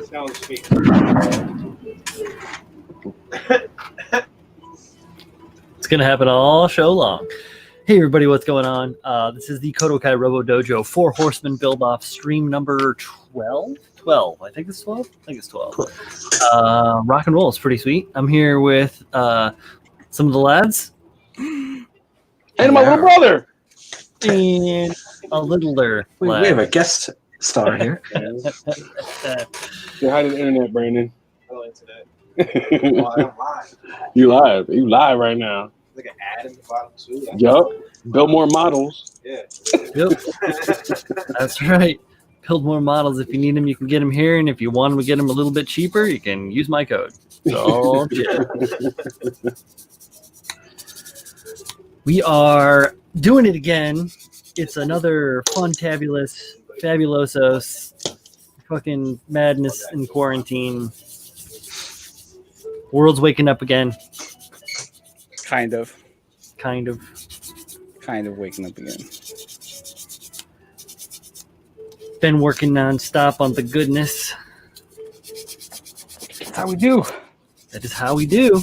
Sounds fake. It's going to happen all show long. Hey, everybody, what's going on? This is the KotoKai Robo-Dojo 4 Horsemen Buildoff stream number 12? 12. I think it's 12? I think it's 12. Rock and roll is pretty sweet. I'm here with some of the lads. And my little brother. And a littler We have a guest star here. Say hi to the internet, Brandon. Hello, internet. You I'm live. You live right now. Like an ad in the bottom too. Yup. Build more models. Yeah. Yep. That's right. Build more models. If you need them, you can get them here. And if you want to get them a little bit cheaper, you can use my code. So, yeah. We are doing it again. It's another fun-tabulous, fabulosos, fucking madness in quarantine. World's waking up again. Kind of waking up again. Been working nonstop on the goodness. That's how we do. That is how we do.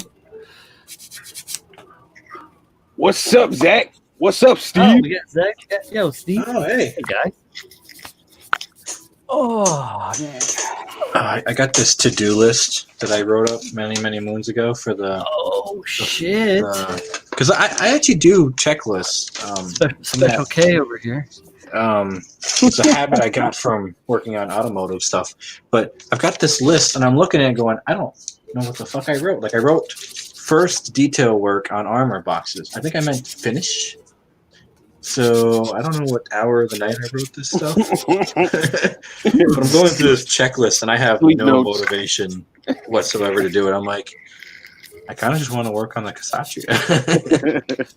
What's up, Zach? What's up, Steve? Oh, we got Zach. Yo, Steve. Oh, hey. Hey, guy. Oh man. I got this to-do list that I wrote up many moons ago for the... Oh, shit. Because I actually do checklists. Special K over here. It's a habit I got from working on automotive stuff. But I've got this list, and I'm looking at it going, I don't know what the fuck I wrote. Like, I wrote first detail work on armor boxes. I think I meant finish. So I don't know what hour of the night I wrote this stuff. But I'm going through this checklist, and I have no motivation whatsoever to do it. I'm like, I kind of just want to work on the Kasatsu.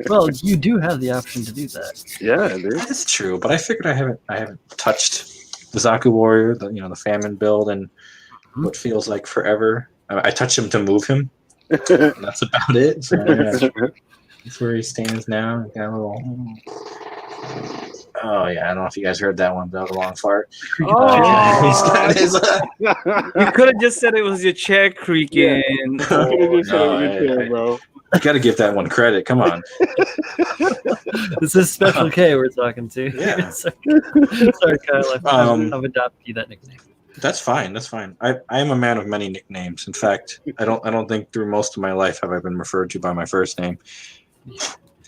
Well, you do have the option to do that. Yeah, dude. That's true, but I figured I haven't touched the Zaku Warrior, the famine build, and what feels like forever. I touched him to move him. And that's about it. So, yeah. That's where he stands now. Got a little... Oh yeah, I don't know if you guys heard that one, but that was a long fart. He's got his, You could have just said it was your chair creaking. You could have just said it was your chair, bro. You got to give that one credit. Come on. This is Special K we're talking to. Yeah. Sorry, Kyle. I've adopted you that nickname. That's fine. That's fine. I am a man of many nicknames. In fact, I don't think through most of my life have I been referred to by my first name.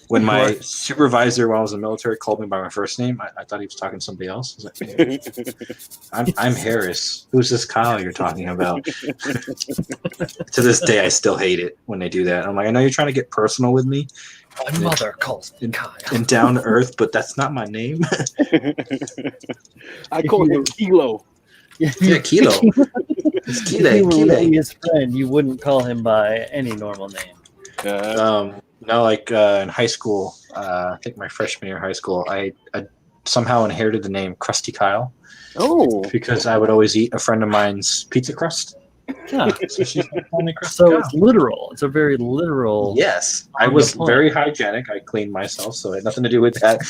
When my supervisor while I was in the military called me by my first name, I thought he was talking to somebody else. I was like, I'm Harris. Who's this Kyle you're talking about? To this day, I still hate it when they do that. I'm like, I know you're trying to get personal with me. My mother calls me Kyle. And down to earth, but that's not my name. I call him Kilo. Yeah, Kilo. It's If you were really his friend, you wouldn't call him by any normal name. No, like in high school, I think my freshman year of high school, I somehow inherited the name Krusty Kyle. Oh. Because I would always eat a friend of mine's pizza crust. Yeah. So she's called me Krusty So Kyle. it's literal. It's a very literal. Yes. I was very hygienic. I cleaned myself, so it had nothing to do with that.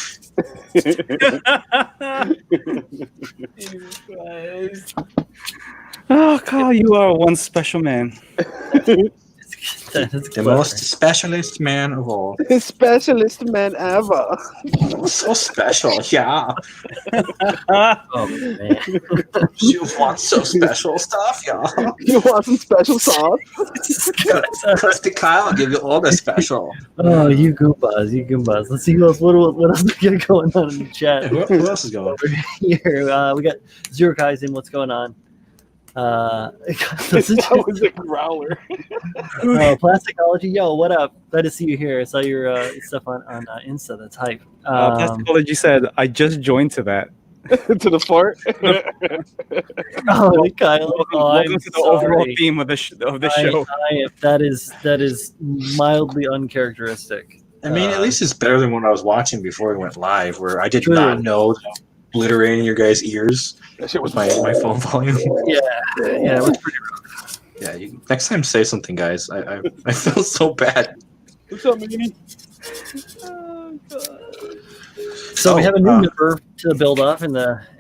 Oh, Kyle, you are one special man. The most specialist man of all. Specialist man ever. So special, yeah. Oh, man. You want so special stuff, yeah. You want some special sauce? Krusty Kyle, I'll give you all the special. Oh, you Goombas, you Goombas. Let's see what else we got going on in the chat. Who else is going? Over here, we got Zero Kaizen. What's going on? That was a growler. Plasticology, yo, what up? Glad to see you here. I saw your stuff on Insta. That's hype. Plasticology said, I just joined to that. To the fart. Oh, Kyle. Welcome to the overall theme of the show. That is mildly uncharacteristic. I mean, at least it's better than what I was watching before we went live, where I did not know that obliterating your guys' ears. That shit was my phone volume. Yeah, it was pretty rough. Yeah, next time say something, guys. I feel so bad. What's up, Minnie? Oh, God. So we Oh, have a new member to Buildoff in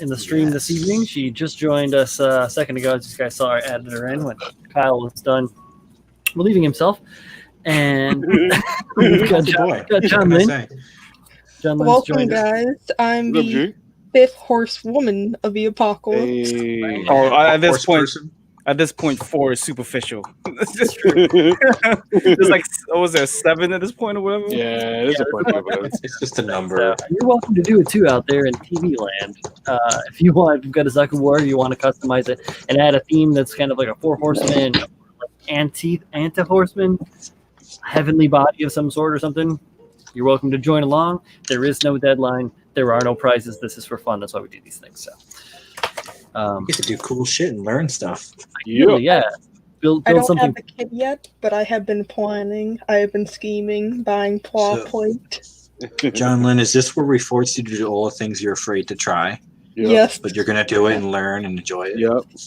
the stream this evening. She just joined us a second ago. As you guys saw, I added her in when Kyle was done relieving himself. And we've got John Lynn. John Lynn's Welcome, joined us. guys. I'm What up, the G? fifth horsewoman of the apocalypse. Hey. Oh, at this Horse point, person. at this point, 4 is superficial. It's just there's like, what was there, 7 at this point or whatever? Yeah, it is a bunch of us. It's just a number. You're welcome to do it too out there in TV land. If you want, you've got a Zucca War, you want to customize it and add a theme that's kind of like a 4 horsemen, like anti-horseman, heavenly body of some sort or something. You're welcome to join along. There is no deadline. There are no prizes. This is for fun. That's why we do these things. So, You get to do cool shit and learn stuff. really, yeah. Build I don't something. have the kit yet, but I have been planning. I have been scheming, buying claw plate. John Lynn, is this where we force you to do all the things you're afraid to try, Yes. but you're gonna do it and learn and enjoy it?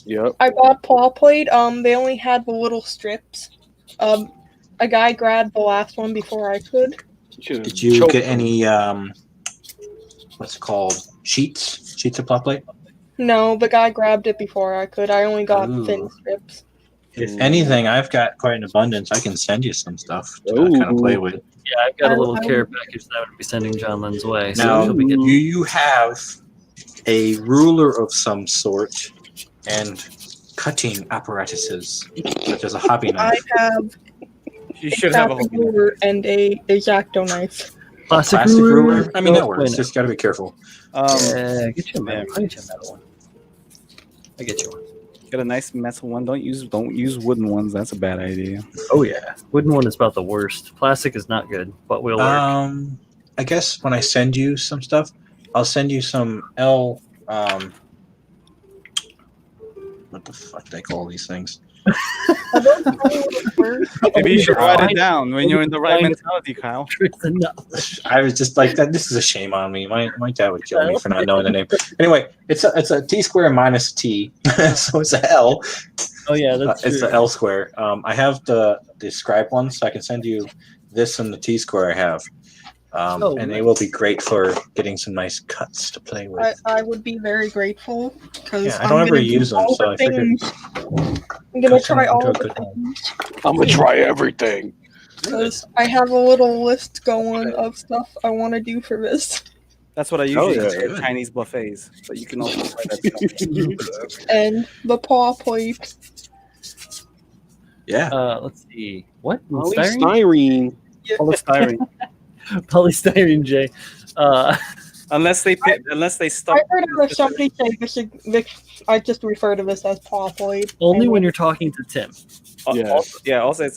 Yep. I bought paw plate. They only had the little strips. A guy grabbed the last one before I could. Did you get any what's it called, sheets of plot plate? No, the guy grabbed it before I could. I only got Ooh. thin strips. If anything, I've got quite an abundance. I can send you some stuff to kind of play with. Yeah, I've got a little care package that I would be sending John Lynn's way. So Now, he'll be do getting. you have a ruler of some sort and cutting apparatuses, such as a hobby I knife? have You should have a plastic whole ruler and a X-Acto knife. Plastic Plastic ruler? ruler? I mean, that works. Wait, Just got to be careful. yeah, get you a metal. I get you a metal one. I get you one. Get a nice metal one. Don't use wooden ones. That's a bad idea. Oh yeah, wooden one is about the worst. Plastic is not good, but will work. I guess when I send you some stuff, I'll send you some what the fuck do they call these things? Maybe you should write it down when you're in the right mentality, Kyle. I was just like that. This is a shame on me. My dad would kill me for not knowing the name. Anyway, it's a T square minus T, so it's a L. Oh yeah, that's It's true. the L square. I have the scribe one, so I can send you this and the T square I have. And they will be great for getting some nice cuts to play with. I would be very grateful because Yeah, I don't ever use them, so I figured I'm gonna cut them try all into a of good it home. I'm gonna try everything. because I have a little list going of stuff I want to do for this. That's what I usually yeah. do at Chinese buffets. But you can also try that stuff. And the paw plate. Yeah. Let's see. What? Styrene? Polystyrene. Polystyrene. Polystyrene, Jay. Unless they stop. I heard of somebody say I just refer to this as paw plate. Only And when you're talking to Tim. Yeah. Also,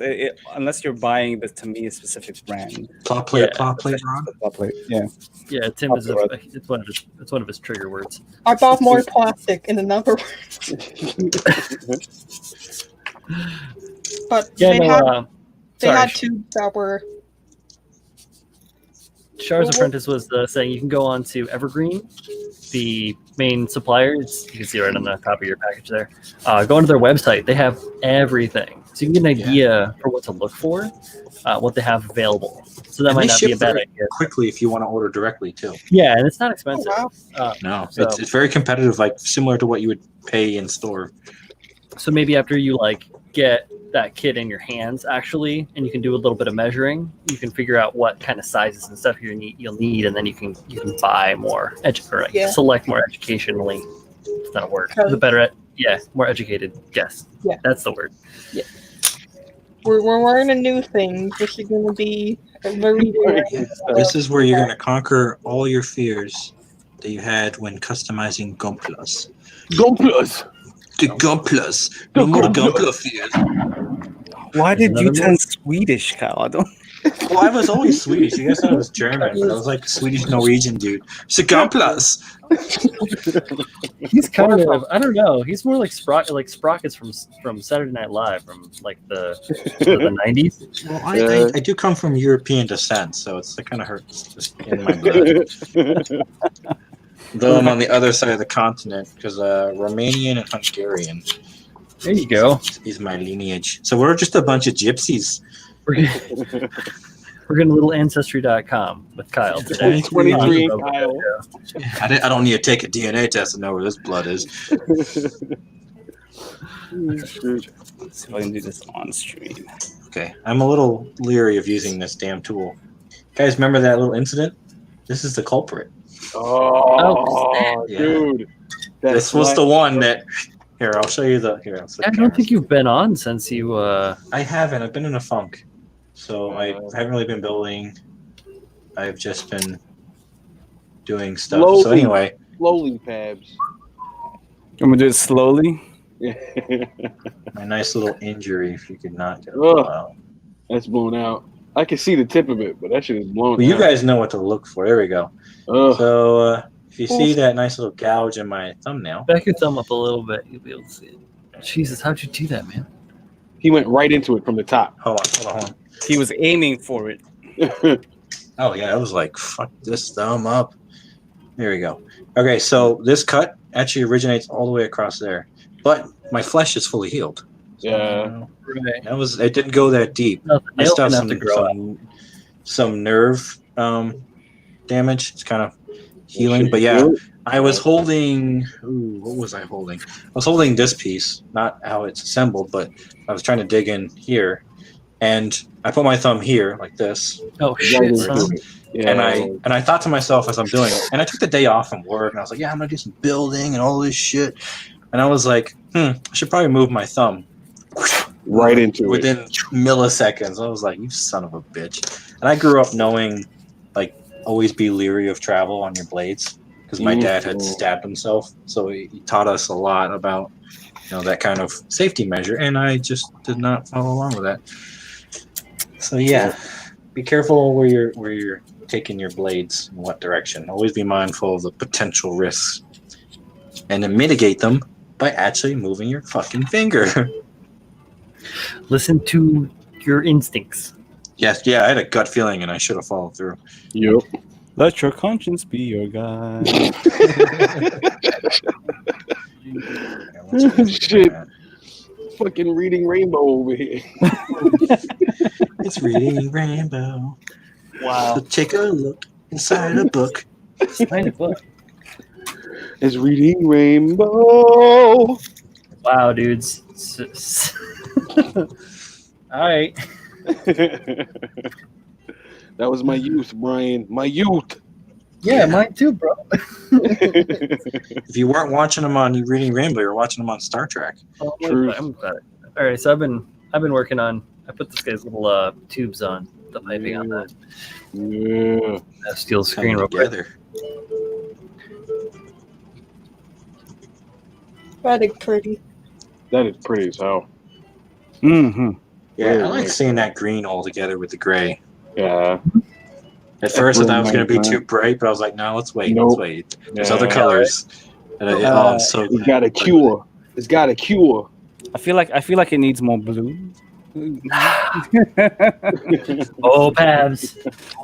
unless you're buying this to me a specific brand. Plot plate, Yeah. plot plate, Ron. Plot plate. Yeah. Yeah, Tim is it's one of his trigger words. I bought more plastic in another word. But Yeah, they no, had sorry. tubes that were Char's Apprentice was saying you can go on to Evergreen, the main supplier. You can see right on the top of your package there. Go onto their website. They have everything. So you can get an idea for what to look for, what they have available. So that And might they not be a ship bad very idea. quickly if you want to order directly too. Yeah, and it's not expensive. wow. No, So- it's very competitive, like similar to what you would pay in store. So maybe after you get that kit in your hands actually, and you can do a little bit of measuring, you can figure out what kind of sizes and stuff you'll need, and then you can buy more select more educationally. It's not a word. The better more educated. Yes. Yeah. That's the word. We're learning new things. This is gonna be a very This is where you're going to conquer all your fears that you had when customizing Gumplas. Gomplas. The Gumplas. No more Gumpla fears. Why did you Another turn Swedish, Kyle? I don't. Well, I was always Swedish. You guys thought I was German, but I was like Swedish Norwegian dude. So Gumplas. He's kind of I don't know. He's more like Sprockets from Saturday Night Live from like the 90s. Well, I do come from European descent, so it's that kind of hurts just in my blood. Though I'm on the other side of the continent, because Romanian and Hungarian There you go. is my lineage. So we're just a bunch of gypsies. We're getting a little Ancestry.com with Kyle today. 23 and Kyle. I don't need to take a DNA test to know where this blood is. So I can do this on stream. Okay, I'm a little leery of using this damn tool. Guys, remember that little incident? This is the culprit. Oh, Yeah. dude. This was the one that. Here, I'll show you the. Here, I'll I don't think you've been on since you. I haven't. I've been in a funk, so I haven't really been building. I've just been doing stuff. Slowly. So anyway, Slowly, Pabs. I'm gonna do it slowly. my nice little injury. If you could not get it Ugh. out. That's blown out. I can see the tip of it, but that shit is blown Well, you out. guys know what to look for. There we go. Ugh. So if you see that nice little gouge in my thumbnail, Back your thumb up a little bit. You'll be able to see it. Jesus, how'd you do that, man? He went right into it from the top. hold on. He was aiming for it. Oh yeah, I was like, fuck this thumb up. There we go. Okay, so this cut actually originates all the way across there, but my flesh is fully healed. So, Yeah. Right. it didn't go that deep. No, the I nail still have can have to grow up. some nerve damage. It's kind of healing, but yeah, I was holding. Ooh, what was I holding? I was holding this piece, not how it's assembled, but I was trying to dig in here, and I put my thumb here like this, Oh shit, Yeah. son. Yeah. and I thought to myself as I'm doing it, and I took the day off from work, and I was like, yeah, I'm gonna do some building and all this shit, and I was like, I should probably move my thumb right into within it. milliseconds. I was like, you son of a bitch. And I grew up knowing, like, always be leery of travel on your blades because my dad had stabbed himself. So he taught us a lot about, that kind of safety measure. And I just did not follow along with that. So yeah, be careful where you're taking your blades in what direction. Always be mindful of the potential risks and then mitigate them by actually moving your fucking finger. Listen to your instincts. Yes, yeah, I had a gut feeling and I should have followed through. Yep. Let your conscience be your guide. Shit. Fucking reading Rainbow over here. It's reading Rainbow. Wow. So take a look inside a book. Kind of book. It's reading Rainbow. Wow, dudes. All right. That was my youth, Brian. My youth. Yeah, mine too, bro. If you weren't watching them on Reading Rainbow, you're watching them on Star Trek. Truth. I'm glad. All right, so I've been working on. I put this guy's little tubes on the piping on that Yeah. steel screen real quick. together. That is pretty. That is pretty as hell. Mm-hmm. Yeah, Very I like nice. seeing that green all together with the gray. Yeah. At first, I thought it was going to be nice, too bright, but I was like, no, let's wait. Nope. Let's wait. There's Yeah. other colors. And I'm so It's got a cure. It's got a cure. I feel like it needs more blue. Oh, Pabs.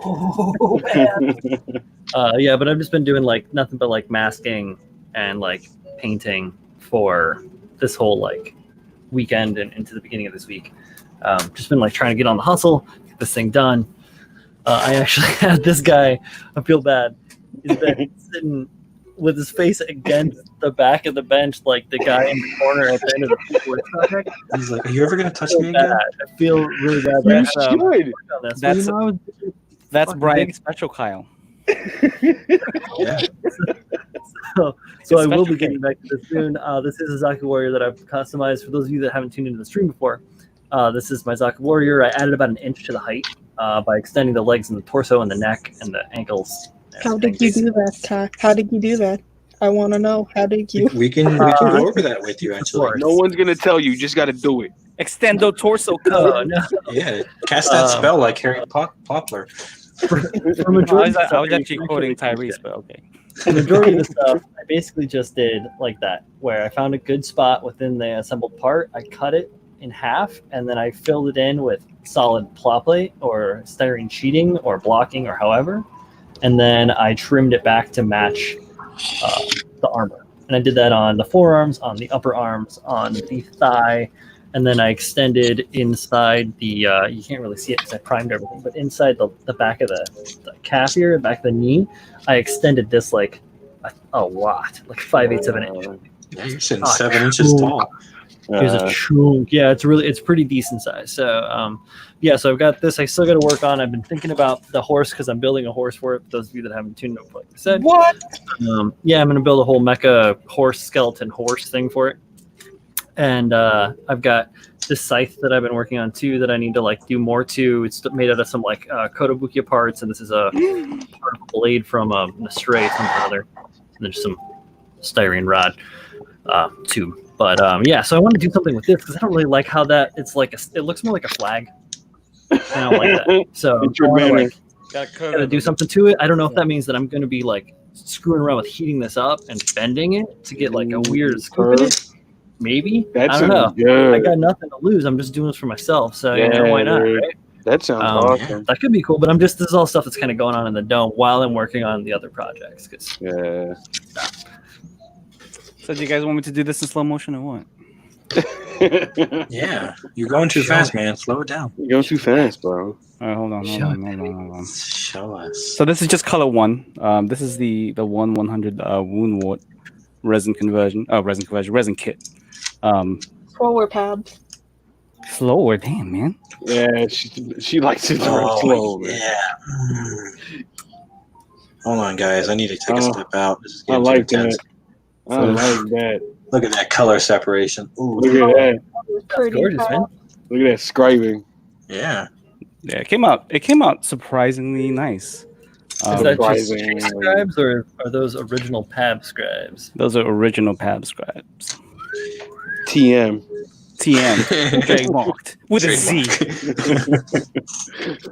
Oh, Pabs. Yeah, but I've just been doing like nothing but like masking and like painting for this whole like weekend and into the beginning of this week. Just been like trying to get on the hustle, get this thing done. I actually had this guy. I feel bad. He's been sitting with his face against the back of the bench, like the guy in the corner at the end of the work project. He's like, are you ever going to touch me Bad. again? I feel really bad. You That's, should. on this. That's- Well, I was That's fucking Brian's big. special, Kyle. Yeah. So I will be Special getting back to this soon. This is a Zaku Warrior that I've customized. For those of you that haven't tuned into the stream before, this is my Zaku Warrior. I added about an inch to the height by extending the legs and the torso and the neck and the ankles. How did you do that, Kai? How did you do that? I want to know. How did you? We can go over that with you, actually. course. No one's gonna tell you. You just got to do it. Extendo torso Oh, cut. no. Yeah, cast that spell like Harry Poplar. For I majority was, of the I stuff, was actually you quoting can Tyrese, but okay. The majority of the stuff, I basically just did like that, where I found a good spot within the assembled part. I cut it in half, and then I filled it in with solid plot plate or styrene sheeting or blocking or however, and then I trimmed it back to match the armor. And I did that on the forearms, on the upper arms, on the thigh, and then I extended inside the. You can't really see it because I primed everything, but inside the back of the calf here, back of the knee, I extended this like a lot, like 5/8 of an inch. Yeah, you're sitting 7 inches tall. Here's a chunk. Yeah, it's pretty decent size. So yeah, so I've got this. I still got to work on. I've been thinking about the horse because I'm building a horse for it. For those of you that haven't tuned up, like I said, What? yeah, I'm gonna build a whole mecha horse skeleton horse thing for it. And I've got this scythe that I've been working on too that I need to like do more to. It's made out of some like Kotobukiya parts, and this is a part of a blade from an Astray, something or other. And there's some styrene rod too. But yeah, so I want to do something with this because I don't really like how that it's like it looks more like a flag. I don't like that. So gotta do something to it. I don't know if that means that I'm going to be like screwing around with heating this up and bending it to get like a weird scoop in it. Maybe. I don't know. Good. I got nothing to lose. I'm just doing this for myself. So why not? Right? That sounds awesome. That could be cool. But this is all stuff that's kind of going on in the dome while I'm working on the other projects. Yeah. So do you guys want me to do this in slow motion or what? Yeah, you're going too fast, man. Slow it down. You're going too fast, bro. All right, hold on. Show us. So this is just color 1. This is the 100 wound wart resin kit. Slower pads. Slower, damn man. Yeah, she likes it slow. Man. Yeah. Hold on, guys. I need to take a step out. This is I getting like too intense. that. I like that. Look at that color separation. Ooh. Look at that. Pretty Gorgeous, man. Look at that scribing. Yeah. Yeah, it came out surprisingly nice. Is that just Surprising. street scribes or are those original PAB scribes? Those are original PAB scribes. TM. TM trademarked with a Z.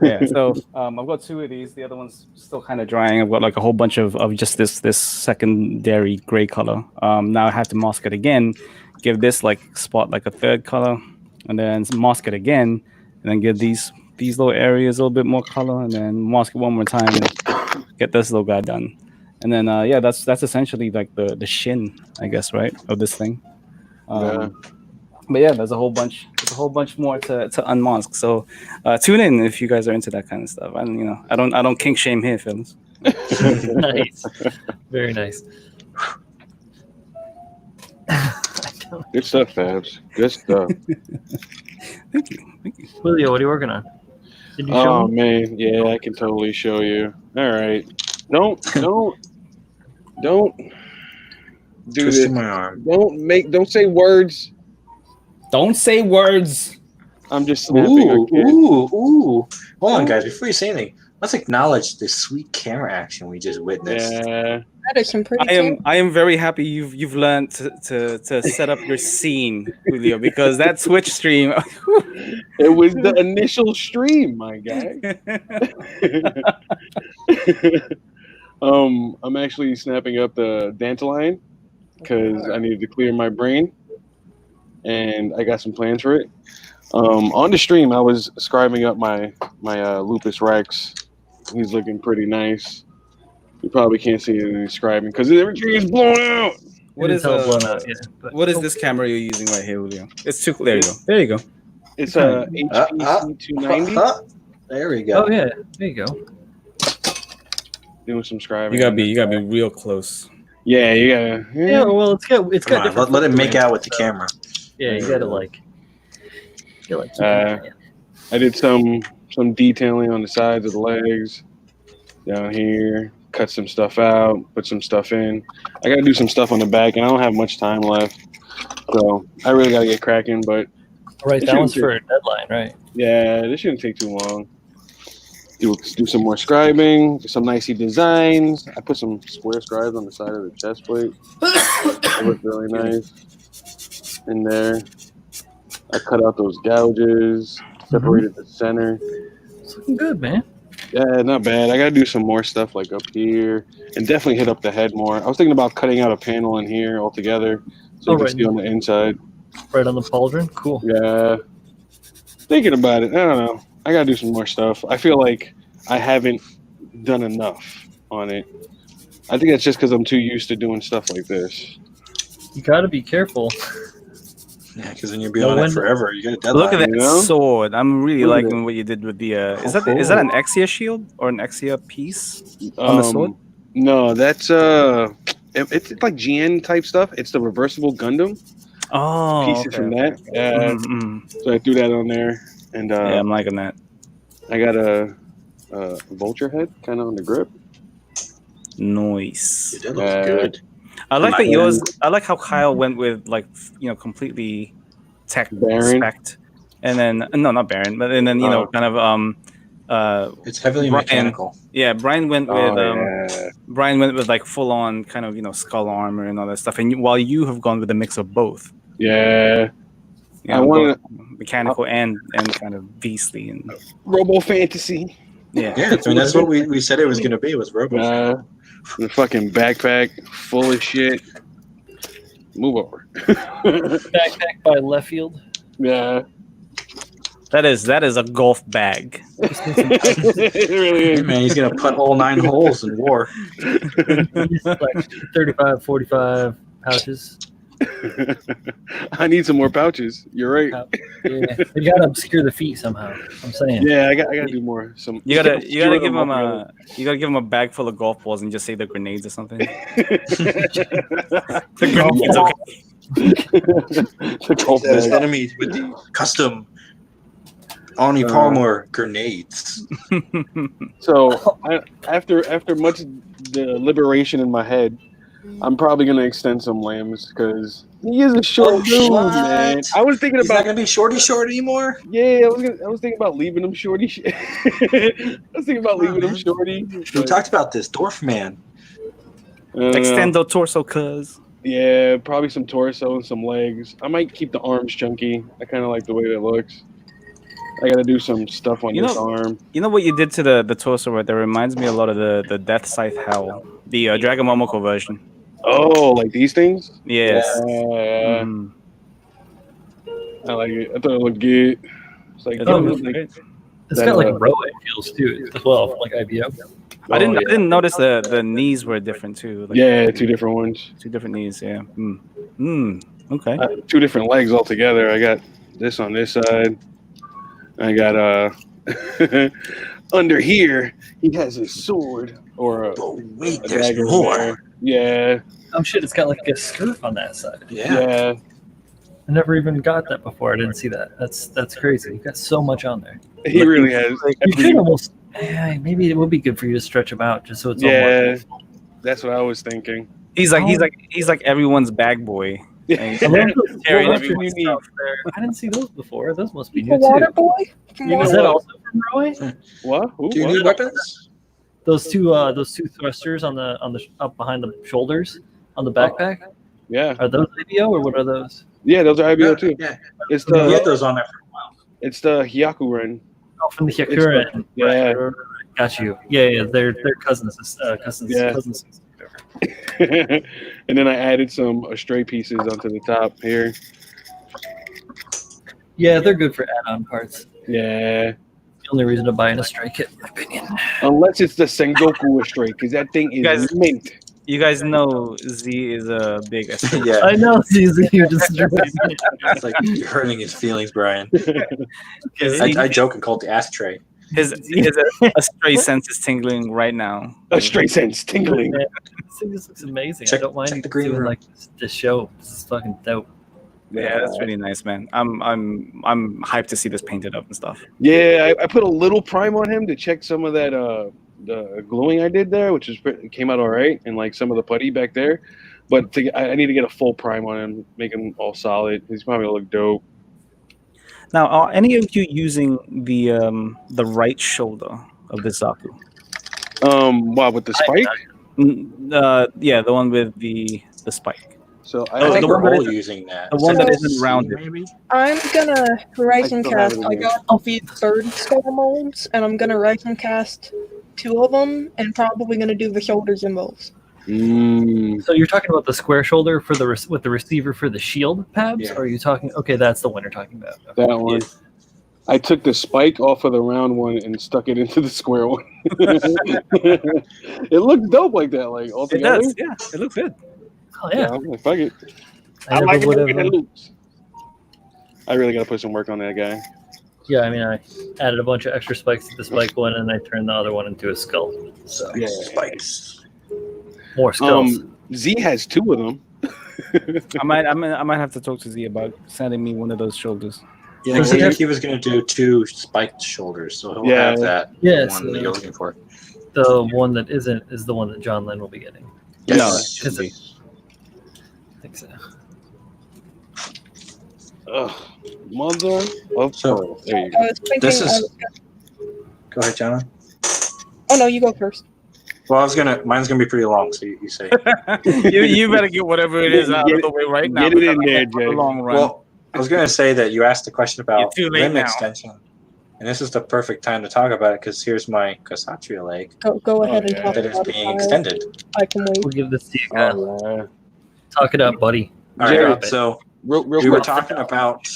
Yeah, so I've got 2 of these. The other one's still kind of drying. I've got like a whole bunch of just this secondary gray color. Now I have to mask it again, give this like spot like a 3rd color, and then mask it again, and then give these little areas a little bit more color, and then mask it one more time and get this little guy done. And then yeah, that's essentially like the shin, I guess, right, of this thing. Yeah. But yeah, there's a whole bunch more to unmask. So tune in if you guys are into that kind of stuff. And I don't kink shame here, fellas. Nice. Very nice. Good stuff, Fabs. Good stuff. Thank you. Julio, what are you working on? Did you show Oh me? man, yeah, I can totally show you. All right, don't do Twisting this. my arm. Don't say words. Don't say words. I'm just snapping. Okay? Ooh. Hold on, guys. Before you say anything, let's acknowledge the sweet camera action we just witnessed. Yeah. That is some pretty. I am very happy you've learned to set up your scene, Julio, because that Twitch stream. It was the initial stream, my guy. I'm actually snapping up the dandelion because I needed to clear my brain, and I got some plans for it. On the stream, I was scribing up my Lupus Rex. He's looking pretty nice. You probably can't see any scribing because everything is blown out. What is all blown out, yeah, but- what is this camera you're using right here, Julio? It's too. There you go. There you go. It's a HPC 290. There we go. Oh yeah, there you go. Doing some scribing. You gotta be real close. Yeah, you gotta. Yeah, well, it's got Come on, different. let it make out with the camera. Yeah, you gotta like. You like. I did some detailing on the sides of the legs, down here. Cut some stuff out, put some stuff in. I gotta do some stuff on the back, and I don't have much time left, so I really gotta get cracking. But Right, that one's for a deadline, right? yeah, this shouldn't take too long. Do some more scribing, some nicey designs. I put some square scribes on the side of the chest plate. They look really nice in there. I cut out those gouges, separated the center. It's looking good, man. Yeah, not bad. I gotta do some more stuff like up here, and definitely hit up the head more. I was thinking about cutting out a panel in here altogether, so you can see on the inside. Right on the pauldron. Cool. Yeah, thinking about it. I don't know. I gotta do some more stuff. I feel like I haven't done enough on it. I think that's just because I'm too used to doing stuff like this. You gotta be careful. Yeah, because then you'll be on it forever. You get a deadline. Look at that You know? sword. I'm really Look at liking what you did with the. Is that an Exia shield or an Exia piece on the sword? No, that's it's like GN type stuff. It's the reversible Gundam pieces from that. So I threw that on there, and yeah, I'm liking that. I got a vulture head kind of on the grip. Nice. That looks good. I like that yours. I like how Kyle went with like completely tech Baron. spect, and then no, not Baron, but and then kind of it's heavily mechanical. Yeah, Brian went with like full on kind of skull armor and all that stuff, and while you have gone with a mix of both. Yeah. I want mechanical and kind of beastly and Robo Fantasy. Yeah, I mean that's what we said it was going to be. Was Robo. The fucking backpack full of shit. Move over. Backpack by left field. Yeah. That is a golf bag. It really is. Hey, man, he's gonna put all 9 holes in war. Like 35, 45 pouches. I need some more pouches. You're right. Yeah, you gotta obscure the feet somehow. I'm saying. Yeah, I gotta do more. You gotta give him a bag full of golf balls and just say they're grenades or something. The grenades, okay. There's enemy with the custom Oni Palmer grenades. So after much deliberation in my head, I'm probably gonna extend some limbs because he is a short dude, man. I was thinking He's about not gonna be shorty anymore. Yeah, I was thinking about leaving him shorty. I was thinking about leaving him shorty. We talked about this Dwarf Man. Extend the torso, cuz. Yeah, probably some torso and some legs. I might keep the arms chunky. I kind of like the way that looks. I got to do some stuff on this arm. You know what you did to the torso right there? Reminds me a lot of the Death Scythe Howl, the Dragon Momoko version. Oh, like these things? Yes. I like it. I thought it looked good. It's like, it's got like Roe feels too as well, like IBO. I didn't notice the knees were different too. Like, yeah, 2 different ones. 2 different knees. Yeah. Okay. 2 different legs altogether. I got this on this side. I got under here. He has a sword or wait, there's more. There. Yeah. Oh shit! It's got like a skirt on that side. Yeah. I never even got that before. I didn't see that. That's crazy. You got so much on there. He really has. You could almost. Maybe it would be good for you to stretch them out just so it's all that's what I was thinking. He's like everyone's bag boy. I love those carrying stuff there. I didn't see those before. Those must be new too. Water boy? Is that also from Roy? What? Do you need weapons? Those two thrusters on the up behind the shoulders on the backpack. Yeah. Are those IBO or what are those? Yeah, those are IBO too. Yeah. It's You the get those on there for a while. it's the Hyakuren. Oh, from the Hyakuren. Yeah. Right. Got you. Yeah. They're cousins. Yeah. Cousins. And then I added some stray pieces onto the top here. Yeah, they're good for add-on parts. Yeah. The only reason to buy an Astray kit, in my opinion. Unless it's the Sengoku Astray, because that thing is mint. You guys know Z is a big Astray. Yeah. I know, CZ, you're just It's like you're hurting his feelings, Brian. I joke and call it the ashtray. His Astray sense is tingling right now. A stray sense tingling. This looks amazing. Check- I don't mind check the green doing room. like this show. This is fucking dope. Yeah, that's really nice, man. I'm hyped to see this painted up and stuff. Yeah, I put a little prime on him to check some of that the gluing I did there, which came out all right, and like some of the putty back there. But I need to get a full prime on him, make him all solid. He's probably gonna look dope. Now, are any of you using the right shoulder of the Zaku? Wow, with the spike. Yeah, the one with the spike. So I think the we're one that all isn't- using that. The one that So- isn't rounded. Maybe? I'm gonna rise and still have cast. it in I here. got all the third skull molds, and I'm gonna rise and cast 2 of them, and probably gonna do the shoulders and bows. So you're talking about the square shoulder for with the receiver for the shield pads, Yeah. or are you talking? Okay, that's the one you're talking about. Okay. That one. I took the spike off of the round one and stuck it into the square one. It looked dope like that, like all It together. does. Yeah, it looks good. Oh yeah, I'm like, fuck it. I I like never it would when it have. looks. I really got to put some work on that guy. Yeah, I mean, I added a bunch of extra spikes to the spike one, and I turned the other one into a skull. So Yeah. Spikes. more skulls. Z has 2 of them. I might have to talk to Z about sending me one of those shoulders. Yeah, he was going to do 2 spiked shoulders, so he'll Yeah. have that Yeah, one that you're looking for. The one that isn't is the one that John Lynn will be getting. Yes. Is it? I think so. Ugh, mother of So- pearl. There you I go. was thinking. This is- I was Go ahead, John. oh no, you go first. Well, mine's gonna be pretty long, so you say. you better get whatever it is out of the way right now. Get it in because I there, can't for the Jay. long run. Well, I was gonna say that you asked a question about You're too late limb now. extension, and this is the perfect time to talk about it because here's my Kshatriya leg Go ahead and yeah. talk that is about being it. extended. I can wait. We'll give this to you guys. Oh, Talk it up, buddy. All Jared, right, so real we were quick. talking about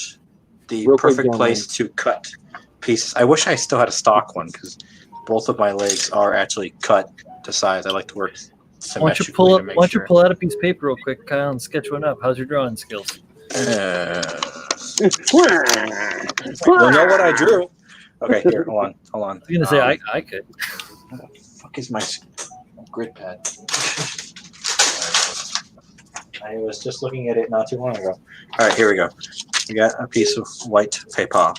the Real quick, perfect John, place to cut pieces. I wish I still had a stock one because both of my legs are actually cut to size. I like to work Why don't you symmetrically pull to up? make Why don't you sure. pull out a piece of paper real quick, Kyle, and sketch one up? How's your drawing skills? You'll know what I drew. Okay, here, hold on. I was gonna say I could. Where the fuck is my grid pad? I was just looking at it not too long ago. All right, here we go. We got a piece of white paper.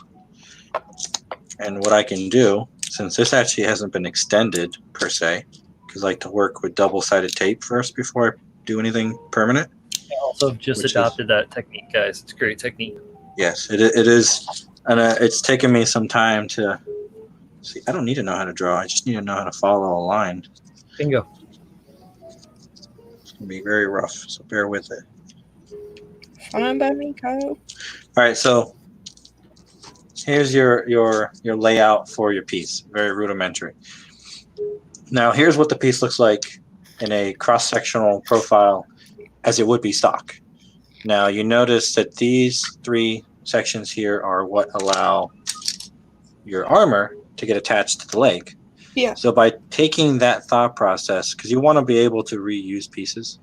And what I can do, since this actually hasn't been extended per se, because I like to work with double-sided tape first before I do anything permanent. I also just Which adopted that technique, guys. It's a great technique. Yes, it is. And it's taken me some time to see. I don't need to know how to draw. I just need to know how to follow a line. Bingo. It's going to be very rough, so bear with it. Fine by me, Kyle. All right, so here's your layout for your piece. Very rudimentary. Now, here's what the piece looks like in a cross-sectional profile as it would be stock. Now, you notice that these 3 sections here are what allow your armor to get attached to the leg. Yeah. So by taking that thought process, because you want to be able to reuse pieces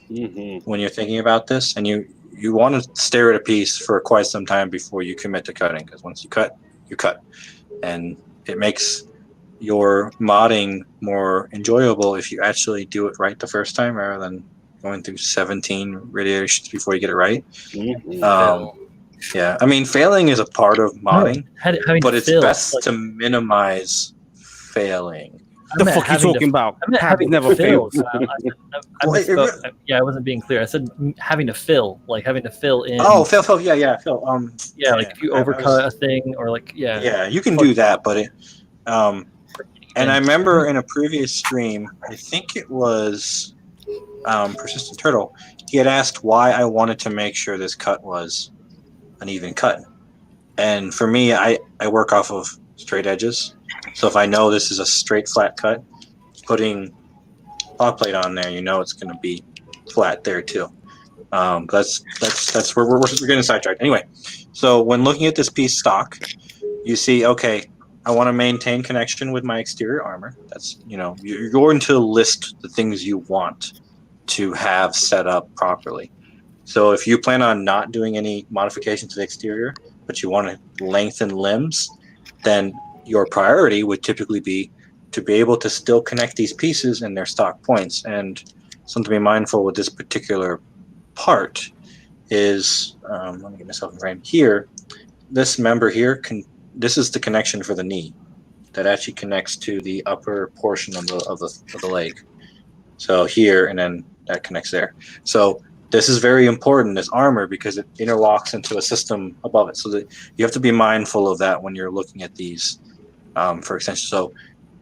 when you're thinking about this, and you want to stare at a piece for quite some time before you commit to cutting, because once you cut, you cut. And it makes your modding more enjoyable if you actually do it right the first time rather than going through 17 radiations before you get it right. Yeah, I mean, failing is a part of modding, but it's best to minimize failing. the fuck you talking about? I meant Have having never to fill. failed. I wasn't being clear. I said having to fill, like having to fill in. Oh, fill, fill, yeah, fill. Yeah, like if you overcut a thing or like Yeah, you can do that, but it. And I remember in a previous stream, I think it was Persistent Turtle, he had asked why I wanted to make sure this cut was an even cut. And for me, I work off of straight edges. So if I know this is a straight flat cut, putting hot plate on there, you know it's going to be flat there too. That's where we're getting sidetracked. Anyway, so when looking at this piece stock, you see, okay, I want to maintain connection with my exterior armor. That's, you're going to list the things you want to have set up properly. So if you plan on not doing any modification to the exterior, but you want to lengthen limbs, then your priority would typically be to be able to still connect these pieces in their stock points. And something to be mindful with this particular part is, let me get myself in frame here. This member here, this is the connection for the knee that actually connects to the upper portion of the leg. So here, and then that connects there. So this is very important, this armor, because it interlocks into a system above it. So that you have to be mindful of that when you're looking at these for extension. So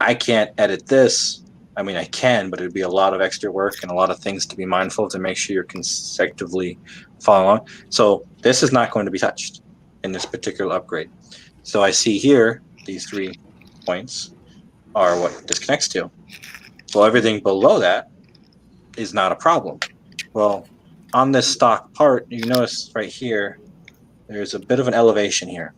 I can't edit this. I mean, I can, but it'd be a lot of extra work and a lot of things to be mindful of to make sure you're consecutively following along. So this is not going to be touched in this particular upgrade. So I see here, these 3 points are what this connects to. Well, everything below that is not a problem. Well, on this stock part, you notice right here, there's a bit of an elevation here.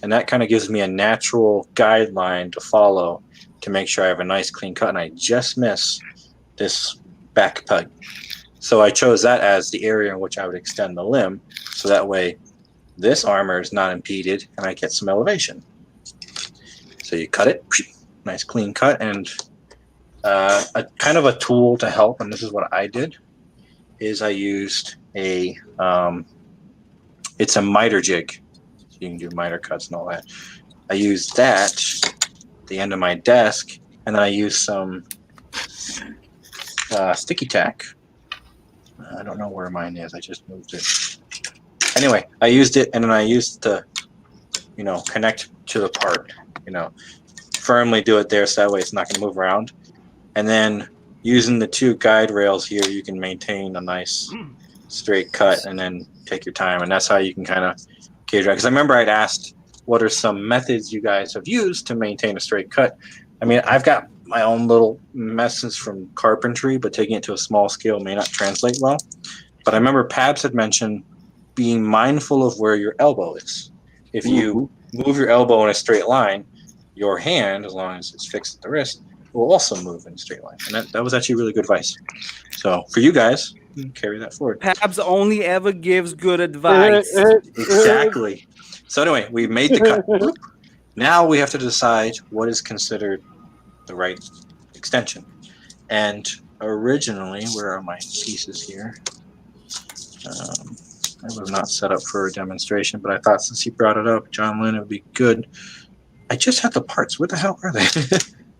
And that kind of gives me a natural guideline to follow to make sure I have a nice clean cut and I just miss this back peg. So I chose that as the area in which I would extend the limb. So that way this armor is not impeded, and I get some elevation. So you cut it, nice clean cut, and a kind of a tool to help, and this is what I did, is I used a it's a miter jig. So you can do miter cuts and all that. I used that at the end of my desk, and then I used some sticky tack. I don't know where mine is. I just moved it. Anyway, I used it, and then I used to, connect to the part. Firmly do it there, so that way it's not going to move around. And then using the 2 guide rails here, you can maintain a nice straight cut, and then take your time. And that's how you can kind of gauge it. Because I remember I'd asked, what are some methods you guys have used to maintain a straight cut? I mean, I've got my own little methods from carpentry, but taking it to a small scale may not translate well. But I remember Pabs had mentioned being mindful of where your elbow is. If you move your elbow in a straight line, your hand, as long as it's fixed at the wrist, will also move in a straight line. And that was actually really good advice. So for you guys, carry that forward. Pabs only ever gives good advice. Exactly. So anyway, we made the cut. Now we have to decide what is considered the right extension. And originally, where are my pieces here? I was not set up for a demonstration, but I thought since he brought it up, John Lynn, it would be good. I just had the parts. Where the hell are they?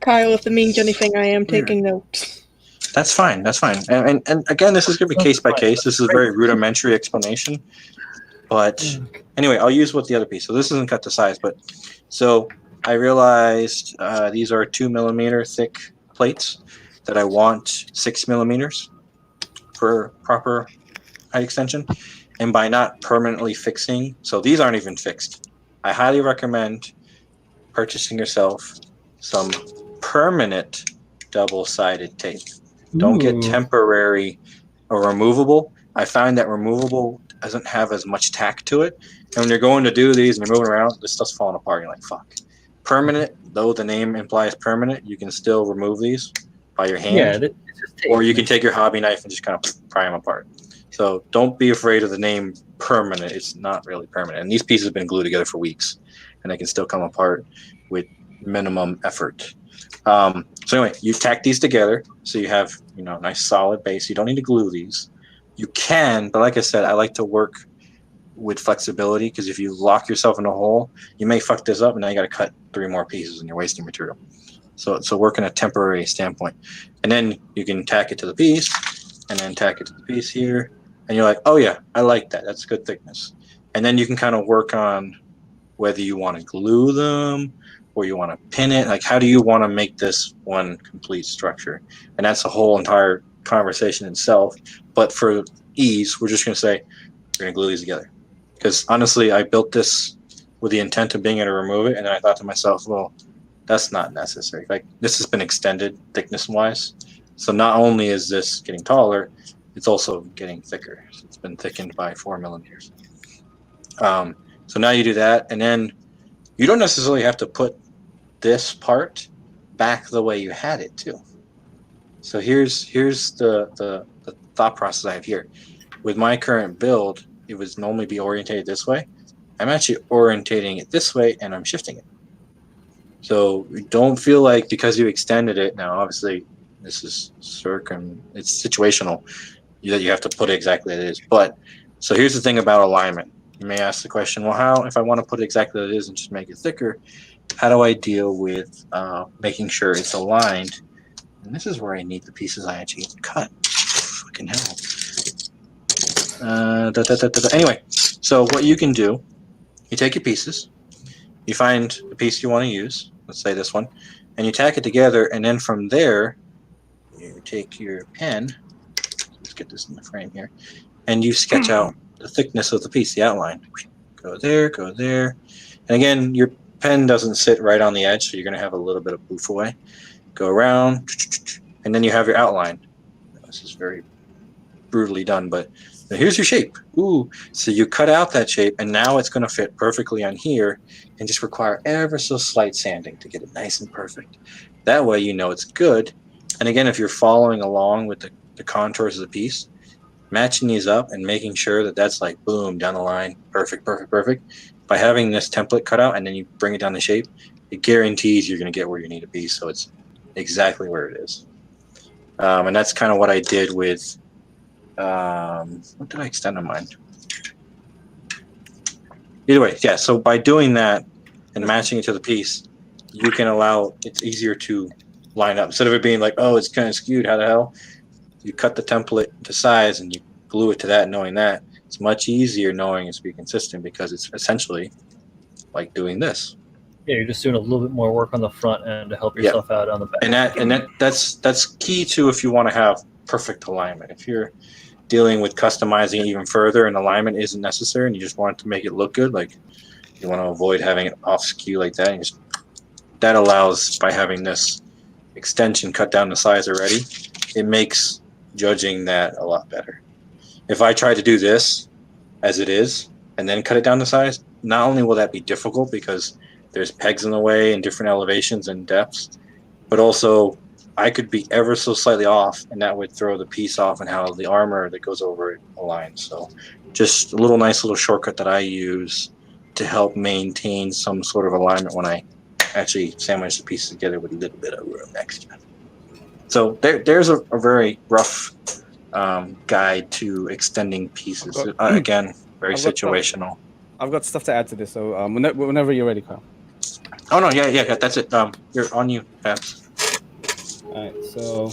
Kyle, if it means anything, I am taking notes. That's fine. That's fine. And again, this is going to be case by case. This is a very rudimentary explanation. But anyway, I'll use what the other piece. So this isn't cut to size, but so I realized these are 2 millimeter thick plates that I want 6 millimeters for proper height extension. And by not permanently fixing, so these aren't even fixed, I highly recommend purchasing yourself some permanent double-sided tape. Don't get temporary or removable. I find that removable doesn't have as much tack to it. And when you're going to do these and you're moving around, this stuff's falling apart. You're like, fuck. Permanent, though the name implies permanent, you can still remove these by your hand. Yeah, it's just tape. Or you can take your hobby knife and just kind of pry them apart. So don't be afraid of the name permanent. It's not really permanent. And these pieces have been glued together for weeks, and they can still come apart with minimum effort. So anyway, you tack these together so you have a nice solid base. You don't need to glue these. You can, but like I said, I like to work with flexibility, because if you lock yourself in a hole, you may fuck this up, and now you got to cut 3 more pieces, and you're wasting material. So work in a temporary standpoint, and then you can tack it to the piece, and then tack it to the piece here, and you're like, oh yeah, I like that. That's good thickness. And then you can kind of work on whether you want to glue them or you want to pin it. Like, how do you want to make this one complete structure? And that's a whole entire conversation itself. But for ease, we're just going to say we're going to glue these together. Because honestly, I built this with the intent of being able to remove it, and then I thought to myself, well, that's not necessary. Like, this has been extended thickness-wise. So not only is this getting taller, it's also getting thicker. So it's been thickened by 4 millimeters. So now you do that, and then you don't necessarily have to put this part back the way you had it too. So here's the thought process I have here. With my current build, it would normally be orientated this way. I'm actually orientating it this way, and I'm shifting it. So don't feel like because you extended it, now obviously this is it's situational, that you have to put it exactly as it is. But so here's the thing about alignment. You may ask the question, well, how, if I want to put it exactly as it is and just make it thicker, how do I deal with making sure it's aligned? And this is where I need the pieces I actually cut. Fucking hell. Anyway, so what you can do, you take your pieces, you find the piece you want to use, let's say this one, and you tack it together, and then from there, you take your pen, let's get this in the frame here, and you sketch out the thickness of the piece, the outline. Go there, go there. And again, your pen doesn't sit right on the edge, so you're going to have a little bit of poof away. Go around, and then you have your outline. This is very brutally done, but here's your shape. Ooh, so you cut out that shape, and now it's going to fit perfectly on here and just require ever so slight sanding to get it nice and perfect. That way you know it's good. And again, if you're following along with the contours of the piece, matching these up and making sure that that's like boom down the line, perfect. By having this template cut out and then you bring it down to shape, it guarantees you're going to get where you need to be. So it's exactly where it is. And that's kind of what I did with, what did I extend on mine? Either way, yeah. So by doing that and matching it to the piece, you can allow, it's easier to line up. Instead of it being like, oh, it's kind of skewed, how the hell? You cut the template to size and you glue it to that, knowing that. It's much easier knowing it's be consistent because it's essentially like doing this. Yeah, you're just doing a little bit more work on the front end to help yourself out on the back. And that's key to if you want to have perfect alignment. If you're dealing with customizing it even further and alignment isn't necessary and you just want it to make it look good, like you want to avoid having it off skew like that, and just, that allows, by having this extension cut down to size already, it makes judging that a lot better. If I try to do this as it is and then cut it down to size, not only will that be difficult because there's pegs in the way and different elevations and depths, but also I could be ever so slightly off and that would throw the piece off and how the armor that goes over it aligns. So just a little nice little shortcut that I use to help maintain some sort of alignment when I actually sandwich the pieces together with a little bit of room extra. So there's a very rough guide to extending pieces. Again, very situational. I've got stuff to add to this, so whenever you're ready, Kyle. Oh no, yeah, that's it. You're on you, Babs. All right, so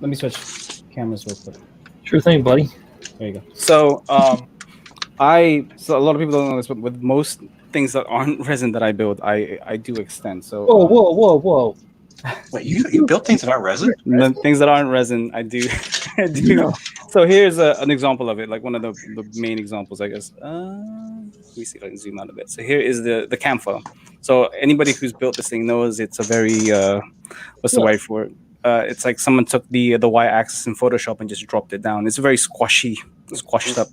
let me switch cameras real quick. Sure thing, buddy. There you go. So so a lot of people don't know this, but with most things that aren't resin that I build, I do extend. So Whoa. Wait, you built things that aren't resin? Things that aren't resin, I do. I do. No. So here's an example of it, like one of the main examples, I guess. Let me see if I can zoom out a bit. So here is the camphor. So anybody who's built this thing knows it's a very what's the word for it? It's like someone took the y-axis in Photoshop and just dropped it down. It's a very squashed up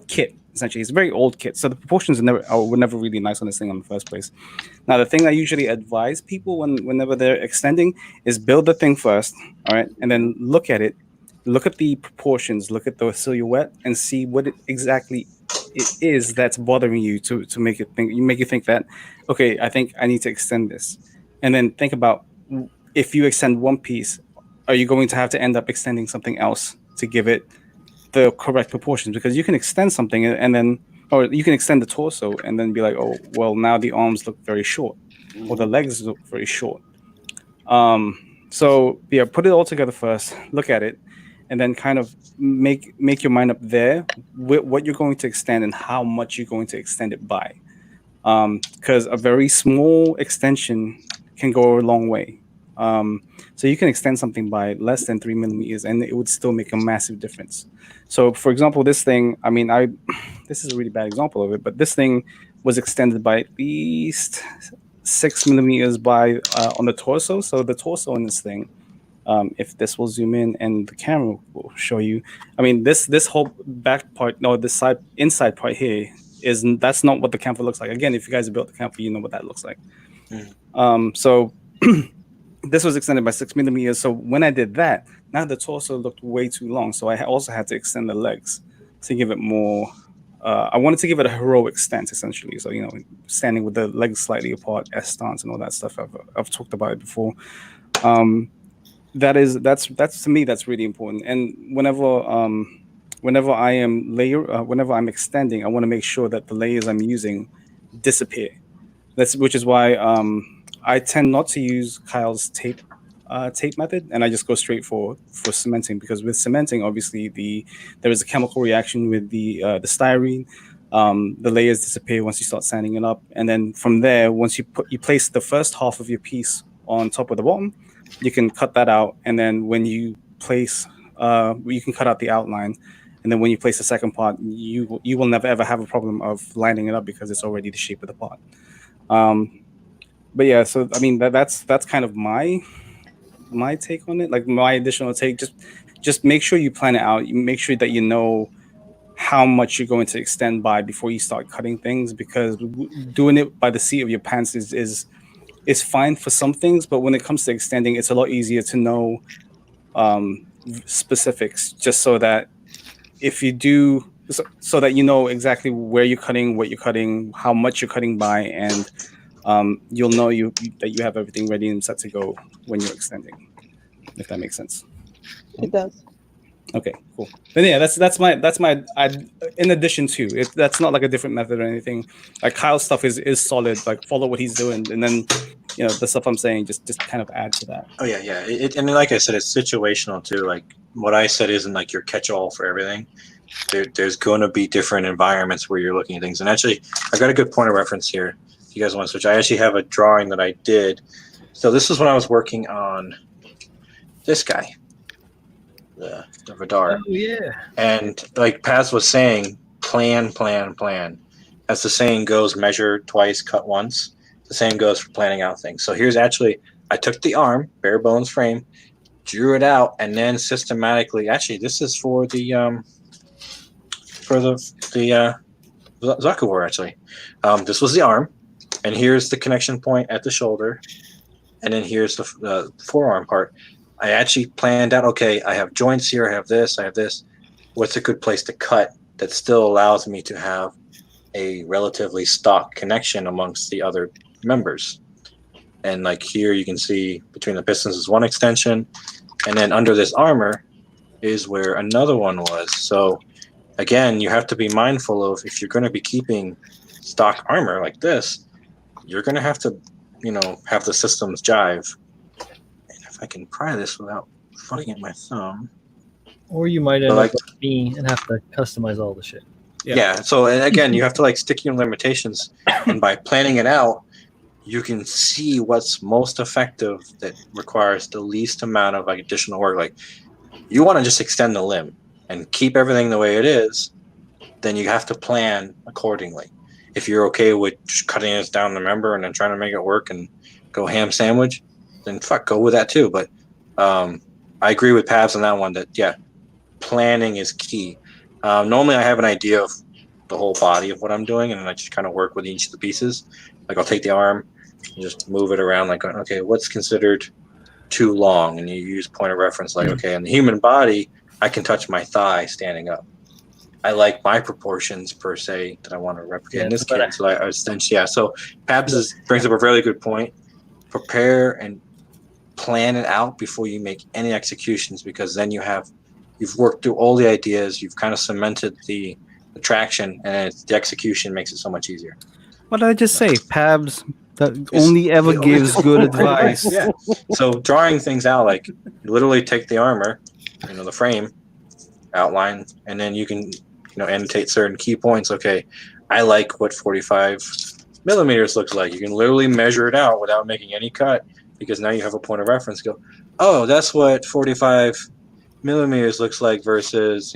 kit. Essentially, it's a very old kit, so the proportions were never really nice on this thing in the first place. Now, the thing I usually advise people whenever they're extending is build the thing first, all right, and then look at it, look at the proportions, look at the silhouette, and see what exactly it is that's bothering you to make you think that, okay, I think I need to extend this, and then think about if you extend one piece, are you going to have to end up extending something else to give it the correct proportions? Because you can extend something and then, or you can extend the torso and then be like, oh, well, now the arms look very short or the legs look very short. So yeah, put it all together first, look at it, and then kind of make your mind up there with what you're going to extend and how much you're going to extend it by. Because a very small extension can go a long way. So you can extend something by less than 3 millimeters and it would still make a massive difference. So for example, this thing, I mean, this is a really bad example of it, but this thing was extended by at least 6 millimeters by on the torso. So the torso in this thing, if this will zoom in and the camera will show you, I mean, this whole back part, no, this inside part here that's not what the camphor looks like. Again, if you guys have built the camphor, you know what that looks like. So this was extended by 6 millimeters. So when I did that, now the torso looked way too long. So I also had to extend the legs to give it more. I wanted to give it a heroic stance, essentially. So, standing with the legs slightly apart, S stance and all that stuff. I've talked about it before. That's to me, that's really important. And whenever I am whenever I'm extending, I want to make sure that the layers I'm using disappear. Which is why I tend not to use Kyle's tape method, and I just go straight for cementing, because with cementing, obviously there is a chemical reaction with the styrene. The layers disappear once you start sanding it up, and then from there, once you place the first half of your piece on top of the bottom, you can cut that out, and then when you place, you can cut out the outline, and then when you place the second part, you will never ever have a problem of lining it up because it's already the shape of the pot. But yeah, so I mean that's kind of my take on it, like my additional take. Just make sure you plan it out. You make sure that you know how much you're going to extend by before you start cutting things, because doing it by the seat of your pants is fine for some things, but when it comes to extending, it's a lot easier to know specifics, just so that if you do, so that you know exactly where you're cutting, what you're cutting, how much you're cutting by, and you'll know that you have everything ready and set to go when you're extending. If that makes sense. It does. Okay, cool. Then yeah, that's my in addition to it, that's not like a different method or anything. Like Kyle's stuff is solid. Like follow what he's doing, and then the stuff I'm saying just kind of add to that. Oh yeah, yeah. And like I said, it's situational too. Like what I said isn't like your catch-all for everything. There's going to be different environments where you're looking at things. And actually, I got a good point of reference here. If you guys want to switch, I actually have a drawing that I did. So this is when I was working on this guy, the Vidar. Oh yeah. And like Paz was saying, plan. As the saying goes, measure twice, cut once. The same goes for planning out things. So here's actually, I took the arm, bare bones frame, drew it out, and then systematically, actually, this is for the Zakuvor, actually. This was the arm, and here's the connection point at the shoulder, and then here's the forearm part. I actually planned out, okay, I have joints here, I have this. What's a good place to cut that still allows me to have a relatively stock connection amongst the other members? And like here you can see between the pistons is one extension, and then under this armor is where another one was. So again, you have to be mindful of, if you're going to be keeping stock armor like this, you're going to have to, have the systems jive. And if I can pry this without fucking at my thumb. Or you might end up like me and have to customize all the shit. Yeah. So, and again, you have to like stick your limitations, and by planning it out, you can see what's most effective that requires the least amount of like additional work. Like you want to just extend the limb and keep everything the way it is, then you have to plan accordingly. If you're okay with just cutting this down the member and then trying to make it work and go ham sandwich, then go with that too. But I agree with Pabs on that one that, yeah, planning is key. Normally I have an idea of the whole body of what I'm doing, and then I just kind of work with each of the pieces. Like I'll take the arm and just move it around, like, okay, what's considered too long? And you use point of reference, like, okay, in the human body, I can touch my thigh standing up. I like my proportions per se that I want to replicate in this case. So so Pabs brings up a really good point. Prepare and plan it out before you make any executions, because then you've worked through all the ideas, you've kind of cemented the traction, and the execution makes it so much easier. What did I just say? Pabs that only ever gives good advice. Yeah. So drawing things out, like you literally take the armor, the frame outline, and then you can, annotate certain key points. Okay, I like what 45 millimeters looks like. You can literally measure it out without making any cut, because now you have a point of reference. Go, oh, that's what 45 millimeters looks like versus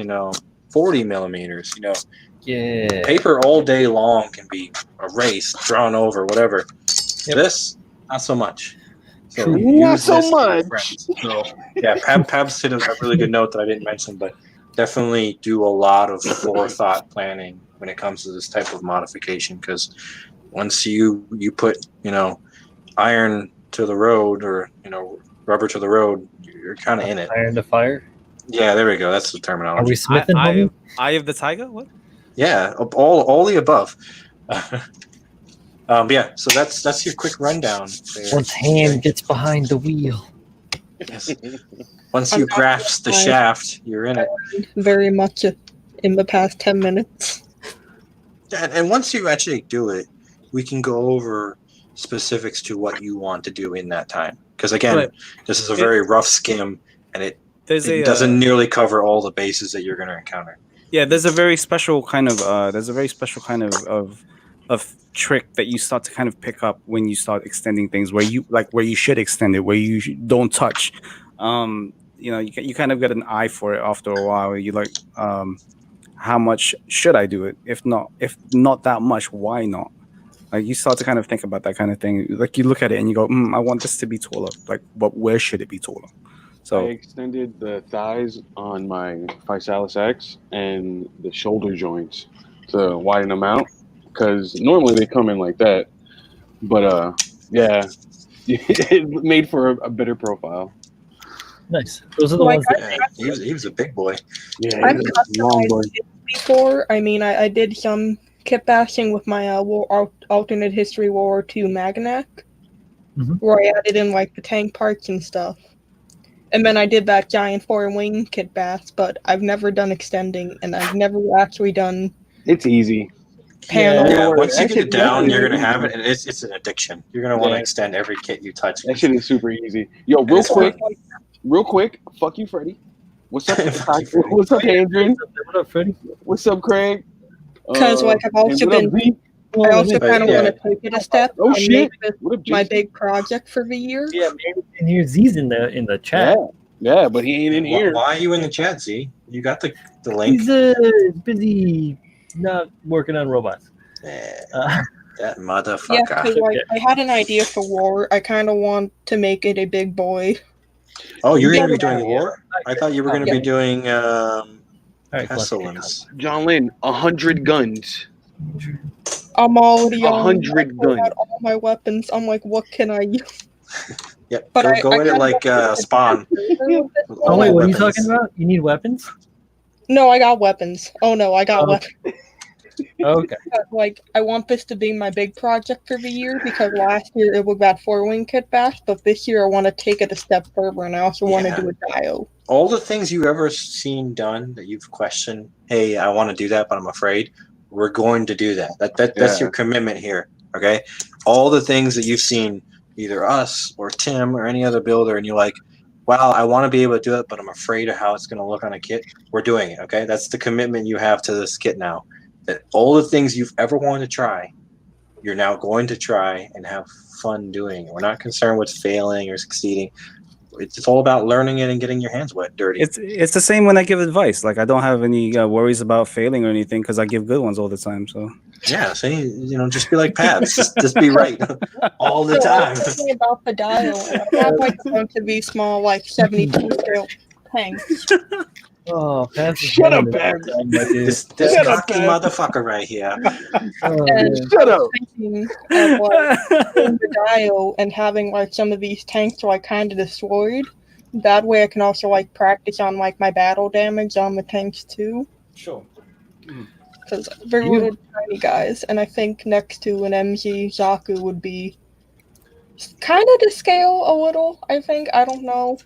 40 millimeters. Yeah. Paper all day long can be erased, drawn over, whatever. Yep. This, not so much. So not so much. So yeah, Pabs did a really good note that I didn't mention, but definitely do a lot of forethought planning when it comes to this type of modification, because once you put iron to the road, or rubber to the road, you're kind of in it. Iron to fire. Yeah, there we go. That's the terminology. Are we smithing, homie? Eye of the tiger? What? Yeah, all the above. Yeah, so that's your quick rundown there. Once hand gets behind the wheel. Yes. Once you grasp the shaft, you're in it. Very much in the past 10 minutes. And once you actually do it, we can go over specifics to what you want to do in that time. Because again, this is a very rough skim, and it doesn't nearly cover all the bases that you're going to encounter. Yeah, there's a very special kind of of trick that you start to kind of pick up when you start extending things, where you should extend it, where you don't touch. You kind of get an eye for it after a while. You like, how much should I do it? If not that much, why not? Like you start to kind of think about that kind of thing. Like you look at it and you go, I want this to be taller. Like, but where should it be taller? So I extended the thighs on my Physalis X and the shoulder joints to widen them out, because normally they come in like that. But yeah, it made for a better profile. Nice. Those are the Like, ones that Yeah, he was a big boy. Yeah, I've he's a long boy. customized it before. I mean, I did some kit bashing with my alternate history World War II Magnac, where I added in like the tank parts and stuff. And then I did that giant 4-wing kit bash, but I've never done extending, and I've never actually done It's easy. panel. Yeah, worry. once you That get it shit- down, that you're shit gonna is have easy. it, and it's an addiction. You're gonna want to Yeah. extend every kit you touch. That shit is super easy. Yo, And it's fun. real quick. Fuck you, Freddie. What's up? Fuck you, Freddie. What's up, Adrian? What up, Freddie? What's up, Craig? Because like I've also and what up, been, Z? I also But, kind of yeah. want to take it a step Oh and shit! make this What up, my Jason? big project for the year. Yeah, maybe in here Z's in the chat. Yeah, but he ain't in here. Why are you in the chat, Z? You got the link. He's busy not working on robots. That Yeah, motherfucker. because like I had an idea for war. I kind of want to make it a big boy. Oh, you're Yeah, gonna be yeah. doing war? I thought you were gonna be doing All right, pestilence. John Lynn, 100 guns. I'm already on. 100 I pulled guns. out all my weapons. I'm like, what can I use? Yep. But Go in it kinda like want to Spawn. with this With Oh all one. wait, my what are you weapons. talking about? You need weapons? No, I got weapons. Oh no, I got Oh. weapons. Okay. Like, I want this to be my big project for the year because last year it was that 4-wing kit bash, but this year I want to take it a step further and I also want Yeah. to do a dio. All the things you've ever seen done that you've questioned, hey, I want to do that, but I'm afraid. We're going to do that. That's Yeah. your commitment here. Okay. All the things that you've seen, either us or Tim or any other builder, and you're like, wow, I want to be able to do it, but I'm afraid of how it's going to look on a kit. We're doing it. Okay. That's the commitment you have to this kit now. That all the things you've ever wanted to try, you're now going to try and have fun doing it. We're not concerned with failing or succeeding. It's all about learning it and getting your hands wet, dirty. It's the same when I give advice. Like I don't have any worries about failing or anything because I give good ones all the time. So Yeah, see, just be like Pabs. just be right all the So I time. was thinking about the dio, and I have like a bunch of these small, like 72 scale tanks. Oh, Pat. Shut up, Babs. This Shut up, cocky Pabs. motherfucker right here. Oh, And man. Shut I up. was thinking of like doing the dio and having like some of these tanks like kind of destroyed. That way I can also like practice on like my battle damage on the tanks too. Sure. Because they're You- little tiny guys, and I think next to an MG Zaku would be kind of to scale a little. I think I don't know.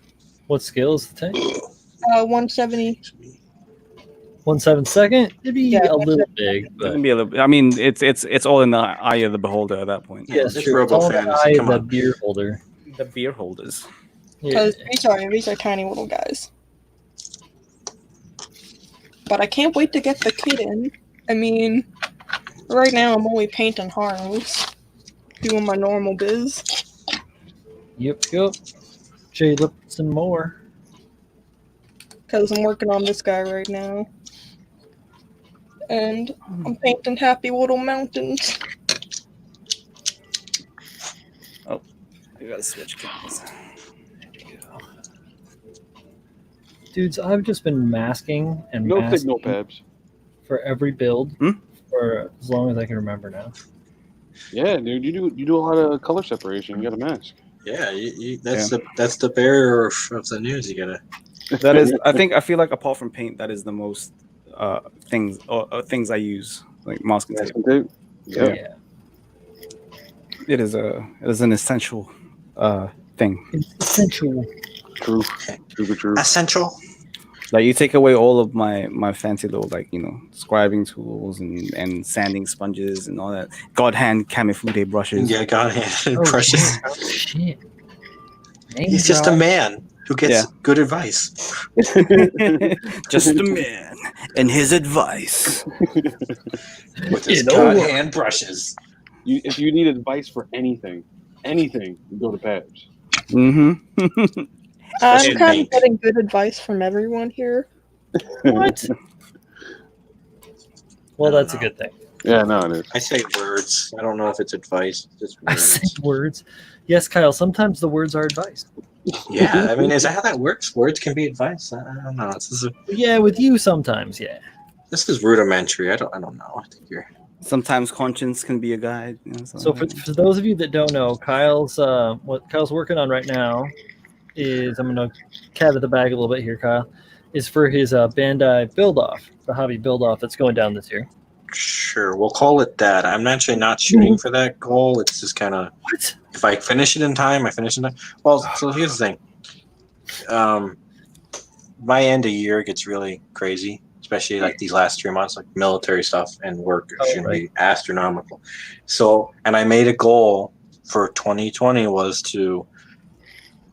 What skill is the tank? 170. 1/7 It'd be Yeah, a little big, it but can be a little. I mean, it's all in the eye of the beholder at that point. Yeah, it's it's true. It's Robo all in the fantasy, eye of come the on. beer holder. The beer holders. Yeah. Because these are tiny little guys. But I can't wait to get the kit in. I mean, right now I'm only painting harms, doing my normal biz. Yep. Jay Lipson more. Because I'm working on this guy right now. And I'm painting happy little mountains. I gotta switch cameras. Dudes, I've just been masking and No masking signal, Pabs. for every build Hmm? for as long as I can remember now. Yeah, dude, you do a lot of color separation. You got a mask. Yeah, that's the barrier of the news. You gotta. That is, I feel like apart from paint, that is the most things things I use, like masking tape. Masking tape. Yeah. Yeah. It is an essential thing. It's essential. True. Super true. Essential. Like you take away all of my fancy little scribing tools and sanding sponges and all that. God hand Kamifude brushes. Yeah, God hand Oh, precious. shit. Oh, shit. Name He's just a drop. man who gets Yeah. good advice. Just a man and his advice. With his You know God what? hand brushes. If you need advice for anything, you go to Pabs. Mm-hmm. I'm Especially kind paint. of getting good advice from everyone here. What? Well, I don't that's a know. good thing. Yeah, no, it is. I say words. I don't know if it's advice. Just I words. say words. Yes, Kyle, sometimes the words are advice. Yeah, I mean, is that how that works? Words can be advice. I don't know. Yeah, with you sometimes, yeah. This is rudimentary. I don't know. I think you're. Sometimes conscience can be a guide. So for those of you that don't know, Kyle's what Kyle's working on right now is, I'm going to cat of the bag a little bit here, Kyle, is for his Bandai Buildoff, the hobby Buildoff that's going down this year. Sure, we'll call it that. I'm actually not shooting for that goal. It's just kind of, if I finish it in time, I finish it in time. Well, so here's the thing. My end of year gets really crazy, especially like these last 3 months, like military stuff and work is going to be astronomical. So, and I made a goal for 2020 was to,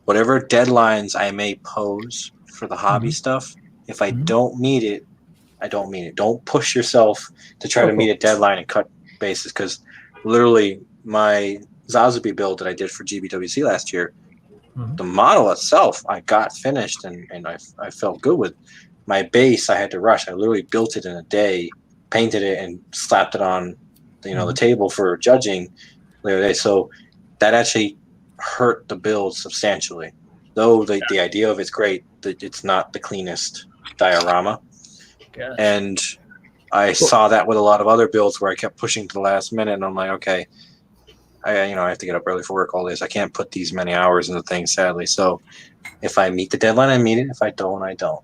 whatever deadlines I may pose for the hobby stuff, if I don't meet it, I don't mean it. Don't push yourself to try to meet a deadline and cut bases, because literally my Zazubi build that I did for GBWC last year, the model itself I got finished and I felt good with. My base I had to rush. I literally built it in a day, painted it, and slapped it on the table for judging the other day. So that actually hurt the build substantially. Though the idea of it's great, it's not the cleanest diorama. Gosh. And I saw that with a lot of other builds where I kept pushing to the last minute, and I'm like, okay, I have to get up early for work all day, so I can't put these many hours into things, sadly. So if I meet the deadline, I meet it. If I don't, I don't.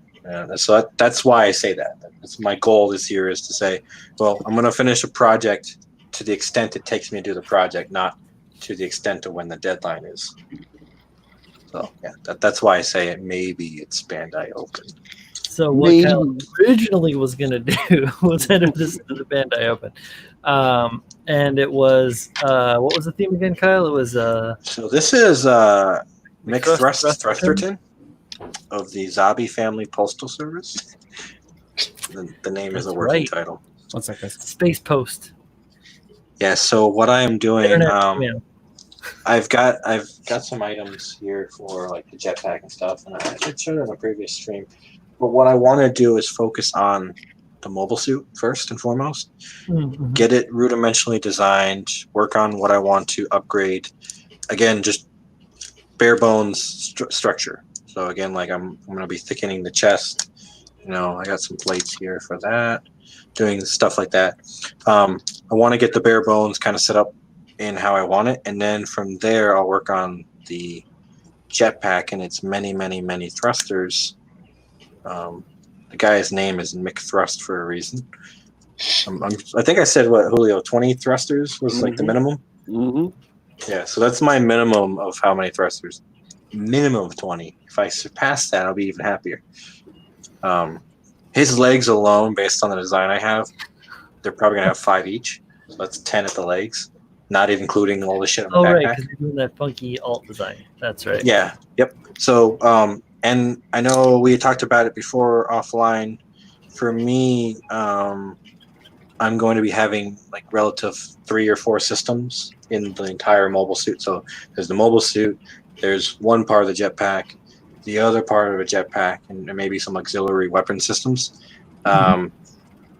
So that's why I say that. That's my goal this year, is to say, well, I'm going to finish a project to the extent it takes me to do the project, not to the extent of when the deadline is. So yeah, that's why I say it. Maybe it's Bandai Open. So what Kyle originally was going to do was enter this into the Bandai Open. And it was, what was the theme again, Kyle? It was... so this is Mick Thrusterton of the Zabi Family Postal Service. The name is a working title. One second. Space Post. Yeah, so what I am doing... I've got some items here for like the jetpack and stuff, and I showed it on a previous stream. But what I want to do is focus on the mobile suit first and foremost. Get it rudimentally designed. Work on what I want to upgrade. Again, just bare bones structure. So again, like I'm going to be thickening the chest. I got some plates here for that. Doing stuff like that. I want to get the bare bones kind of set up in how I want it, and then from there I'll work on the jetpack and its many, many, many thrusters. The guy's name is Mick Thrust for a reason. I think I said, Julio, 20 thrusters was like the minimum? Yeah, so that's my minimum of how many thrusters. Minimum of 20. If I surpass that, I'll be even happier. His legs alone, based on the design I have, they're probably going to have 5 each. So that's 10 at the legs, not even including all the shit on the backpack. Right, because you're doing that funky alt design. That's right. Yeah, yep. So, and I know we had talked about it before offline. For me, I'm going to be having like relative 3 or 4 systems in the entire mobile suit. So there's the mobile suit, there's one part of the jetpack, the other part of a jetpack, and maybe some auxiliary weapon systems.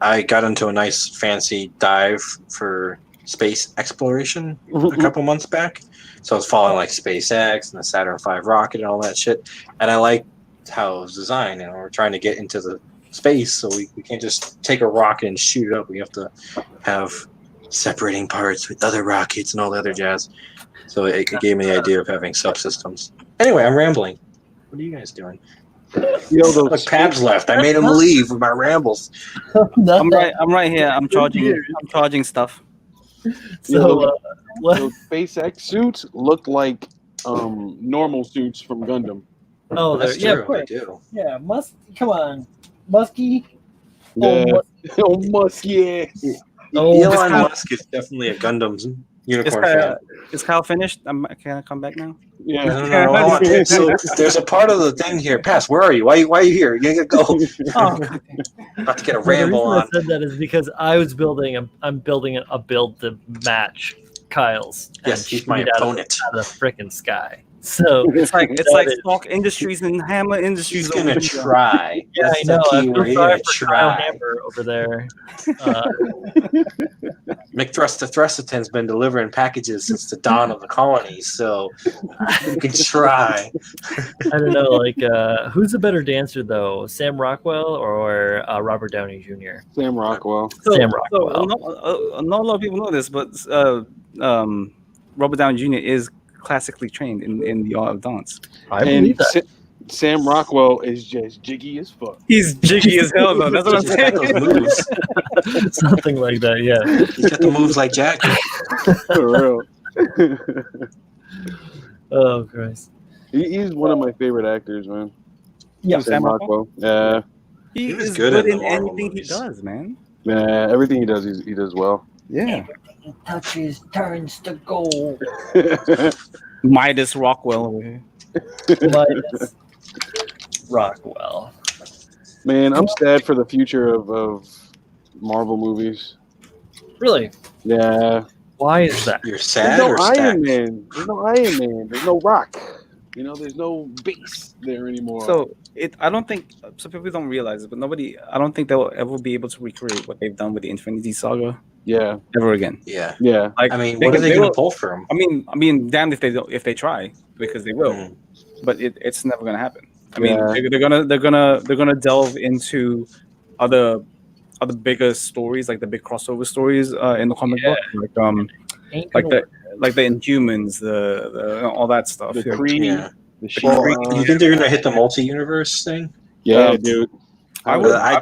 I got into a nice fancy dive for space exploration a couple months back. So I was following like SpaceX and the Saturn V rocket and all that shit. And I liked how it was designed. We're trying to get into the space, so we can't just take a rocket and shoot it up. We have to have separating parts with other rockets and all the other jazz. So it gave me the idea of having subsystems. Anyway, I'm rambling. What are you guys doing? Look, Pab's left. I made him leave with my rambles. I'm right here. I'm charging stuff. So, so SpaceX suits look like normal suits from Gundam. Oh, that's true. They do. Yeah, come on, Muskie. Yeah. Muskie. Elon Musk is definitely a Gundam's unicorn fan. Is Kyle finished? Can I come back now? Yeah. No. So there's a part of the thing here. Pass, where are you? Why are you here? You gotta go. Not to get a ramble on. The reason I said that is because I was building. I'm building a build to match Kyle's. Yes, he's my opponent. Out of the frickin' sky. So it's like Stock Industries and Hammer Industries. He's gonna try. Yeah, That's I know. I'm gonna try. Hammer over there. McThrusterton's been delivering packages since the dawn of the colonies, so you can try. I don't know. Like, who's a better dancer though, Sam Rockwell or Robert Downey Jr.? Sam Rockwell. Sam Rockwell. Not a lot of people know this, but Robert Downey Jr. is classically trained in the art of dance. I believe that. Sam Rockwell is just jiggy as fuck. He's jiggy as hell, though. That's what I'm He's got those saying. moves. Something like that, yeah. He's got the moves like Jack. For real. Oh, Christ. He's one of my favorite actors, man. Yeah, Sam Rockwell. Yeah. He was is good good in in the Marvel anything movies. he does, man. Yeah, everything he does, he does well. Yeah. Touches turns to gold. Midas Rockwell over here. Midas Rockwell. Man, I'm sad for the future of Marvel movies. Really? Yeah. Why is that? You're There's sad no or Iron stacked? Man. There's no Iron Man. There's no Rock. You know, there's no base there anymore. So I don't think some people don't realize it, but I don't think they'll ever be able to recreate what they've done with the Infinity Saga yeah. ever again. Yeah. Yeah. Like, I mean, what are they going to pull for him? I mean, damned if they try, because they will, Mm. but it's never gonna happen. I mean, Yeah. they're gonna delve into other bigger stories, like the big crossover stories in the comic book, Ain't like gonna the Inhumans, the all that stuff. The Yeah. Kree. Yeah. The Well, She-Ra. you think they're going to hit the multi-universe thing? Yeah, dude.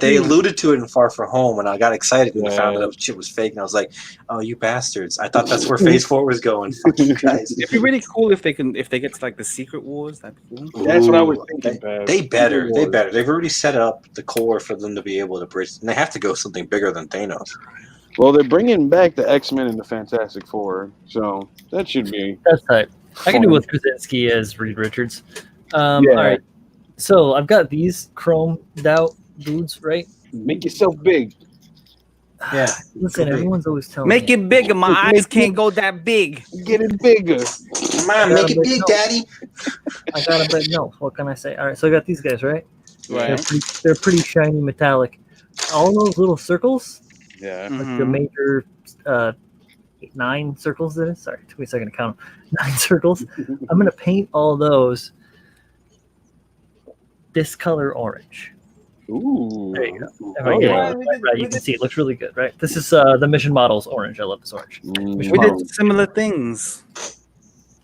They alluded to it in Far From Home, and I got excited when I found Yeah. out shit was fake, and I was like, "Oh, you bastards! I thought that's where Phase 4 was going. Fuck you guys." It'd be really cool if they get to like the Secret Wars. That'd be cool. That's what I was Ooh, thinking, Pav. They better. They've already set up the core for them to be able to bridge, and they have to go something bigger than Thanos. Well, they're bringing back the X-Men and the Fantastic Four, so that should be. That's type. I can do fun. with Krasinski as Reed Richards. Yeah. All right. So I've got these chromed out dudes, right? Make yourself big. Yeah. Listen, Could be. everyone's always telling Make me. it bigger. My Make eyes it- can't go that big. Get it bigger. Come on, make it big, Daddy. I got a bit. No, what can I say? All right, so I got these guys, right? Right. They're pretty shiny metallic. All those little circles, Yeah. like the Mhm. major 9 circles that is. Sorry, took me a second to count them. 9 circles. I'm gonna paint all those this color orange. Ooh. There you go. Oh, yeah. Right, you can see it looks really good, right? This is the Mission Models orange. I love this orange. Mm. We did similar things.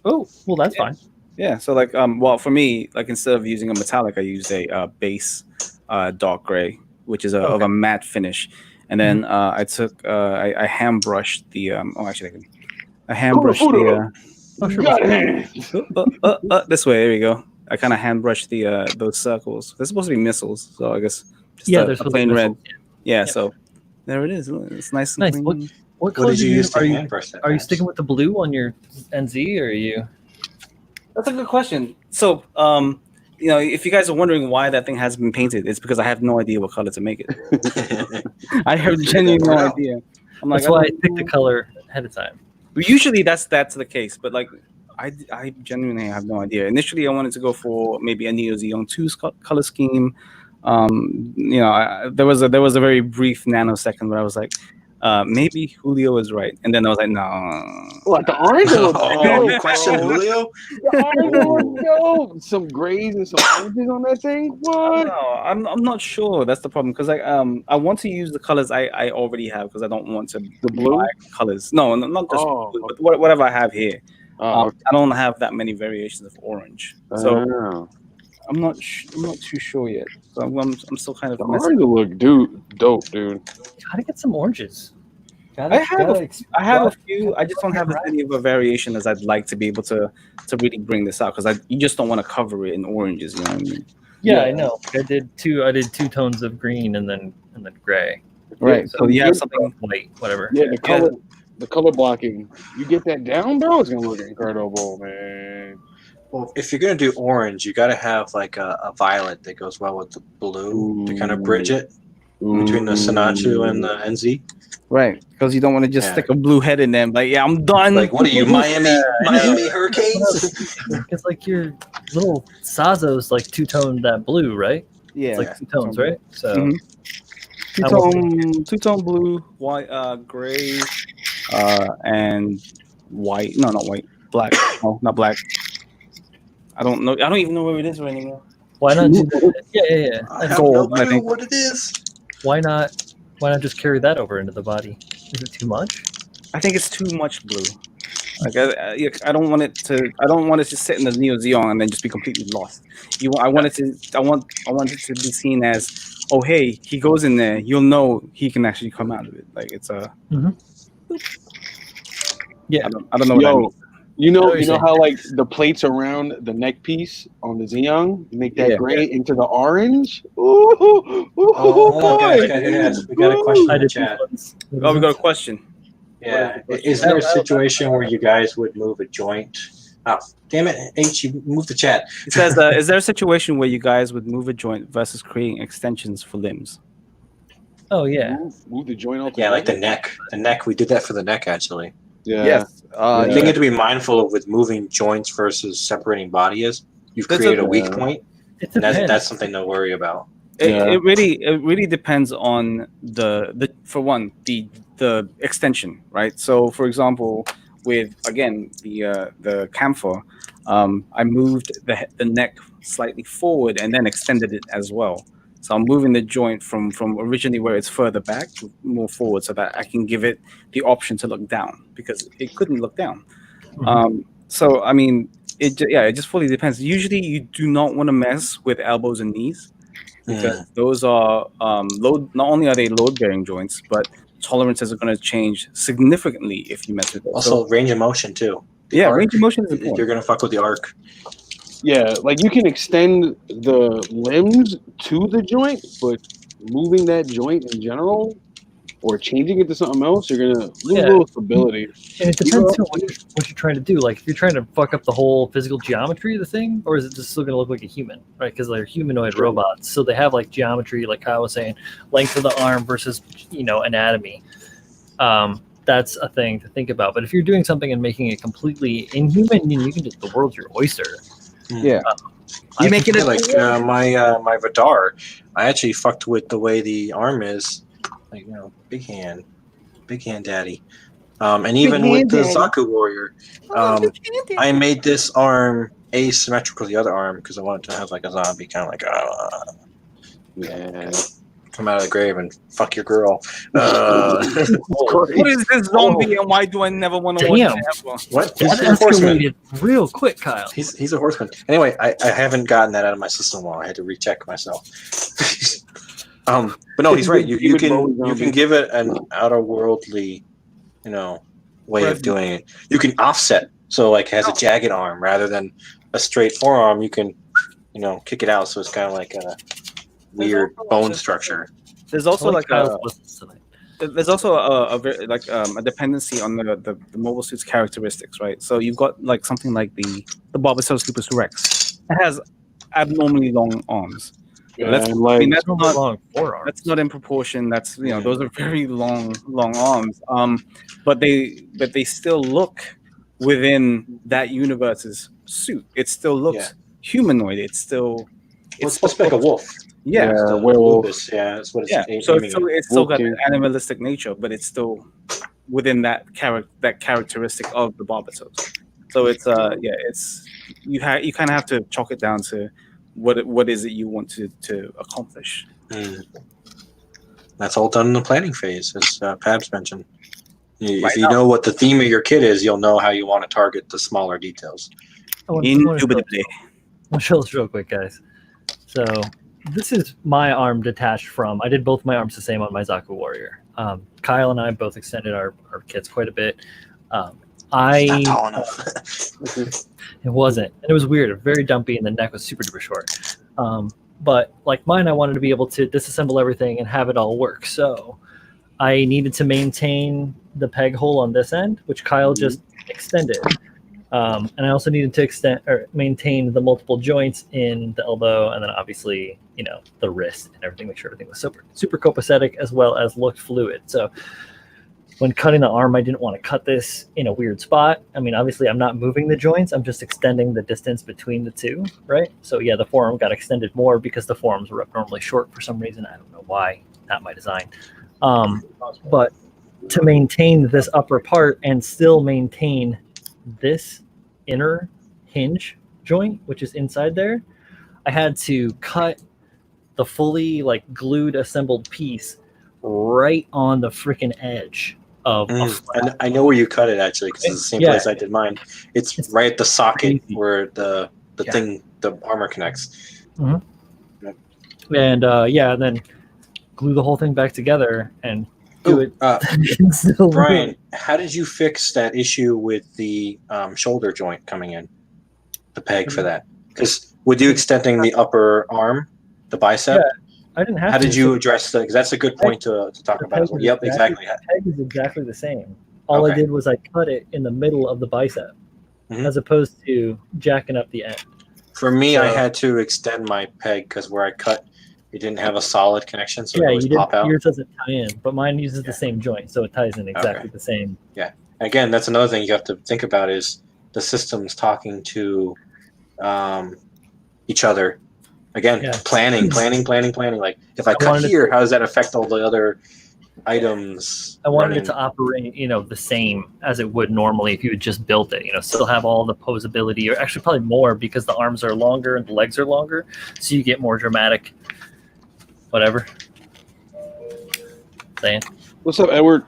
Oh, well, that's fine. Yeah. So like, well, for me, like instead of using a metallic, I used a base dark gray, which is of a matte finish, and then I took I hand brushed the I hand brushed the this way. There we go. I kind of hand brushed the those circles. They're supposed to be missiles, so I guess just There's a plain red. missiles. Yeah. So there it is. It's nice. And Nice. clean. What What color did you use to are you hand brush that? are you match? sticking with the blue on your NZ, or are you? That's a good question. So, you know, if you guys are wondering why that thing hasn't been painted, it's because I have no idea what color to make it. I have genuinely no Wow. idea. I'm like, That's why I don't picked the know. color ahead of time. Usually that's the case, but like I genuinely have no idea. Initially, I wanted to go for maybe a Neo Zeon 2's color scheme. You know, there was a very brief nanosecond where I was like, maybe Julio is right, and then I was like, no. What, the orange? Oh, you question Julio? The orange, no. Some grays and some oranges on that thing. What? No, I'm not sure. That's the problem because I want to use the colors I already have because I don't want to The blue? buy colors. No, not just Oh. blue, but whatever I have here. Oh, I don't have that many variations of orange, so oh. I'm not too sure yet. So I'm still kind of The messing. orange look dope, dude. Gotta get some oranges. I have a few. I just don't have as many of a variation as I'd like to be able to really bring this out because you just don't want to cover it in oranges. You know what I mean? Yeah, I know. I did two tones of green and then gray. Right. So you have something. White, whatever. Yeah, the color blocking. You get that down, bro. It's gonna look incredible, man. Well, if you're gonna do orange, you got to have like a violet that goes well with the blue to kind of bridge it between the Sinatsu and the NZ. Right, because you don't want to just stick a blue head in them. Like, yeah, I'm done. Like, what are you, Miami Hurricanes? Because like your little Sazo's like two-tone that blue, right? Yeah, It's like two tones, right? So Mhm. Two-tone blue, white, gray, and white. No, not white. Black. No, not black. I don't know. I don't even know where it is right anymore. why not do that? Yeah. I And have gold, no I clue think. what it is. why not just carry that over into the body? Is it too much? I think it's too much blue. Like I don't want it to. I don't want it to sit in the Neo Zeon and then just be completely lost. I want it to. I want it to be seen as, oh hey, he goes in there. You'll know he can actually come out of it. Like it's a. Yeah. I don't know what that Yo, means. you know you're saying. how like the plates around the neck piece on the Zeon make that Yeah. gray into the orange? Ooh, Hold on, boy. guys. We got a question I in the did chat. Oh, we got a question. Yeah, is there a situation where you guys would move a joint? Oh, damn it, H, you moved the chat. It says, is there a situation where you guys would move a joint versus creating extensions for limbs? Oh yeah. Move the joint out. Yeah, like the neck. The neck, we did that for the neck, actually. Yeah. Yes. The thing you have to be mindful of with moving joints versus separating body is you've There's created a- a weak point, It and depends. that's something to worry about. It really depends on the for one the extension, right? So for example, with again the camphor, I moved the neck slightly forward and then extended it as well. So I'm moving the joint from originally where it's further back to more forward, so that I can give it the option to look down because it couldn't look down. So I mean, it just fully depends. Usually, you do not want to mess with elbows and knees because those are load. Not only are they load bearing joints, but tolerances are going to change significantly if you mess with those. Also, range of motion, too. The Yeah, arc, range of motion is important. you're going to fuck with the arc. Yeah, like you can extend the limbs to the joint, but moving that joint in general or changing it to something else, you're gonna lose a little stability. And it depends too what you're trying to do. Like if you're trying to fuck up the whole physical geometry of the thing, or is it just still gonna look like a human, right? Because they're humanoid robots, so they have like geometry, like Kyle was saying, length of the arm versus anatomy. That's a thing to think about. But if you're doing something and making it completely inhuman, you can just the world's your oyster. Yeah. You make it like my Vidar. I actually fucked with the way the arm is, like big hand daddy. And even with the Zaku warrior, I made this arm asymmetrical to the other arm because I wanted to have like a zombie kind of like come out of the grave and fuck your girl. What is this zombie and why do I never want to watch Damn. it? What? That He's a horseman. escalated real quick, Kyle. He's a horseman. Anyway, I haven't gotten that out of my system while I had to recheck myself. But no, he's right. You can give it an outer worldly, way of doing it. You can offset, so like it has a jagged arm rather than a straight forearm. You can, kick it out, so it's kind of like a weird bone structure. There's also like a tonight. there's also a very like a dependency on the mobile suit's characteristics, right? So you've got like something like the Barbatos Lupus Rex. It has abnormally long arms. Yeah, That's, and like, I mean, that's not long forearms. That's not in proportion. That's those are very long arms. But they still look within that universe's suit. It still looks humanoid. It's supposed to be like a wolf. Yeah, werewolf. Yeah, that's what it's yeah. So it's still got an animalistic nature, but it's still within that characteristic of the Barbatos. So it's it's you kind of have to chalk it down to what is it you want to accomplish. That's all done in the planning phase, as Pabs mentioned. If you know what the theme of your kit is, you'll know how you want to target the smaller details. I'll show this real quick, guys. So this is my arm detached from. I did both my arms the same on my Zaku warrior. Kyle and I both extended our kits quite a bit. It's not tall enough. It wasn't, and it was weird. Very dumpy, and the neck was super duper short. But like mine, I wanted to be able to disassemble everything and have it all work. So I needed to maintain the peg hole on this end, which Kyle just extended. And I also needed to maintain the multiple joints in the elbow, and then obviously, the wrist and everything. Make sure everything was super copacetic as well as looked fluid. So when cutting the arm, I didn't want to cut this in a weird spot. I mean, obviously, I'm not moving the joints. I'm just extending the distance between the two, right? So yeah, the forearm got extended more because the forearms were abnormally short for some reason. I don't know why. Not my design. But to maintain this upper part and still maintain this inner hinge joint, which is inside there, I had to cut the fully glued assembled piece right on the freaking edge of And I know where you cut it actually, because it's the same place I did mine. It's right at the socket where the thing, the armor connects. Mm-hmm. And and then glue the whole thing back together and do it. Brian, how did you fix that issue with the shoulder joint coming in? The peg for that? Because with you extending the upper arm, the bicep, I didn't have how to. did you address that? Because that's a good point to talk about as well. Yep, exactly. The peg is exactly the same. All I did was I cut it in the middle of the bicep, as opposed to jacking up the end. For me, I had to extend my peg because where I cut, it didn't have a solid connection, so it would pop out. Yours doesn't tie in, but mine uses the same joint, so it ties in exactly the same. Yeah. Again, that's another thing you have to think about is the systems talking to each other. Again, planning. Like, if I cut here, how does that affect all the other items? I wanted it to operate, the same as it would normally if you had just built it. Still have all the posability, or actually probably more because the arms are longer and the legs are longer, so you get more dramatic. Whatever. Saying. What's up, Edward?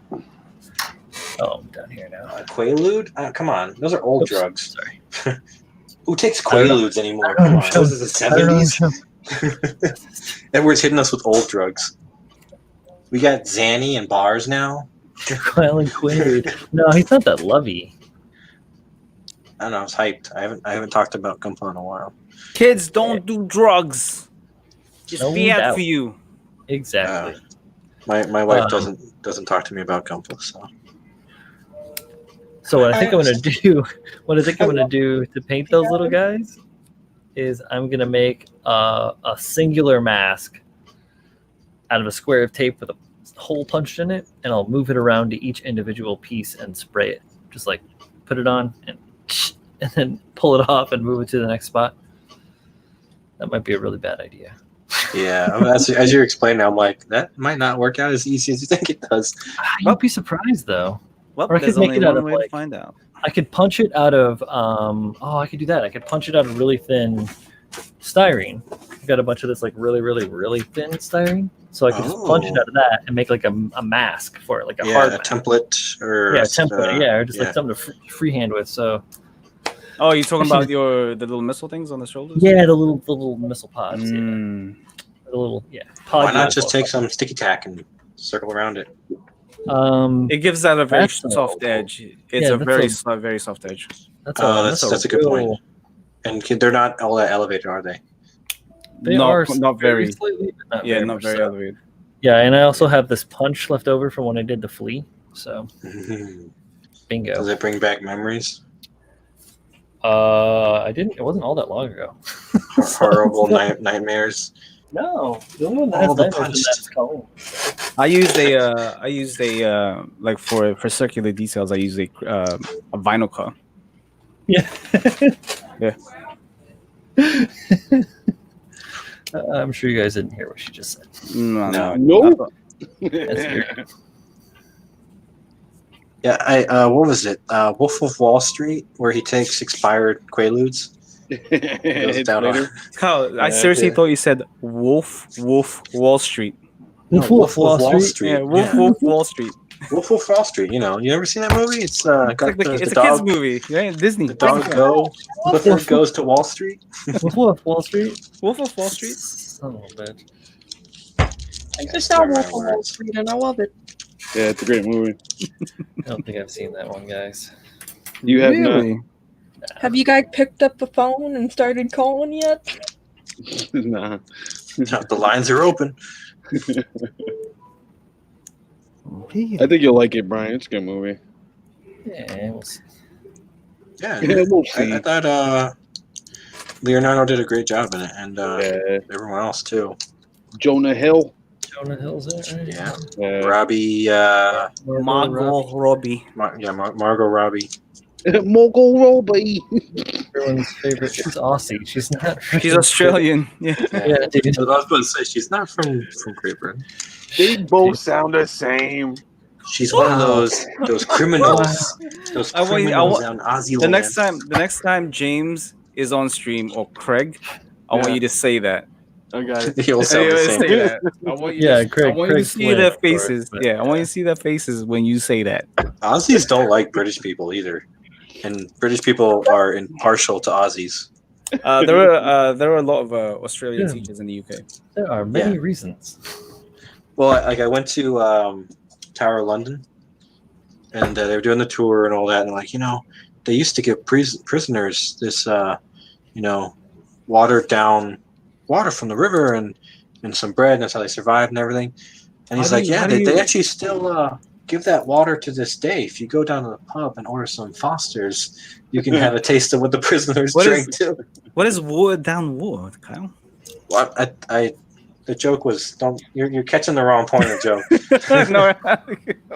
Oh, I'm down here now. Quaalude? Come on, those are old drugs. Sorry. Who takes Quaaludes anymore? Come on, this is the 70s. Edward's hitting us with old drugs. We got Zanny and bars now. Quaalude. No, he's not that lovey. I don't know. I was hyped. I haven't talked about Gunpla in a while. Kids don't do drugs. It's bad for you. Exactly. My wife doesn't talk to me about Gunpla, so. So what I think I'm gonna do to paint those little guys is I'm gonna make a singular mask out of a square of tape with a hole punched in it, and I'll move it around to each individual piece and spray it. Just like put it on and then pull it off and move it to the next spot. That might be a really bad idea. Yeah, as you're explaining, I'm like, that might not work out as easy as you think it does. You'd be surprised though. Well, or I could make it out of to find out. I could punch it out of I could do that. I could punch it out of really thin styrene. I've got a bunch of this like really, really, really thin styrene. So I could just punch it out of that and make like a mask for it, like a hard template or or just like something to freehand with. So oh, you're talking about the little missile things on the shoulders? Yeah, the little missile pods. Yeah. The little Why not just take some sticky tack and circle around it? It gives that a very soft edge. It's a very soft edge. That's a good point. And they're not all that elevated, are they? They are not very. Slightly, but not very elevated. Yeah, and I also have this punch left over from when I did the flea. So, bingo. Does it bring back memories? I didn't. It wasn't all that long ago. Horrible nightmares. No, the only one that has nightmares is that skull. I used a like for circular details. I use a vinyl car. Yeah. Yeah. I'm sure you guys didn't hear what she just said. No. That's weird. Yeah, what was it? Wolf of Wall Street, where he takes expired Quaaludes. Kyle, I seriously thought you said Wolf Wall Street. Wolf Wall Street. Yeah, Wolf Wall Street. Wolf of Wall Street. You never seen that movie? It's it's a kids movie, right? Disney. The dog goes to Wall Street. Wolf Wall Street. Wolf of Wall Street. Oh, bitch. I just saw Wolf of Wall Street and I love it. Yeah, it's a great movie. I don't think I've seen that one, guys. You have really? Have you guys picked up the phone and started calling yet? Nah. The lines are open. I think you'll like it, Brian. It's a good movie. Yeah, we'll see. Yeah, we'll see. I thought Leonardo did a great job in it, and everyone else too. Jonah Hill. Jonah Hill's in it, right? Yeah. Robbie. Margot Robbie. Margot Robbie. Mogul Robbie. Everyone's favorite. She's Aussie. She's not. She's Australian. Yeah, dude. I was about to say she's not from Great Britain. They both sound the same. She's one of those criminals. Those criminals on Aussie the land. next time James is on stream or Craig, I want you to say that. I got it. He'll sell the Anyway, same. say that. I want you, Yeah, to, I Craig- want you to Craig's see winning, their of course, faces. but- Yeah, I want you to see their faces when you say that. Aussies don't like British people either, and British people are impartial to Aussies. There are a lot of Australian Yeah. teachers in the UK. There are many reasons. Well, I went to Tower of London, and they were doing the tour and all that, and like, they used to give prisoners this, watered down water from the river and some bread, and that's how they survived and everything. And he's How do like, you- yeah, how do they you- actually still give that water to this day. If you go down to the pub and order some Fosters, you can have a taste of what the prisoners What drink is- too. What is watered down water, Kyle? Well, the joke was, you're catching the wrong point of the joke. No, I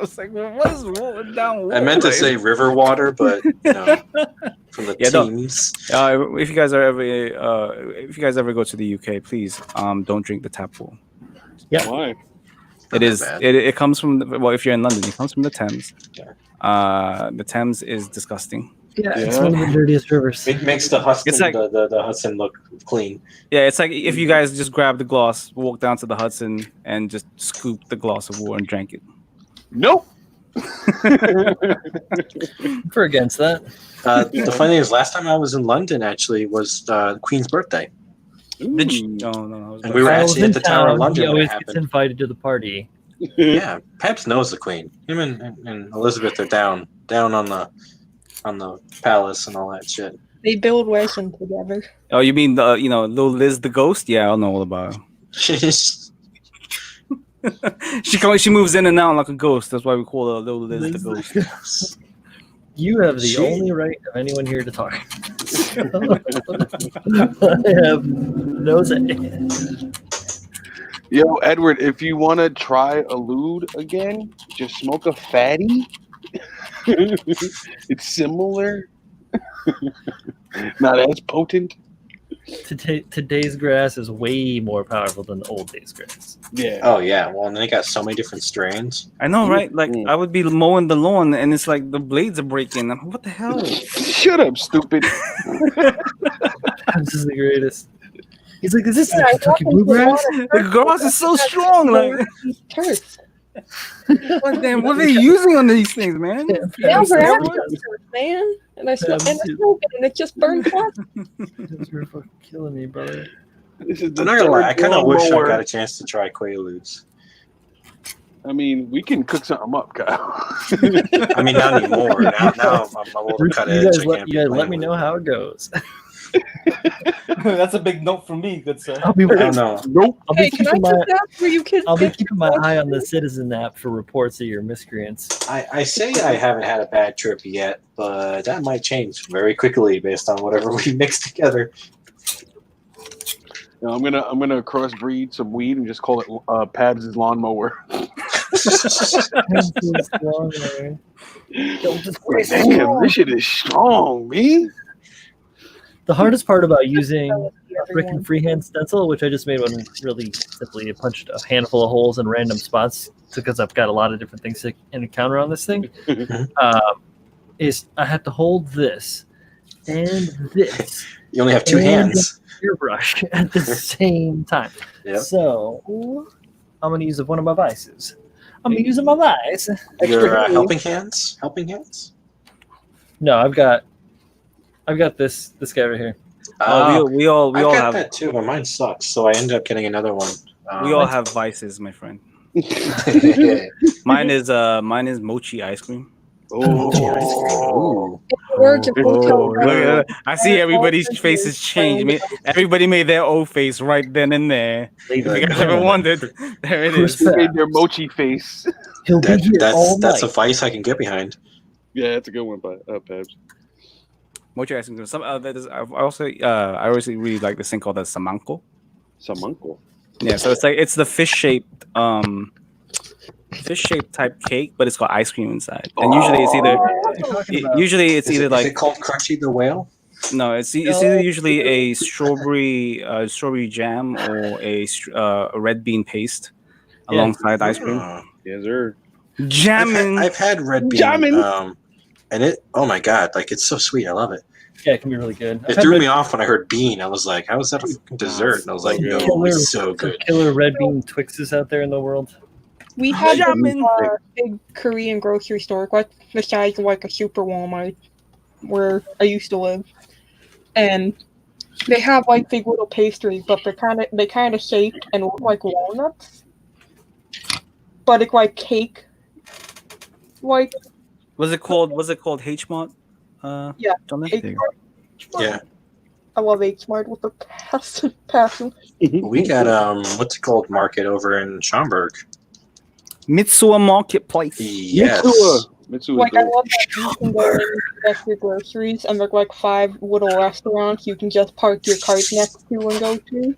was like, well, what is watered down water? I meant to say river water, but from the Yeah, no. teams. If you guys ever go to the UK, please don't drink the tap water. Why? It is bad. it comes from if you're in London, it comes from the Thames. Yeah. The Thames is disgusting. Yeah, it's Yeah. one of the dirtiest rivers. It makes the Hudson, It's like- the Hudson look clean. Yeah, it's like if you guys just grab the glass, walk down to the Hudson, and just scoop the glass of water and drank it. Nope. For against that. The funny thing is, last time I was in London actually was the Queen's birthday, Did you? No. I was and we were Kyle's actually in at the Tower of town, London He when it always gets happened. invited to the party. Yeah, Peps knows the Queen. Him and Elizabeth are down on the palace and all that shit. They build Western together. Oh, you mean the little Liz the ghost? Yeah, I know all about her. She moves in and out like a ghost. That's why we call her little Liz the ghost. You have the She- only right of anyone here to talk. I have no say. Yo, Edward, if you want to try a lewd again, just smoke a fatty. It's similar. Not as potent. Today's grass is way more powerful than the old days grass. Yeah. Oh yeah, well, and they got so many different strains. I know, right? Like Mm. I would be mowing the lawn, and it's like the blades are breaking. I'm like, what the hell? Shut up, stupid. This is the greatest. He's like, is this Yeah, I Kentucky walk into bluegrass? The grass is so strong. Like, Turf. what damn, what are they using on these things, man? Yeah, This we're is having great. turf, man. And I smell Yeah, and it just burned off. You're fucking killing me, brother. This is the I'm not gonna lie, I kind of wish I lawnmower. got a chance to try Quaaludes. I mean, we can cook something up, Kyle. I mean, not anymore. Now I'm a little cut edge. I can't You be guys let playing me with know it. how it goes. That's a big note from me, good sir. I'll be, I don't know. Nope. I'll be Hey, can I keeping my just ask where you kids I'll be get keeping my eye on the Citizen app for reports of your miscreants. I say I haven't had a bad trip yet, but that might change very quickly based on whatever we mix together. No, I'm gonna crossbreed some weed and just call it Pabs' lawnmower. Damn, this shit is strong, man. The hardest part about using a freaking freehand stencil, which I just made one really simply, I punched a handful of holes in random spots because I've got a lot of different things to encounter on this thing, is I have to hold this and this You only have two And- hands. airbrush at the same time. Yep. So I'm going to use one of my vices. I'm going to use my vice. Your helping hands? Helping hands? No, I've got this guy right here. We all I've got have that too, but mine sucks, so I ended up getting another one. we all have vices, my friend. Mine is mochi ice cream. Ooh. Words of Oh, look at that. I see everybody's faces change. Everybody made their O face right then and there. If you guys ever wondered, there it is. Respect. Made their mochi face. He'll be here all That's a night. vice I can get behind. Yeah, that's a good one, Pabs. Mochi ice cream. Some I also really like this thing called the samanko. Some uncle. Yeah, so it's the fish shaped type cake, but it's got ice cream inside. And usually it's either Is like it called Crunchy the Whale? no, it's either usually a strawberry jam or a red bean paste alongside ice cream. Yes, sir. Jamming. I've had red bean, Jamming. and it. Oh my god, like it's so sweet. I love it. Yeah, it can be really good. It threw me off when I heard bean. I was like, how is that a fucking dessert? And I was like, no, it's so good. Killer red bean Twixes out there in the world. We had a big Korean grocery store, like the size of like a super Walmart, where I used to live, and they have like big little pastries, but they kind of shaped and look like walnuts, but it's like cake. Like, Was it called H-Mart? Yeah. H-Mart? Yeah. I love H-Mart with a passion. We got what's it called market over in Schaumburg. Mitsuya Marketplace. Yes. Mitsuya. Like, I love that you can go in and get your groceries, and there's like 5 little restaurants you can just park your cart next to and go to.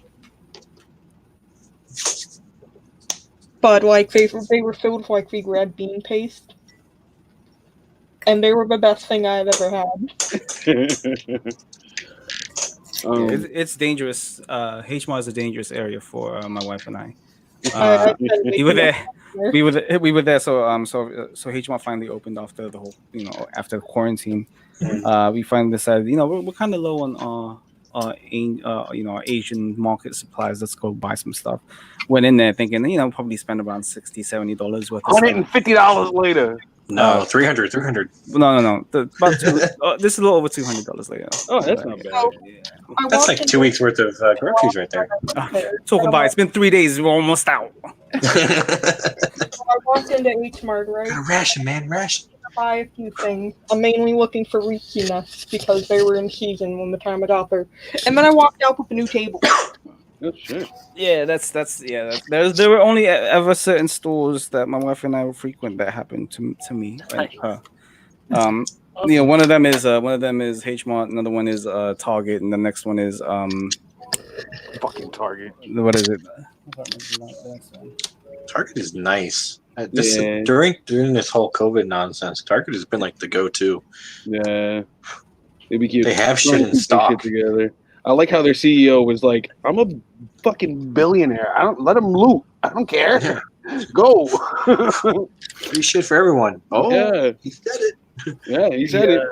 But like they were filled with like big red bean paste, and they were the best thing I've ever had. It's dangerous. H-Mart is a dangerous area for my wife and I. We were there. We were there. So H-Mart finally opened after the whole, after quarantine. We finally decided, we're kind of low on our Asian market supplies. Let's go buy some stuff. Went in there thinking, probably spend around $60-$70 worth of $150 later. No, 300. No. This is a little over $200 later. Oh, that's not bad. That's like 2 weeks worth of groceries right there. Talk about it. It's been 3 days. We're almost out. I walked into H-Mart, right? Ration, man, ration. Buy a few things. I'm mainly looking for Reiki nuts because they were in season when the time I got there. And then I walked out with a new table. Oh shit. Yeah, there were only ever certain stores that my wife and I would frequent that happened to me. Like her. One of them is H-Mart, another one is Target, and the next one is fucking Target. What is it? Target is nice. During this whole COVID nonsense, Target has been like the go-to. Yeah, they have shit in stock together. I like how their CEO was like, "I'm a fucking billionaire. I don't let him loot. I don't care. Yeah. Go. Free shit for everyone." Oh, yeah, he said it. Yeah, he said it.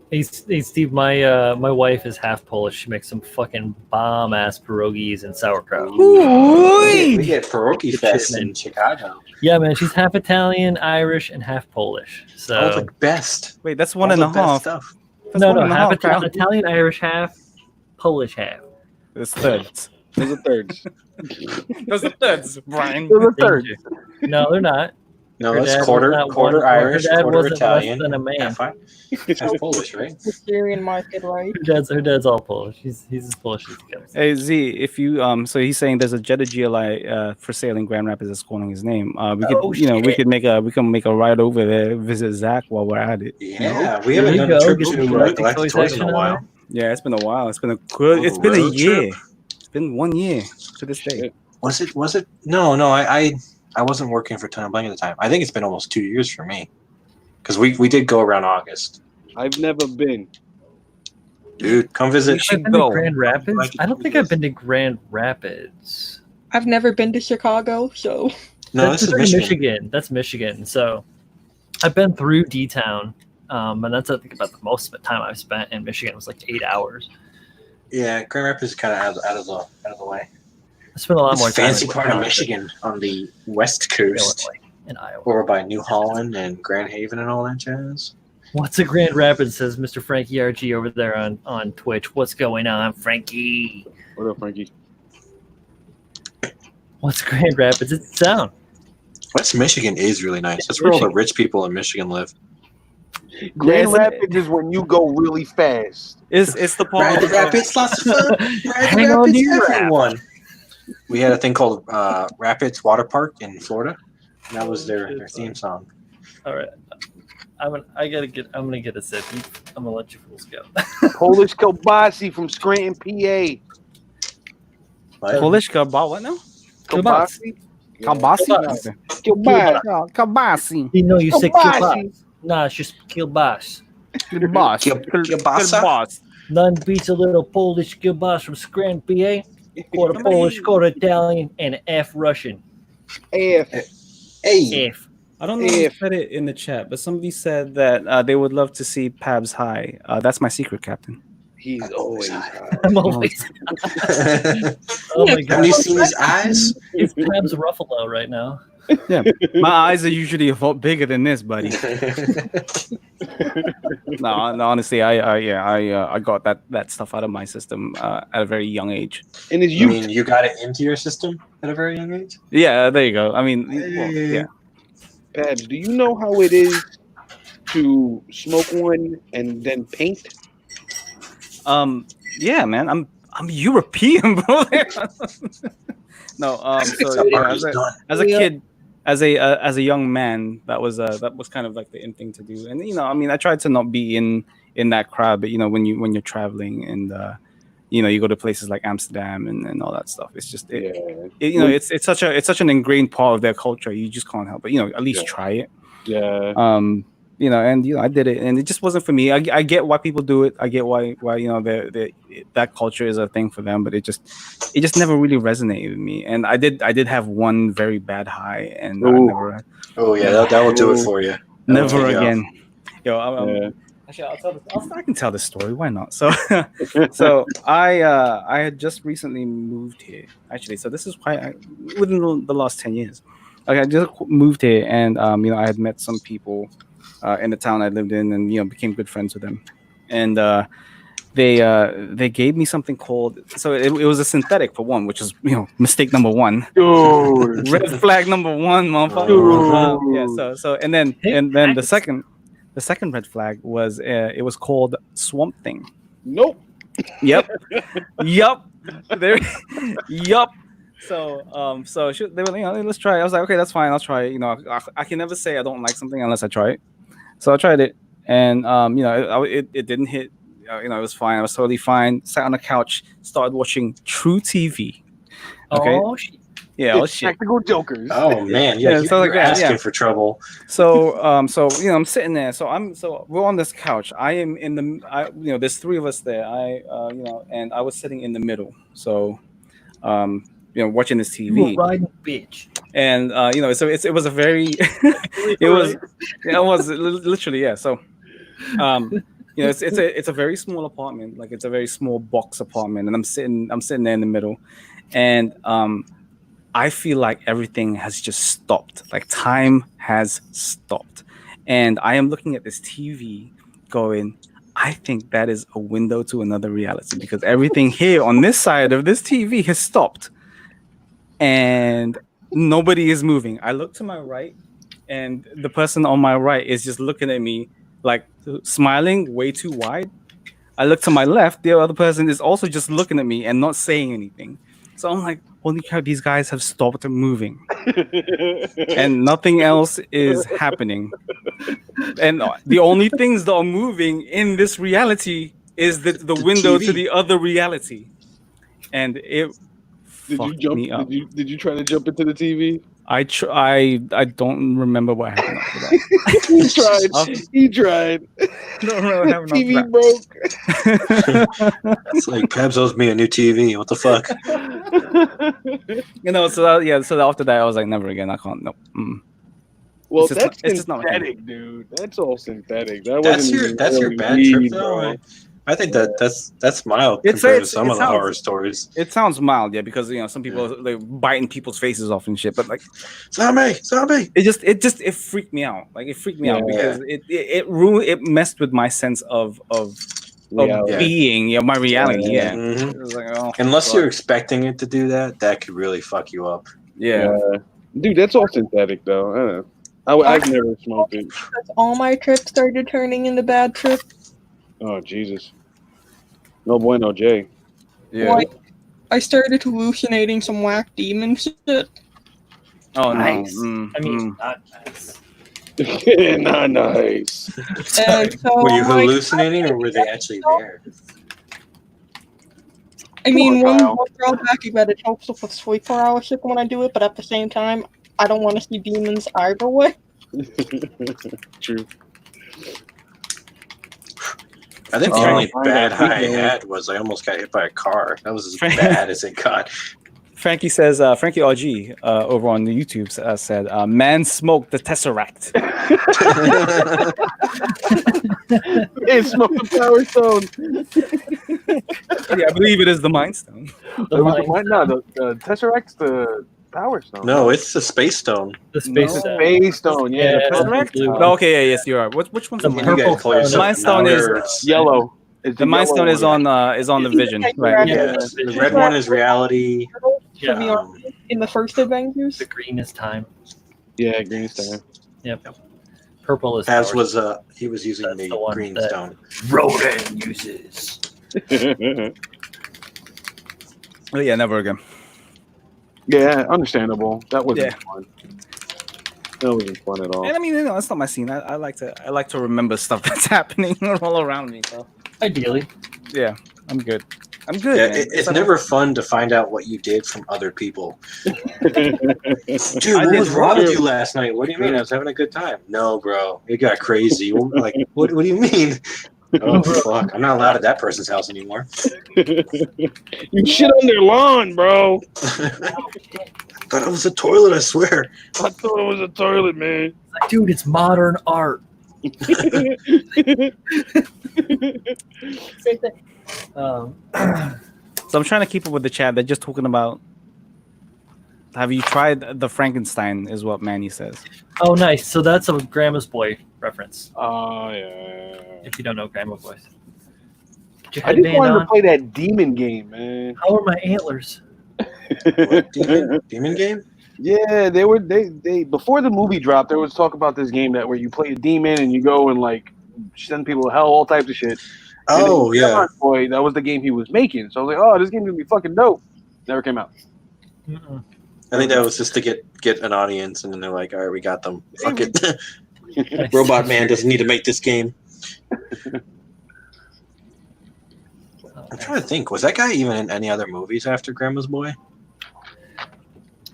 Hey, Steve, my wife is half Polish. She makes some fucking bomb ass pierogies and sauerkraut. We get pierogi fest in Chicago. Yeah, man, she's half Italian, Irish, and half Polish. So the best. Wait, that's one and a half stuff. No, half Italian, Irish half, Polish half. There's thirds. Those are thirds. Those are thirds, Brian. Those are thirds. No, they're not. No, it's quarter Irish, quarter Italian. Than a man. Half Polish, right? The Syrian market, right? Her dad's all Polish. He's as Polish as he comes. Hey Z, if you so he's saying there's a Jetta GLI for sale in Grand Rapids that's calling his name. We could we can make a ride over there, visit Zach while we're at it. Yeah, we haven't done a trip to Galactic Toys in a while. Yeah, it's been a while. It's been a good. It's been a year. It's been 1 year to this day. Was it? No. I wasn't working for Ton of Blank at the time. I think it's been almost 2 years for me. Because we did go around August. I've never been. Dude, come visit. I've been to Grand Rapids? I don't think I've been to Grand Rapids. I've never been to Chicago, so... No, this is Michigan. That's Michigan. So I've been through D-Town. And that's, I think, about the most of the time I've spent in Michigan. It was like 8 hours. Yeah, Grand Rapids is kind of out of the way. I spent a lot more time. Fancy part of Michigan on the west coast, in Iowa, over by New Holland and Grand Haven and all that jazz. What's a Grand Rapids? Says Mr. Frankie RG over there on Twitch. What's going on, Frankie? What up, Frankie? What's Grand Rapids? It's sound. West Michigan is really nice. That's where all the rich people in Michigan live. Grand Rapids is when you go really fast. It's the part Grand Rapids, lots of fun. Hang on to your everyone. We had a thing called Rapids Water Park in Florida, and that was their theme song. All right, I'm gonna get a sip. I'm gonna let you fools go. Polish kielbasi from Scranton, PA. Polish kielbasi, what now? Kielbasi. Kielbasi. Kielbasi. You know you say kielbasi. Nah, it's just kielbasi. Kielbasa. None beats a little Polish kielbasa from Scranton, PA. Quarter Polish, quarter Italian, and F Russian. F. I don't know who said it in the chat, but somebody said that they would love to see Pabs High. That's my secret, Captain. He's always high. I'm always. Oh my god. Haven't you seen his eyes? It's Krabs Ruffalo right now. Yeah, my eyes are usually a lot bigger than this, buddy. No, honestly, I got that stuff out of my system at a very young age. And his You youth. mean you got it into your system at a very young age? Yeah, there you go. I mean, well, yeah. Pads, do you know how it is to smoke one and then paint? Yeah, man, I'm European, bro. No, so yeah, as a kid, as a young man, that was kind of like the in thing to do. And I mean, I tried to not be in that crowd, but when you're traveling and you go to places like Amsterdam and all that stuff, it's just it's such an ingrained part of their culture. You just can't help it. At least try it. Yeah. I did it, and it just wasn't for me. I get why people do it. I get why that culture is a thing for them, but it just never really resonated with me. And I did have one very bad high, and I never. Oh yeah, that will do it for you. Never again. Actually, I can tell this story. Why not? So I had just recently moved here. Actually, so this is within the last 10 years. Okay, I just moved here, and I had met some people in the town I lived in, and became good friends with them. And they gave me something called, so it was a synthetic for one, which is mistake number one. Dude. Red flag number one, motherfucker. So and then the second red flag was it was called Swamp Thing. Nope. Yep. Yup. There. Yup. So they were let's try it. I was like, okay, that's fine. I'll try it. I can never say I don't like something unless I try it. So I tried it, and it didn't hit. It was fine. I was totally fine. Sat on the couch, started watching True TV. Okay. Oh shit. Yeah. Oh shit. Tactical jokers. Oh man, yeah, you're asking for trouble. So I'm sitting there. So we're on this couch. I am in the. There's three of us there. And I was sitting in the middle. So, watching this TV. Riding bitch. And so it was a very, it was literally, yeah. So, it's a very small apartment. Like, it's a very small box apartment, and I'm sitting there in the middle, and I feel like everything has just stopped. Like, time has stopped, and I am looking at this TV, going, I think that is a window to another reality, because everything here on this side of this TV has stopped, and nobody is moving. I look to my right, and the person on my right is just looking at me, like, smiling way too wide. I look to my left, the other person is also just looking at me and not saying anything. So I'm like, holy cow, these guys have stopped moving. And nothing else is happening. And the only things that are moving in this reality is the window TV. to the other reality. And it fucked me up. Did you try to jump into the TV? I don't remember what happened after that. He tried. Don't remember what happened TV after broke. It's like Pabs owes me a new TV. What the fuck? So after that, I was like, never again. I can't. Nope. Well, it's just not synthetic, dude. That's all synthetic. That's your bad trip, though. I think that's mild compared to some of the horror stories. It sounds mild, yeah, because some people are like biting people's faces off and shit. But like, zombie. It freaked me out. Like, it freaked me out because it messed with my sense of being, my reality. Yeah. Mm-hmm. It was like, unless you're expecting it to do that, that could really fuck you up. Yeah. Dude, that's all synthetic, though. I don't know. I've never smoked it. All my trips started turning into bad trips. Oh, Jesus. No bueno, Jay. Yeah. Like, I started hallucinating some whack demon shit. Oh, Nice. No. I mean, not nice. Not nice. And so, Were you like, hallucinating, or were they actually there? I mean, Come on, one drawback is that it helps with sleep paralysis when I do it, but at the same time, I don't want to see demons either way. True. I think the only bad high I had was I almost got hit by a car. That was as bad as it got. Frankie says, Frankie RG over on the YouTube said, man smoked the Tesseract. It smoked the Power Stone. Yeah, I believe it is the Mind Stone. The Tesseract's the Power Stone. No, it's the Space Stone. The Space Stone. Space Stone, yeah. Yeah, Tesseract? blue. Oh, okay, yeah, yes, you are. Which one's the The Mind? You purple guys call stone. yourself Mind Stone is- nerds. Yellow. It's The Mind Stone is one. on the Vision, right? Yeah, the red one is reality. Yeah. From the army in the first Avengers. The green is time. Yeah, green stone. Yep. Purple is As power. was he was using That's the the one green that- stone. Rodan uses. Oh, yeah, never again. Yeah, understandable. That wasn't Yeah. fun. That wasn't fun at all. And I mean, that's not my scene. I like to remember stuff that's happening all around me. So Ideally. yeah, I'm good. I'm good. Yeah, man. it's never fun to find out what you did from other people. Dude, I what did was wrong what? with you last night? What do you mean? I was having a good time. No, bro, it got crazy. Like, what do you mean? Oh, fuck. I'm not allowed at that person's house anymore. You shit on their lawn, bro. Thought it was a toilet, I swear. I thought it was a toilet, man. Like, dude, it's modern art. Same thing. So I'm trying to keep up with the chat. They're just talking about. Have you tried the Frankenstein? Is what Manny says. Oh, nice. So that's a Grandma's Boy reference. Oh, yeah. If you don't know Grandma Boys. Get your I just headband wanted to on. play that demon game, man. How are my antlers? What, demon game? Yeah, they before the movie dropped, there was talk about this game that where you play a demon and you go and like send people to hell, all types of shit. Oh, And then, yeah. boy, that was the game he was making. So I was like, oh, this game's gonna be fucking dope. Never came out. Mm-mm. I think that was just to get an audience, and then they're like, all right, we got them. Fuck it. Nice. Robot Man doesn't need to make this game. I'm trying to think. Was that guy even in any other movies after Grandma's Boy?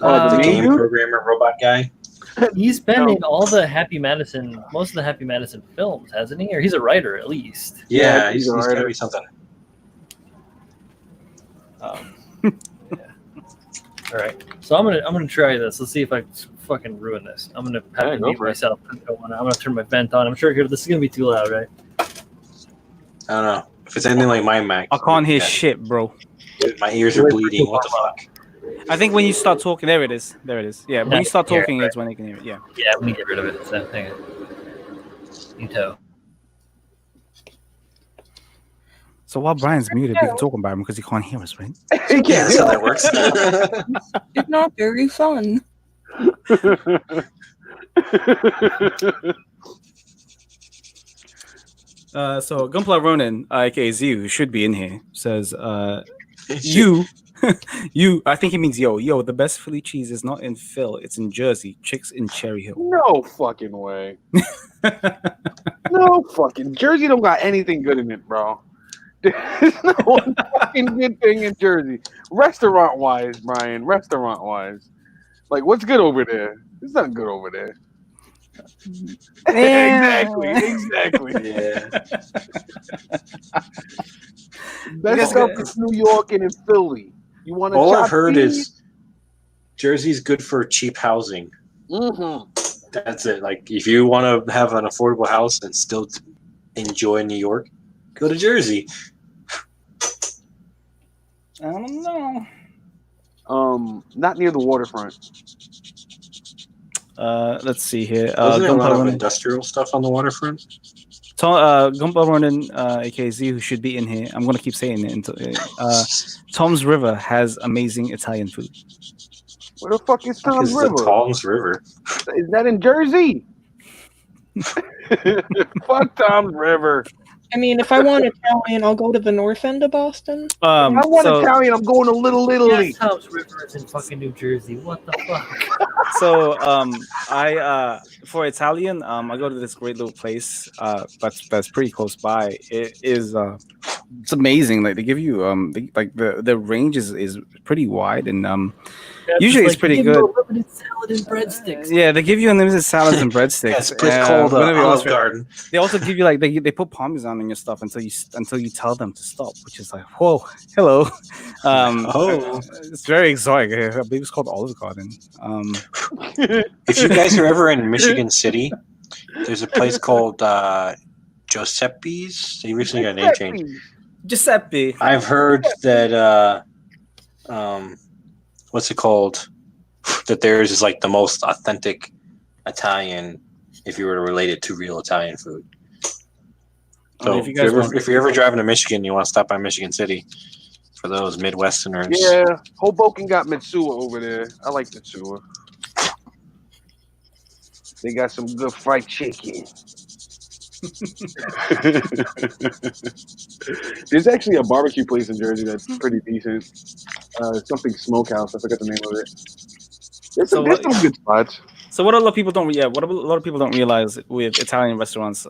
Oh, The the game dude? programmer robot guy? He's been No. in all the Happy Madison, most of the Happy Madison films, hasn't he? Or he's a writer at least. Yeah, he's he's a got to writer. be something. All right, so I'm gonna try this. Let's see if I fucking ruin this. I'm gonna have Yeah, to go mute for it. myself. I'm gonna turn my vent on. I'm sure this is gonna be too loud, right? I don't know. If it's anything like my Mac. I can't hear yeah, shit, bro. my ears are bleeding. What the fuck? I think when you start talking, there it is. There it is. Yeah, when you start Yeah, talking, right. it's when you can hear it. Yeah. Yeah, let me get rid of it. So, hang on. You toe. So while Brian's muted, we can talk about him because he can't hear us, right? Yeah, that's how that works. It's not very fun. So Gunpla Ronin, aka Z, who should be in here, says, you, I think he means yo, the best Philly cheese is not in Phil, it's in Jersey. Chicks in Cherry Hill. No fucking way. No fucking Jersey don't got anything good in it, bro. There's no one fucking good thing in Jersey. Restaurant wise, Brian. Restaurant wise. Like, what's good over there? There's nothing good over there. Exactly. Yeah. Best stuff is New York and in Philly. You want to All I've heard is Jersey's good for cheap housing. That's it. Like, if you want to have an affordable house and still enjoy New York, go to Jersey. I don't know. Not near the waterfront. Let's see here. Wasn't there a lot Gunpla of Ronin, industrial stuff on the waterfront? Gunpla Ronin, aka Z, who should be in here. I'm gonna keep saying it until Tom's River has amazing Italian food. Where the fuck is Tom's Is the River? Tom's River? Is that in Jersey? Fuck Tom's River. I mean, if I want Italian, I'll go to the north end of Boston. If I want So- Italian, I'm going to Little Italy. Yes, Tom's River is in fucking New Jersey. What the fuck? So I for Italian, I go to this great little place that's pretty close by. It is it's amazing. Like they give you the range is pretty wide and usually it's pretty good. Limited salad and breadsticks. Yeah, they give you unlimited salads and breadsticks. Yeah, it's a place called whenever you Olive ask for it. Garden. They also give you like they put parmesan in your stuff until you tell them to stop, which is like whoa, hello. Oh. It's very exotic. I believe it's called Olive Garden. If you guys are ever in Michigan City, there's a place called Giuseppe's. They recently got a name change. Giuseppe. I've heard that what's it called? That theirs is like the most authentic Italian if you were to relate it to real Italian food. So if you guys if you're ever driving to Michigan, you want to stop by Michigan City for those Midwesterners. Yeah, Hoboken got Mitsuwa over there. I like Mitsuwa. They got some good fried chicken. There's actually a barbecue place in Jersey that's pretty decent. Something Smokehouse. I forgot the name of it. There's some good spots. So what a lot of people don't realize with Italian restaurants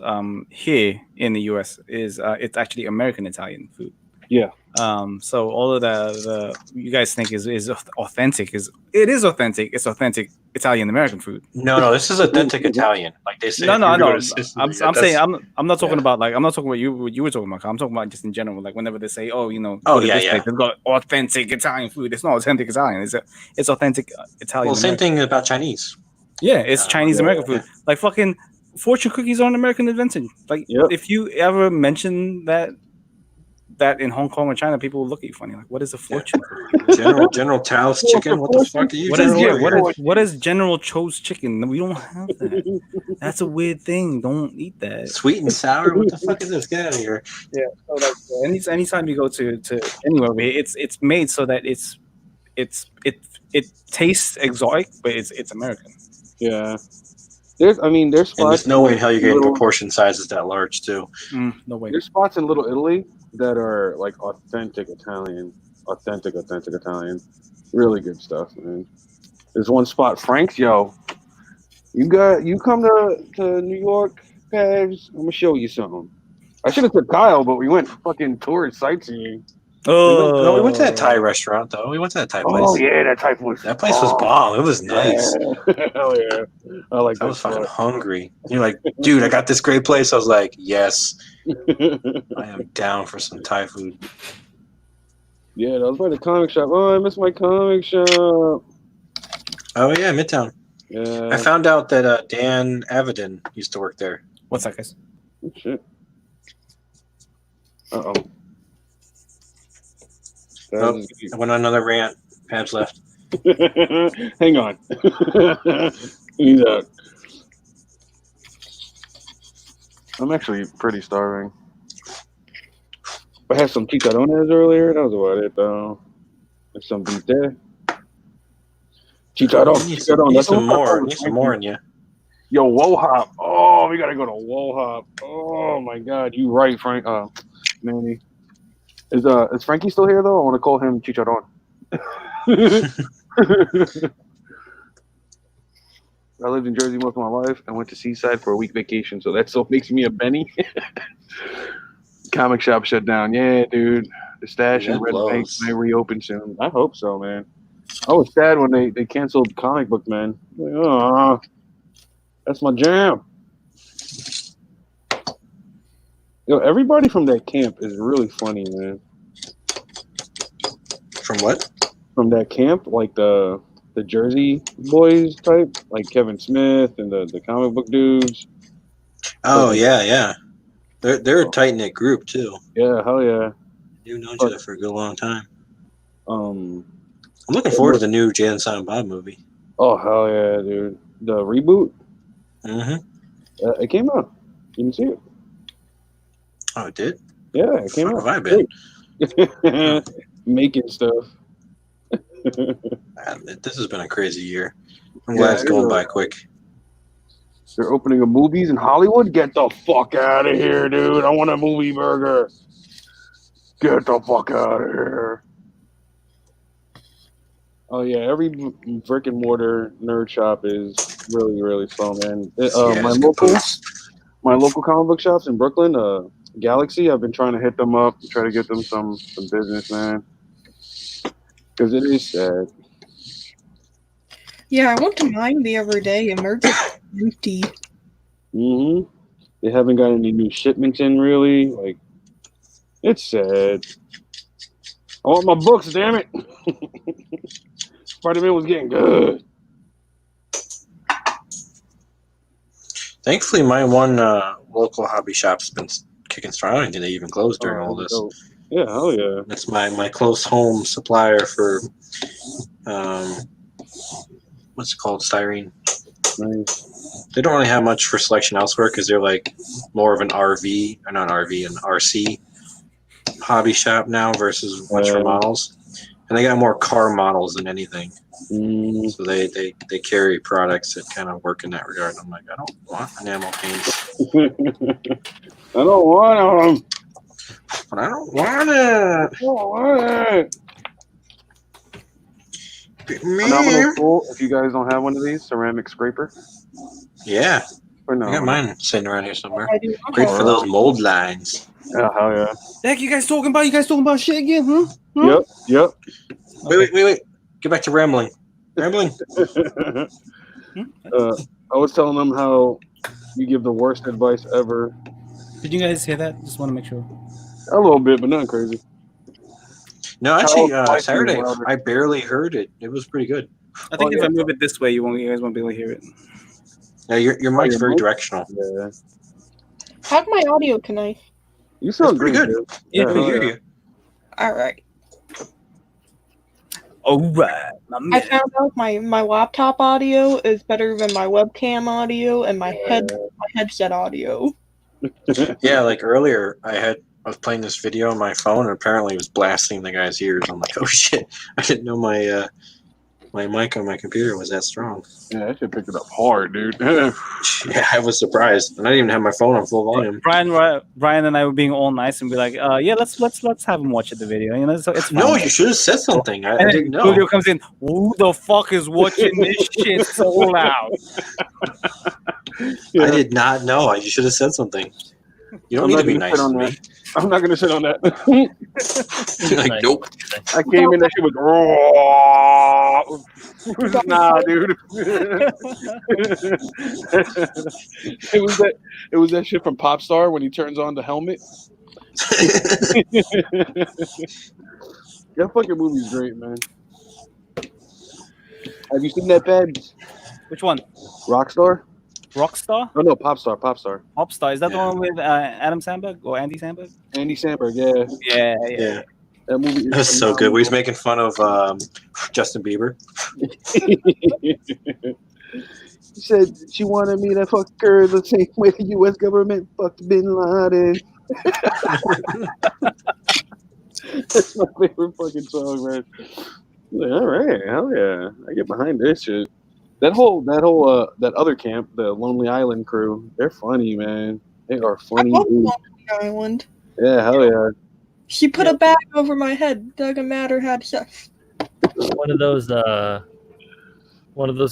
here in the US is it's actually American Italian food. Yeah. So all of the you guys think is authentic it is authentic. It's authentic Italian American food. No, this is authentic Italian. Like they say. No, I know. I'm saying I'm not talking about like I'm not talking about what you were talking about. I'm talking about just in general. Like whenever they say, oh, you know, it's got authentic Italian food. It's not authentic Italian. It's authentic Italian. Well, same thing about Chinese. Yeah, it's Chinese American food. Like fucking fortune cookies are an American invention. Like if you ever mention that in Hong Kong or China, people will look at you funny. Like, what is a fortune? General Tao's chicken? What the fuck are you? What is General Cho's chicken? We don't have that. That's a weird thing. Don't eat that. Sweet and sour? What the fuck is this? Get out of here. Yeah. So like, anytime you go to anywhere, it's made so that it tastes exotic, but it's American. Yeah. There's spots. And there's no way in hell you're getting proportion sizes that large too. No way. There's spots in Little Italy that are like authentic Italian. Really good stuff, man. There's one spot, Frank's. Yo, you come to New York, Pavs. I'm gonna show you something. I should have took Kyle, but we went fucking tourist sightseeing. Oh, we went to that Thai restaurant though. We went to that Thai place. Oh yeah, that Thai place. That place was bomb. It was nice. Yeah. Hell yeah, I like. I was fucking hungry. You're like, dude, I got this great place. I was like, yes, I am down for some Thai food. Yeah, that was by the comic shop. Oh, I miss my comic shop. Oh yeah, Midtown. Yeah. I found out that Dan Avedon used to work there. What's that, guys? Oh, shit. Uh-oh. Oh, I went on another rant. Pabs left. Hang on. He's out. I'm actually pretty starving. I had some chicharrones earlier. That was about it, though. There's some beef there. Chicharron. Need some more. Need some more in you. Yo, Wohop. Oh, we gotta go to Wohop. Oh my God, you right, Frank. Manny. Is Frankie still here though? I want to call him Chicharron. I lived in Jersey most of my life. I went to Seaside for a week vacation, so that still makes me a Benny. Comic shop shut down. Yeah, dude. The stash and Red Bank may reopen soon. I hope so, man. I was sad when they canceled Comic Book Man. Like, oh, that's my jam. Yo, everybody from that camp is really funny, man. From what? From that camp, like the Jersey boys type, like Kevin Smith and the comic book dudes. Oh yeah. They're a tight knit group too. Yeah, hell yeah. They've known each other for a good long time. I'm looking forward to the new Jay and Silent Bob movie. Oh hell yeah, dude! The reboot. Mm-hmm. It came out. You didn't see it? Oh, it did? Yeah, it came out. Have I been? Making stuff. This has been a crazy year. I'm glad it's going by quick. They're opening up movies in Hollywood? Get the fuck out of here, dude. I want a movie burger. Get the fuck out of here. Oh, yeah. Every brick and mortar nerd shop is really, really slow, man. My local comic book shops in Brooklyn, Galaxy, I've been trying to hit them up, try to get them some business, man. Because it is sad. Yeah, I went to mine the other day and they're just empty. Mm-hmm. They haven't got any new shipments in, really. Like, it's sad. I want my books, damn it. Spider-Man was getting good. Thankfully, my one local hobby shop's been kicking strong. I didn't think they even closed during all this. Yeah, hell yeah. That's my close home supplier for what's it called, styrene. Nice. They don't really have much for selection elsewhere because they're like more of an RV, or not RV, an RC hobby shop now versus much for models. And they got more car models than anything. So they carry products that kind of work in that regard. I'm like, I don't want enamel paints. I don't want them. But I don't want it. I don't want it. Phenomenal tool. If you guys don't have one of these, ceramic scraper. Yeah. Or no, I got mine sitting around here somewhere. I do. Great for those mold lines. Yeah, hell yeah. Heck, you guys talking about shit again, huh? Yep. Wait. Get back to rambling. I was telling them how you give the worst advice ever. Did you guys hear that? Just want to make sure. A little bit, but nothing crazy. No, actually, Saturday, I barely heard it. It was pretty good. I think if I move it this way, you guys won't be able to hear it. Yeah, your mic's very directional. Yeah. How's my audio tonight? You sound pretty good. Dude. Yeah, we hear you. All right. All right, my man. I found out my laptop audio is better than my webcam audio and my headset audio. Yeah, like earlier, I was playing this video on my phone, and apparently it was blasting the guy's ears. I'm like, oh shit! I didn't know my mic on my computer was that strong. Yeah, that shit picked it up hard, dude. Yeah, I was surprised, and I didn't even have my phone on full volume. Brian and I were being all nice and be like, yeah, let's have him watch the video. You know, so it's fine. No, you should have said something. I didn't know. Julio comes in. Who the fuck is watching this shit so loud? Yeah. I did not know. You should have said something. You don't need to be nice to me. I'm not gonna sit on that. Like, nope. I came in, that shit was raw. Nah, dude. It was that shit from Popstar when he turns on the helmet. That fucking movie's great, man. Have you seen that, Babs? Which one? Rockstar? Rockstar? Oh no, Popstar. Popstar. Is that the one with Adam Sandberg or Andy Sandberg? Andy Samberg, yeah. Yeah. That movie is That's so good. We was making fun of Justin Bieber. She said she wanted me to fuck her the same way the U.S. government fucked Bin Laden. That's my favorite fucking song, man. Like, all right, hell yeah, I get behind this shit. That other camp, the Lonely Island crew, they're funny, man. They are funny. I love Lonely Island. Yeah, hell yeah. She put a bag over my head. Doesn't matter how sex. One of those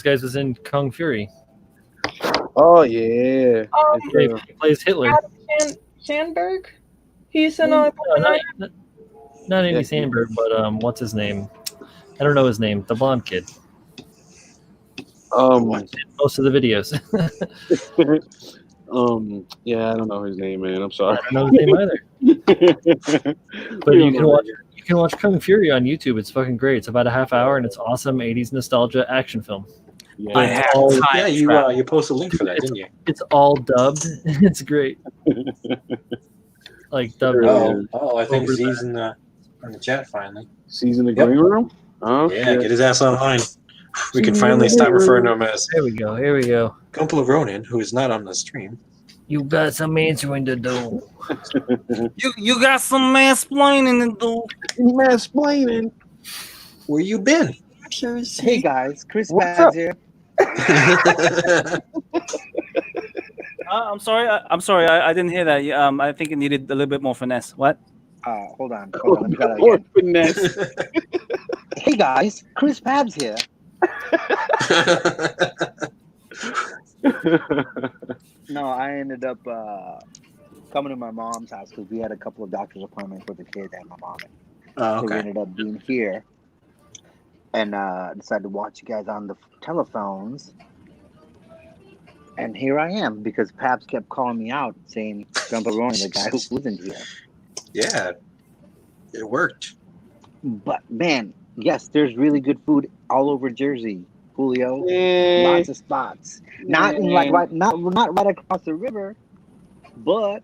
guys was in Kung Fury. Oh yeah. He plays Hitler. Adam Sandberg? He's in Not Andy Sandberg, but what's his name? I don't know his name. The blonde kid. Most of the videos. Yeah, I don't know his name, man. I'm sorry. I don't know his name either. But you can watch Kung Fury on YouTube. It's fucking great. It's about a half hour and it's awesome 80s nostalgia action film. Yeah, you posted a link for that, didn't you? It's all dubbed. It's great. Like dubbed. I think Z's in the chat finally. Z's in the green room? Oh, yeah, get his ass online. We can finally stop referring to him as Here we go. Gumpel Ronin, who is not on the stream. You got some answering to do. You got some mansplaining to do. Mansplaining. Where you been? Hey guys, Chris Bads here. I'm sorry. I didn't hear that. I think it needed a little bit more finesse. What? Hold on. Let me try that again. Finesse. Hey guys, Chris Babs here. No, I ended up coming to my mom's house because we had a couple of doctor's appointments with the kids and my mom. Oh, So we okay. ended up being here and decided to watch you guys on the telephones. And here I am because Paps kept calling me out saying, Gumbaroni, the guy who wasn't here. Yeah, it worked. But man, yes, there's really good food all over Jersey, Julio. Lots of spots. Not right across the river, but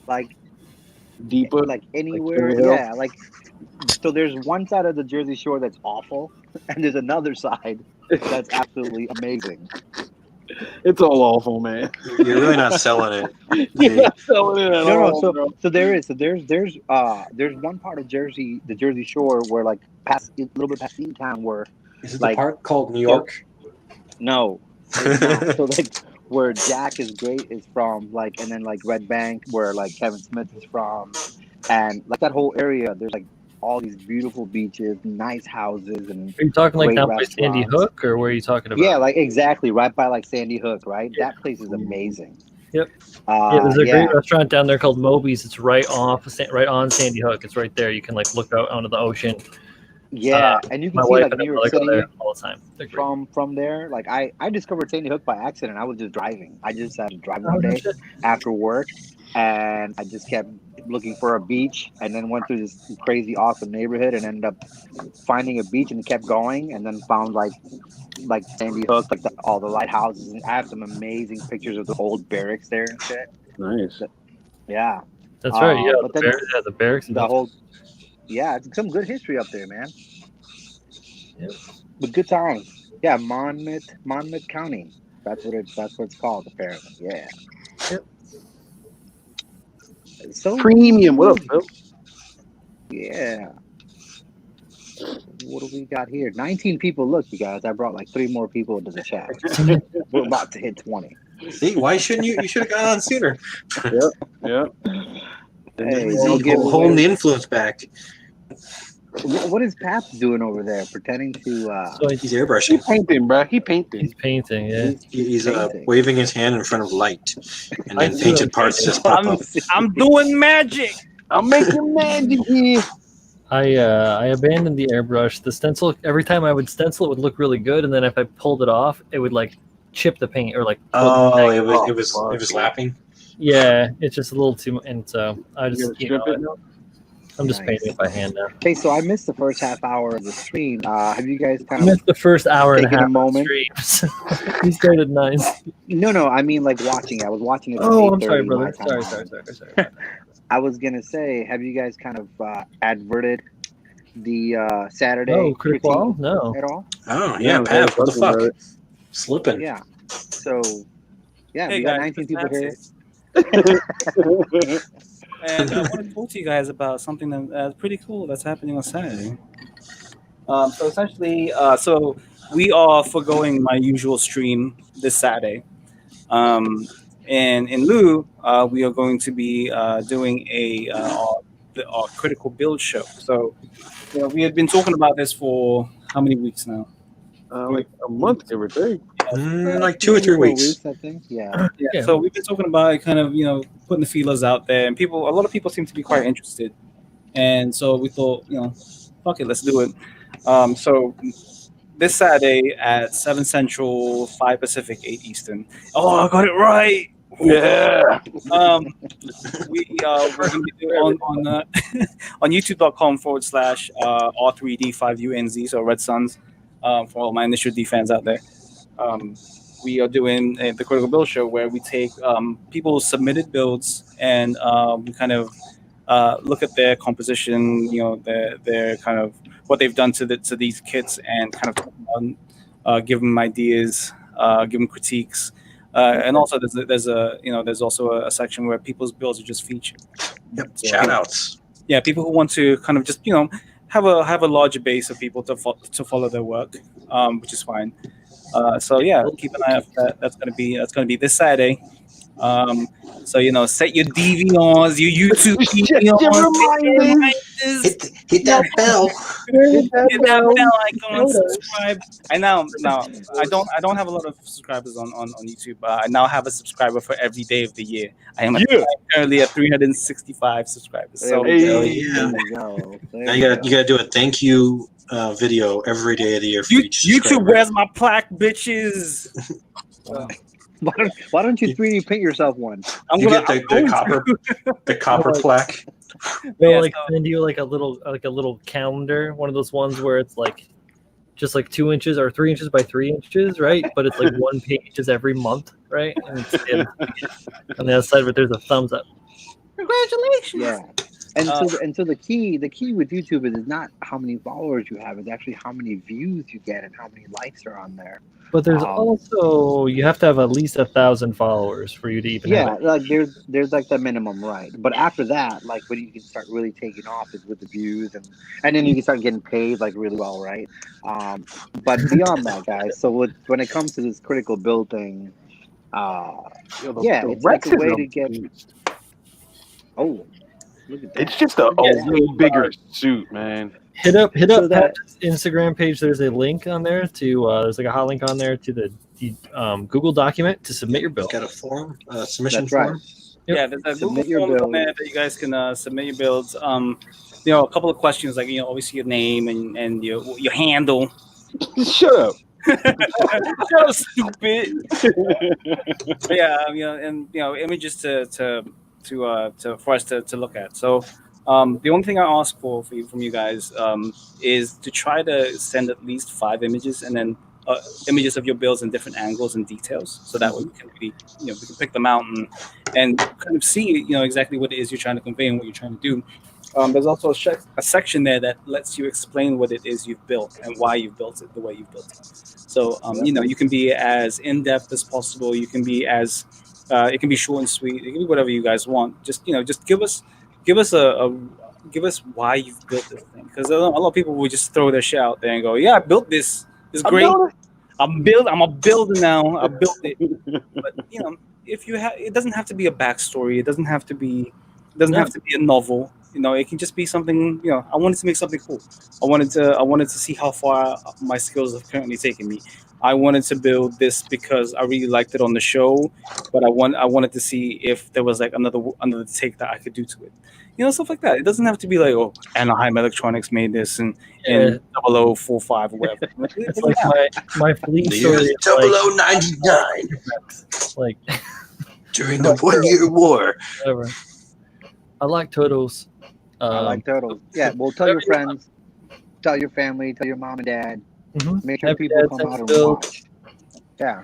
like deeper. like anywhere. Cherry Hill? Yeah, like so. There's one side of the Jersey Shore that's awful, and there's another side that's absolutely amazing. It's all awful, man. You're really not selling it. You're not selling it at No, all, bro. so there's one part of Jersey, the Jersey Shore, where like past a little bit past Town, where Is it like- the park called New York? no, it's not. So like where Jack is great is from, like, and then like Red Bank, where like Kevin Smith is from, and like that whole area, there's like all these beautiful beaches, nice houses, and Are you talking like great down by Sandy restaurants. Hook, or where are you talking about? yeah, like exactly right by like Sandy Hook, right? That place is amazing. Yep. Yeah, there's a yeah. great restaurant down there called Moby's. It's right on Sandy Hook. It's right there. You can like look out onto the ocean. Yeah, and you can My see wife like and New her York brother go City there all the time. They're great. from there. Like I discovered Sandy Hook by accident. I was just driving. I just had to drive Oh, one no day shit. after work, and I just kept looking for a beach, and then went through this crazy awesome neighborhood, and ended up finding a beach, and kept going, and then found like Sandy Hook, like all the lighthouses, and I have some amazing pictures of the old barracks there and shit. Nice. Yeah, That's right. Yeah, but the, then the barracks. And the whole it's some good history up there, man. Yep. But good times. Yeah, Monmouth County. That's what it's called apparently. Yeah. Yep. So Premium. What up, Phil? yeah. What do we got here? 19 people. Look, you guys, I brought like 3 more people into the chat. We're about to hit 20. See, why shouldn't you? You should have gone on sooner. Yeah. Hey, He's don't give holding away. the influence back. What is Paps doing over there? Pretending to So He's He airbrushing. painting, bro. He painting. he's painting. Yeah. He's painting. waving his hand in front of light, and then I painted see. parts just pop up. I'm doing magic. I'm making magic here. I abandoned the airbrush. The stencil, every time I would stencil, it would look really good, and then if I pulled it off, it would like chip the paint or like. Oh, it Oh, was lapping. Yeah, it's just a little too much, and so I You just gonna strip it now? I'm just Nice. painting it by hand now. Hey, so I missed the first half hour of the stream. Have you guys I kind of missed the first hour and a taking a half of the moment? streams. We started 9. No, I mean like watching. I was watching it. At Oh, I'm sorry, 8:30 brother. my time. Sorry. I was gonna say, have you guys kind of adverted the Saturday No, critical critique wall? No. at all? Oh yeah, Pat. What the fuck? About it. Slipping. Yeah. So yeah, Hey we got guys, 19 it's people here. Nancy. And I want to talk to you guys about something that's pretty cool that's happening on Saturday. So essentially, so we are foregoing my usual stream this Saturday. And in lieu, we are going to be doing our critical build show. So, we had been talking about this for how many weeks now? Like a month, give or take. Like 2 or 3 weeks. I think. Yeah. Yeah. So we've been talking about it, kind of, putting the feelers out there, and a lot of people seem to be quite interested. And so we thought, fuck it, let's do it. So this Saturday at 7 Central, 5 Pacific, 8 Eastern. Oh, I got it right. Yeah. We're going to be doing on youtube.com/R3D5UNZ, so Red Suns, for all my Initial D fans out there. We are doing the Critical Build Show where we take people's submitted builds and we kind of look at their composition, their kind of what they've done to these kits, and kind of give them ideas, give them critiques. And also there's also a section where people's builds are just featured. Yep. So, Shout outs. yeah, people who want to kind of just have a larger base of people to follow their work, which is fine. So yeah, keep an eye out for that. That's gonna be this Saturday. So set your DVRs, your YouTube DVRs, Hit that bell. hit that bell icon, subscribe. I don't have a lot of subscribers on YouTube. I now have a subscriber for every day of the year. I'm currently at 365 subscribers. So There we go. yeah. There we go. There Now we you go. gotta do a thank you video every day of the year for each YouTube, subscriber. where's my plaque, bitches? Why don't you 3D print yourself one? You get the copper plaque. They'll Yeah, like send you like a little calendar, one of those ones where it's like just like 2 inches or 3 inches by 3 inches, right? But it's like one page is every month, right? And on the other side of it, there's a thumbs up. Congratulations. Yeah. And so the key with YouTube is not how many followers you have; it's actually how many views you get and how many likes are on there. But there's also you have to have at least 1,000 followers for you to even have it. Like there's like the minimum, right? But after that, like when you can start really taking off is with the views and then you can start getting paid like really well, right? But beyond that, guys, so when it comes to this critical build thing, it's like a way to get. Oh, look at that! It's just a way bigger suit, man. Hit up So that- Pat's Instagram page. There's a link on there to there's like a hot link on there to the Google document to submit your build. Got a form, submission That's right. form. Yep. Yeah, there's a Google Submit your form on build. there that you guys can submit your builds. A couple of questions like obviously your name and your handle. Shut up. So stupid. But yeah, and images to for us to look at. So the only thing I ask from you guys is to try to send at least 5 images and then images of your builds in different angles and details, so that way we can really we can pick them out and kind of see exactly what it is you're trying to convey and what you're trying to do. There's also a section there that lets you explain what it is you've built and why you've built it the way you've built it. So you can be as in depth as possible. You can be as it can be short and sweet. It can be whatever you guys want. Just give us why you've built this thing, because a lot of people will just throw their shit out there and go, yeah, I built this. It's great. I'm a builder now. I built it. But if you have, it doesn't have to be a backstory. It doesn't have to be a novel. It can just be something. I wanted to make something cool. I wanted to see how far my skills have currently taken me. I wanted to build this because I really liked it on the show, but I wanted to see if there was like another take that I could do to it. Stuff like that. It doesn't have to be like, oh, Anaheim Electronics made this in 0045 or whatever. It's like my fleet story is 0099 like during the 1 year war. whatever. I like turtles. I like turtles. Yeah, well, tell your friends, tell your family, tell your mom and dad. Make sure Happy people Dad come sends out and build. watch. Yeah.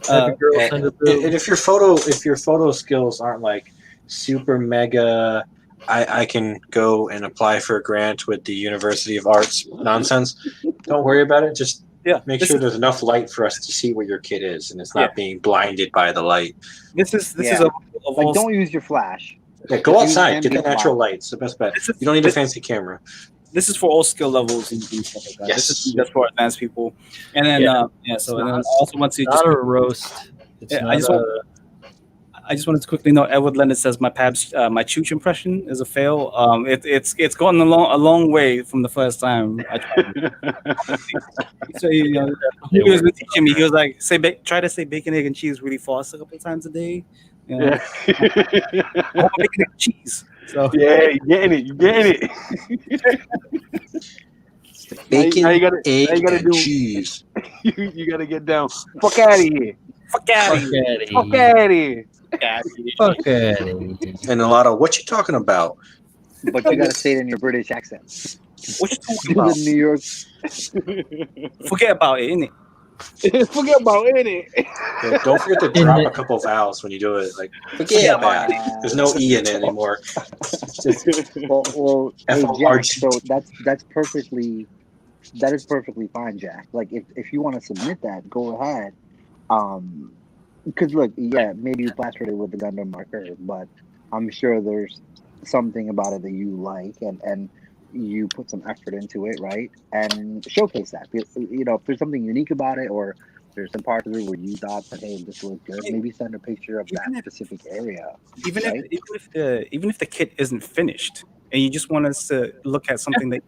Every girl send a build. And if your photo skills aren't like super mega, I can go and apply for a grant with the University of Arts nonsense. Don't worry about it. Just make sure there's enough light for us to see what your kid is, and it's not being blinded by the light. This is like, don't use your flash. Yeah, go outside. Use Get the ambient natural light. light. It's the best bet. You don't need a fancy camera. This is for all skill levels and stuff like that. Yes. This is just for advanced people. And then and then I also want to Not a roast. It's Yeah, not I just wanted to quickly note Edward Leonard says my Chooch impression is a fail. It's gotten a long way from the first time I tried. So he was teaching me. He was like, try to say bacon, egg, and cheese really fast a couple of times a day. Yeah. I want bacon, egg, and cheese. So Yeah, you getting it. Bacon, now you gotta egg, do- cheese. you gotta get down. Fuck out of here. fuck out of Fuck here. outta Fuck here. out of here. Fuck outta here. And a lot of what you talking about? But you gotta say it in your British accent. What you Do talking about? the New York. Forget about it, innit? Forget about it. Yeah, don't forget to drop a couple vowels when you do it. Like forget about it. There's no e in it anymore. It's just Well, hey, F-O-R-G. Jack, so that is perfectly fine, Jack. Like if you want to submit that, go ahead. Because look, yeah, maybe you plastered it with the Gundam marker, but I'm sure there's something about it that you like, and you put some effort into it, right? And showcase that. If there's something unique about it, or there's some part of it where you thought that, hey, this looks good, maybe send a picture of that specific area. Even Right. if the kit isn't finished and you just want us to look at something that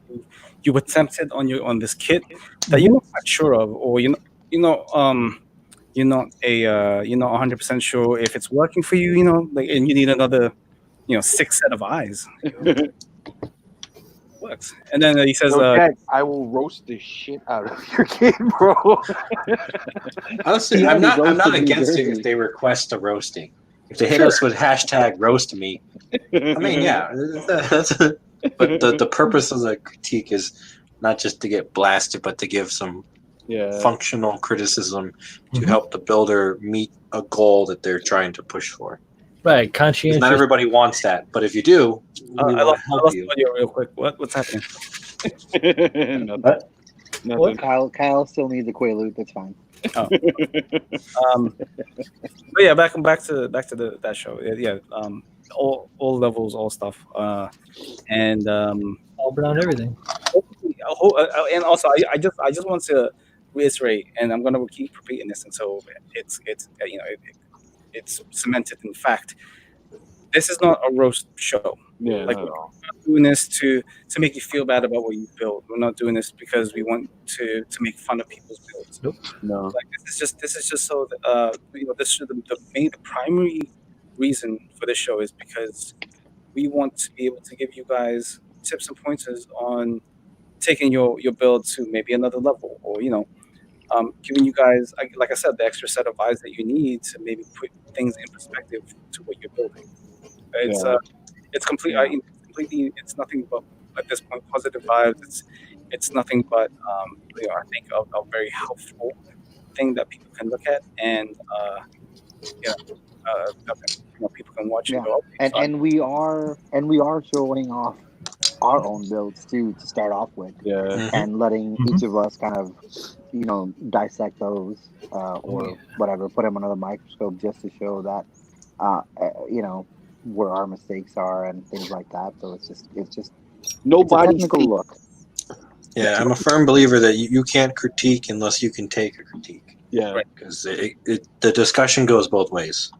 you attempted on this kit that you're not quite sure of, or you're not 100% sure if it's working for you, and you need another 6 set of eyes. Works. And then he says, Jack, I will roast the shit out of your kid, bro. honestly, I'm not against it if they request a roasting. If they hit us with hashtag roast me, I mean, yeah, but the purpose of the critique is not just to get blasted, but to give some functional criticism to help the builder meet a goal that they're trying to push for. Right, 'Cause conscientious. not everybody wants that, but if you do, we I want to lost help you. audio real quick. What's happening? Nothing. But Nothing. Kyle still needs a Quaalude. That's fine. But yeah, back to that show. Yeah, all levels, all stuff, and all around everything. and also I just want to reiterate, and I'm gonna keep repeating this until it's it's cemented in fact. This is not a roast show. Yeah, Like not we're at all. not doing this to make you feel bad about what you built. We're not doing this because we want to make fun of people's builds. No. Like this is just so that this the primary reason for this show is because we want to be able to give you guys tips and pointers on taking your build to maybe another level, or giving you guys, like I said, the extra set of eyes that you need to maybe put things in perspective to what you're building. It's Yeah. it's complete. Yeah. Completely. It's nothing but at this point positive vibes. It's nothing but I think a very helpful thing that people can look at and people can watch Yeah. and go. Okay, And so and we are showing off our own builds too to start off with, Yeah. and letting each of us kind of dissect those or whatever, put them under the microscope just to show that where our mistakes are and things like that. So it's just it's a Nobody. technical look. yeah, I'm a firm believer that you can't critique unless you can take a critique, Yeah. Right. because the discussion goes both ways.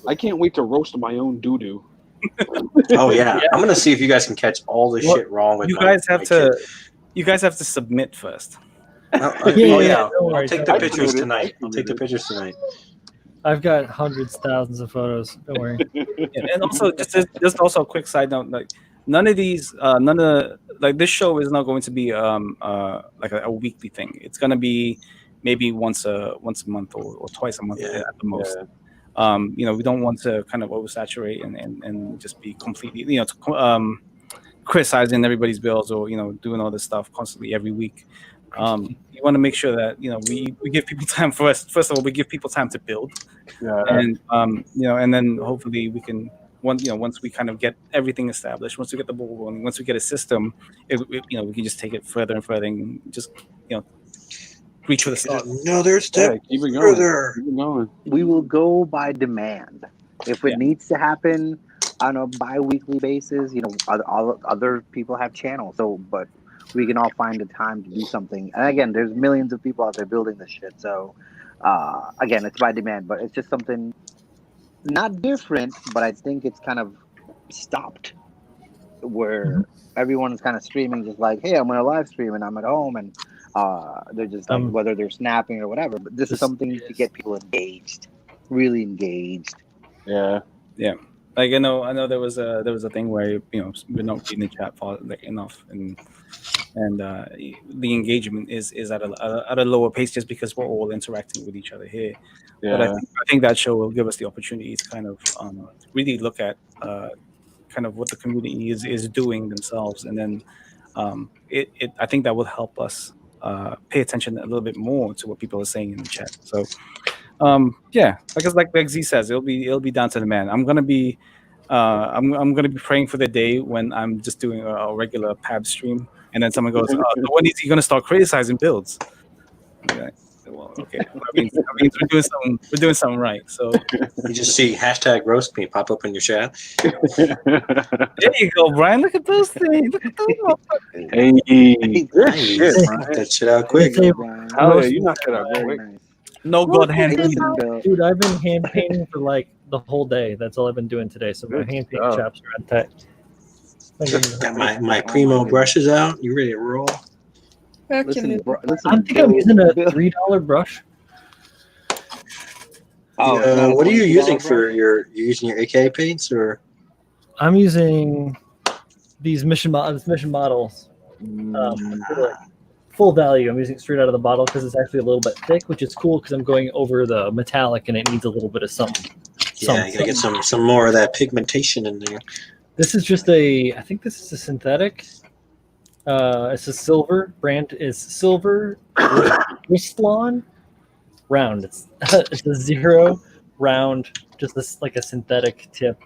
I can't wait to roast my own doo doo. Oh yeah. I'm gonna see if you guys can catch all the Well, shit wrong with you my guys have my to. kid. You guys have to submit first. Oh Yeah, yeah, don't I'll worry, take don't the worry. pictures I tonight. I'll can take do the pictures tonight. I've got hundreds, thousands of photos. Don't worry. And also, just also a quick side note, like none of this show is not going to be like a weekly thing. It's gonna be maybe once a month or twice a month Yeah. at the most. Yeah. We don't want to kind of oversaturate and just be completely criticizing everybody's builds or doing all this stuff constantly every week. You want to make sure that we give people time. First of all, we give people time to build, Yeah. and and then hopefully we can once we kind of get everything established, once we get the ball rolling, once we get a system, we can just take it further and further and just reach for the start. Another Yeah, step keep it going. further. Keep it going. We will go by demand. If it Yeah. needs to happen on a bi-weekly basis, other people have channels. So, but we can all find a time to do something. And again, there's millions of people out there building this shit. So, again, it's by demand, but it's just something not different. But I think it's kind of stopped where everyone is kind of streaming, just like, hey, I'm going to live stream and I'm at home, and they're just like, whether they're snapping or whatever. But this is something to get people engaged, really engaged. Yeah. Like I know there was a thing where we're not reading the chat for like enough, and the engagement is at a lower pace just because we're all interacting with each other here. Yeah. But I think that show will give us the opportunity to kind of really look at kind of what the community is doing themselves, and then I think that will help us pay attention a little bit more to what people are saying in the chat. So like Z says, it'll be down to the man. I'm gonna be praying for the day when I'm just doing a regular PAB stream, and then someone goes, "When is he gonna start criticizing builds?" Okay. Well, okay. That means we're doing something right. So You just see #roast me pop up in your chat. there you go, Brian. Look at those things. Look at those. Hey. Nice. Knock that shit out quick. Oh yeah, you knocked it out Very quick. nice. No god hand. Hey, listen, Bill. Dude, I've been hand painting for like the whole day. That's all I've been doing today. So my Good hand paint stuff. chops are unpacked. Got my primo brushes out. You ready to roll? Listen, I think I'm using a $3 brush. Oh, it's not a What are you $20 using brush? for you using your AK paints or? I'm using these mission models. For like full value. I'm using it straight out of the bottle because it's actually a little bit thick, which is cool because I'm going over the metallic and it needs a little bit of something. Yeah, you gotta get some more of that pigmentation in there. This is just I think this is a synthetic. It's a silver brand. Is silver Ristlon round. It's a 0 round, just this like a synthetic tip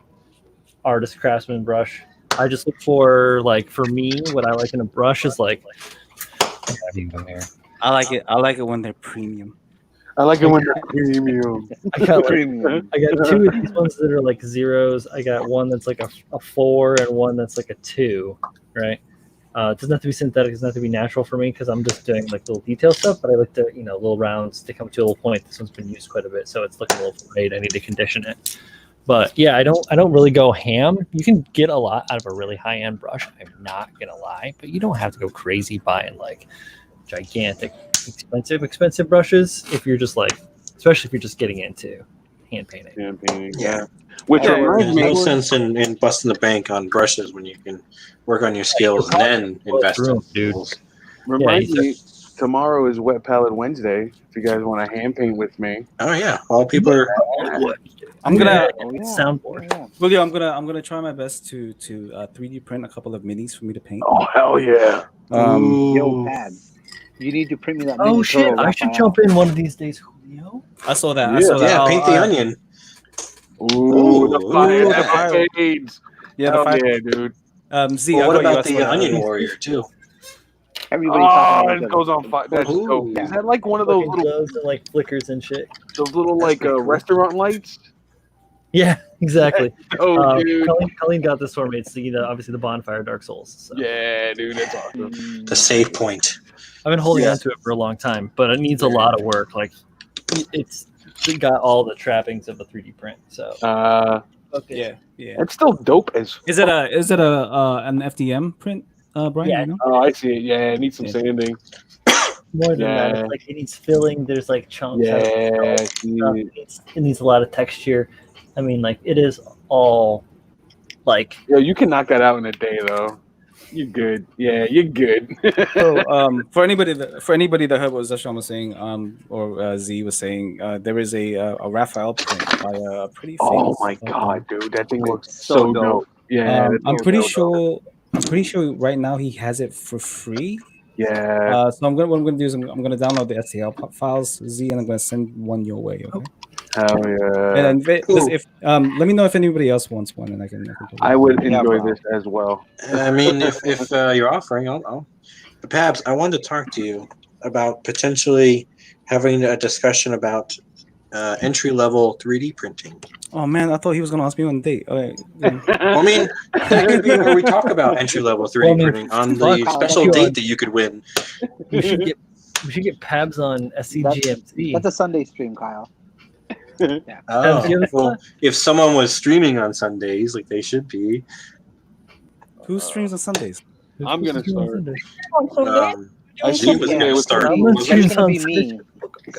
artist craftsman brush. I just look for like for me, what I like in a brush is like. I like it. I like it when they're premium. I like it when they're premium. I got like, Premium. I got two of these ones that are like zeros. I got one that's like a 4 and one that's like a 2, right? It doesn't have to be synthetic. It doesn't have to be natural for me because I'm just doing like little detail stuff. But I like to, little rounds to come to a little point. This one's been used quite a bit, so it's looking a little frayed. I need to condition it. But yeah, I don't really go ham. You can get a lot out of a really high end brush. I'm not gonna lie, but you don't have to go crazy buying like gigantic, expensive brushes if you're just like, especially if you're just getting into hand painting. Hand painting. Yeah. Which There's no sense in busting the bank on brushes when you can work on your skills and then invest in dude. tools. Reminds me, tomorrow is Wet Palette Wednesday. If you guys want to hand paint with me. Oh yeah, all people are. I'm gonna soundboard. Yeah. William. I'm gonna try my best to 3D print a couple of minis for me to paint. Oh hell yeah! Yo, Pads. You need to print me that. Oh mini shit! turtle I should jump in one of these days, Julio. I saw that. Yeah. I saw that. Yeah, Oh, paint the onion. Ooh, the Ooh, fire, ooh, the that. fades. Yeah, Hell the fire. yeah, dude. Z. Well, I what got you. about I the saw onion that. warrior too? Everybody Oh, talking it about goes on fire. That's Ooh. dope. Is that like one of those Fucking little, glows and like flickers and shit. like pretty cool. restaurant lights? Yeah, exactly. Oh, dude. Colleen got this for me. It's obviously the bonfire Dark Souls. So. Yeah, dude, that's awesome. The save point. I've been holding Yeah. on to it for a long time, but it needs a lot of work. Like it's got all the trappings of a 3D print. So Yeah, yeah. It's still dope as. Is it an FDM print, Brian? Yeah. You know? Oh, I see it. Yeah, it needs some Yeah. sanding. more than that, Yeah. it's like it needs filling. There's like chunks. out of Yeah, it. It needs a lot of texture. I mean, like it is all like. yo, you can knock that out in a day, though. You're good. Yeah, you're good. So, for anybody that heard what Zashon was saying, or Z was saying, there is a Raphael print by a pretty famous. Oh my god, dude, that thing looks So so dope. dope. Yeah, that I'm thing's pretty so dope. sure right now he has it for free. Yeah. So what I'm gonna do is I'm gonna download the STL files, Z, and I'm gonna send one your way. Okay. Hell yeah. And if let me know if anybody else wants one, and I can I would Yeah, enjoy bro. this as well. I mean, if you're offering, I'll. But Pabs, I wanted to talk to you about potentially having a discussion about entry level 3D printing. Oh man, I thought he was gonna ask me on a date. All right. Well, I mean, that could be where we talk about entry level 3D printing on the special date that you could win. We should get Pabs on SCGMC. That's a Sunday stream, Kyle. Oh, you ever- well, if someone was streaming on Sundays, like they should be. Who streams on Sundays? I'm gonna start. I she was Yeah, gonna with start. I'm wasn't gonna she? It's gonna be Sundays. me.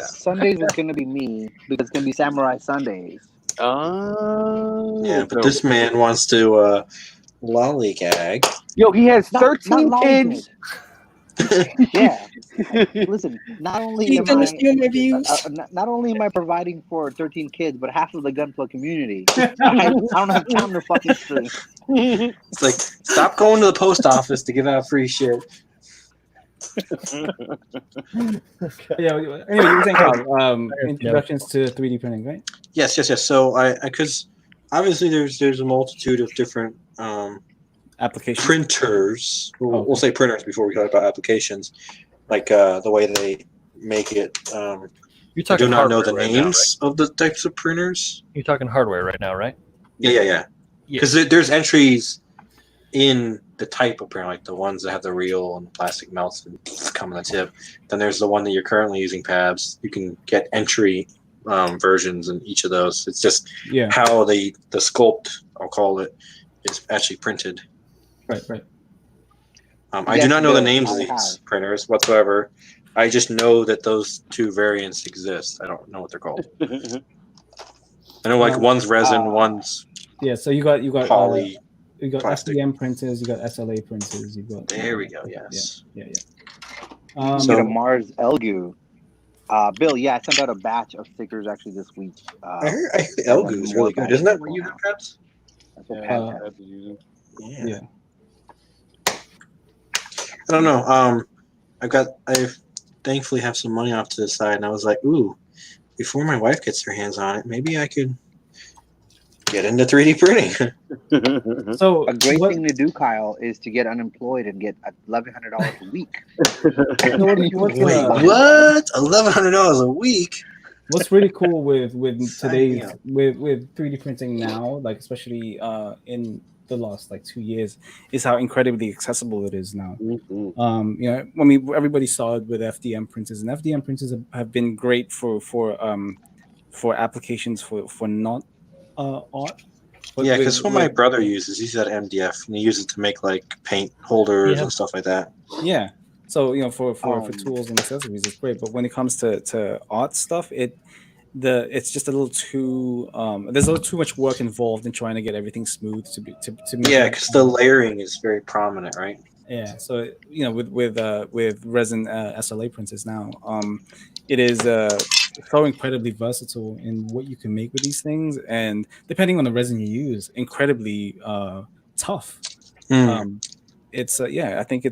Sundays is gonna be me because it's gonna be Samurai Sundays. Yeah, but this man wants to lollygag. Yo, he has Not 13 lollygag. kids. Yeah. Listen, not only He's am gonna I steal my views. not only am I providing for 13 kids, but half of the Gunpla community. I don't have time to fucking stream. It's like, stop going to the post office to give out free shit. Yeah. Anyway, you were saying introductions to 3D printing, right? Yes. So I because obviously there's a multitude of different Applications. printers. We'll say printers before we talk about applications, like the way they make it. You're I talking do not know hardware the right now, names of the types of printers. right? You're talking hardware right now, right? Yeah. Yeah. Because there's entries in the type of printer, like the ones that have the reel and the plastic melts and come on the tip. Then there's the one that you're currently using, Pabs. You can get entry versions in each of those. It's just how the sculpt, I'll call it, is actually printed. Right. I do not know the names of these printers whatsoever. I just know that those two variants exist. I don't know what they're called. I know like one's resin, one's So you got poly. you got plastic. FDM printers, you got SLA printers, you got. There we go. Yes. Yeah. Get a Mars Elgu. Bill, I sent out a batch of stickers actually this week. I heard Elgu is really good. Isn't that what you have, Pabs? That's what Pat had. Yeah. I don't know. I thankfully have some money off to the side, and I was like, ooh, before my wife gets her hands on it, maybe I could get into 3D printing. So A great thing to do, Kyle, is to get unemployed and get $1,100 a week. Wait, what? $1,100 a week? What's really cool with Sign today's me up. with 3D printing now, like especially in the last like 2 years, is how incredibly accessible it is now. I mean, everybody saw it with FDM printers, and FDM printers have been great for applications for not art. But Yeah, because what my brother uses, he's at MDF, and he uses it to make like paint holders and stuff like that. Yeah. So for tools and accessories, it's great. But when it comes to art stuff, it's just a little too there's a little too much work involved in trying to get everything smooth to make because the layering is very prominent, right? Yeah. So with resin SLA printers now, it is so incredibly versatile in what you can make with these things, and depending on the resin you use, incredibly tough. It's I think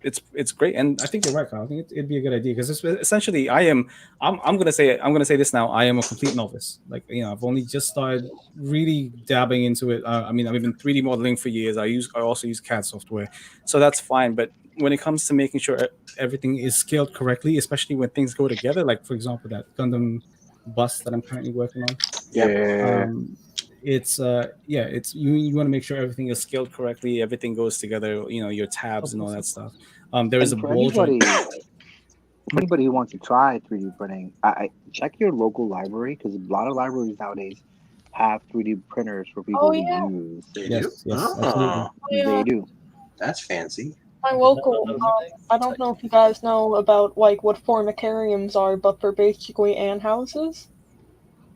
it's great, and I think you're right, Kyle. I think it'd be a good idea because essentially, I'm gonna say this now. I am a complete novice. Like I've only just started really dabbing into it. I mean, I've been 3D modeling for years. I also use CAD software, so that's fine. But when it comes to making sure everything is scaled correctly, especially when things go together, like for example that Gundam bust that I'm currently working on. It's you want to make sure everything is scaled correctly, everything goes together, your tabs and all that stuff. There is a ball joint. For anybody who wants to try 3D printing, I check your local library because a lot of libraries nowadays have 3D printers for people to use. They Yes, do? absolutely. They do. That's fancy. My local, I don't know if you guys know about like what formatariums are, but they're basically ant houses.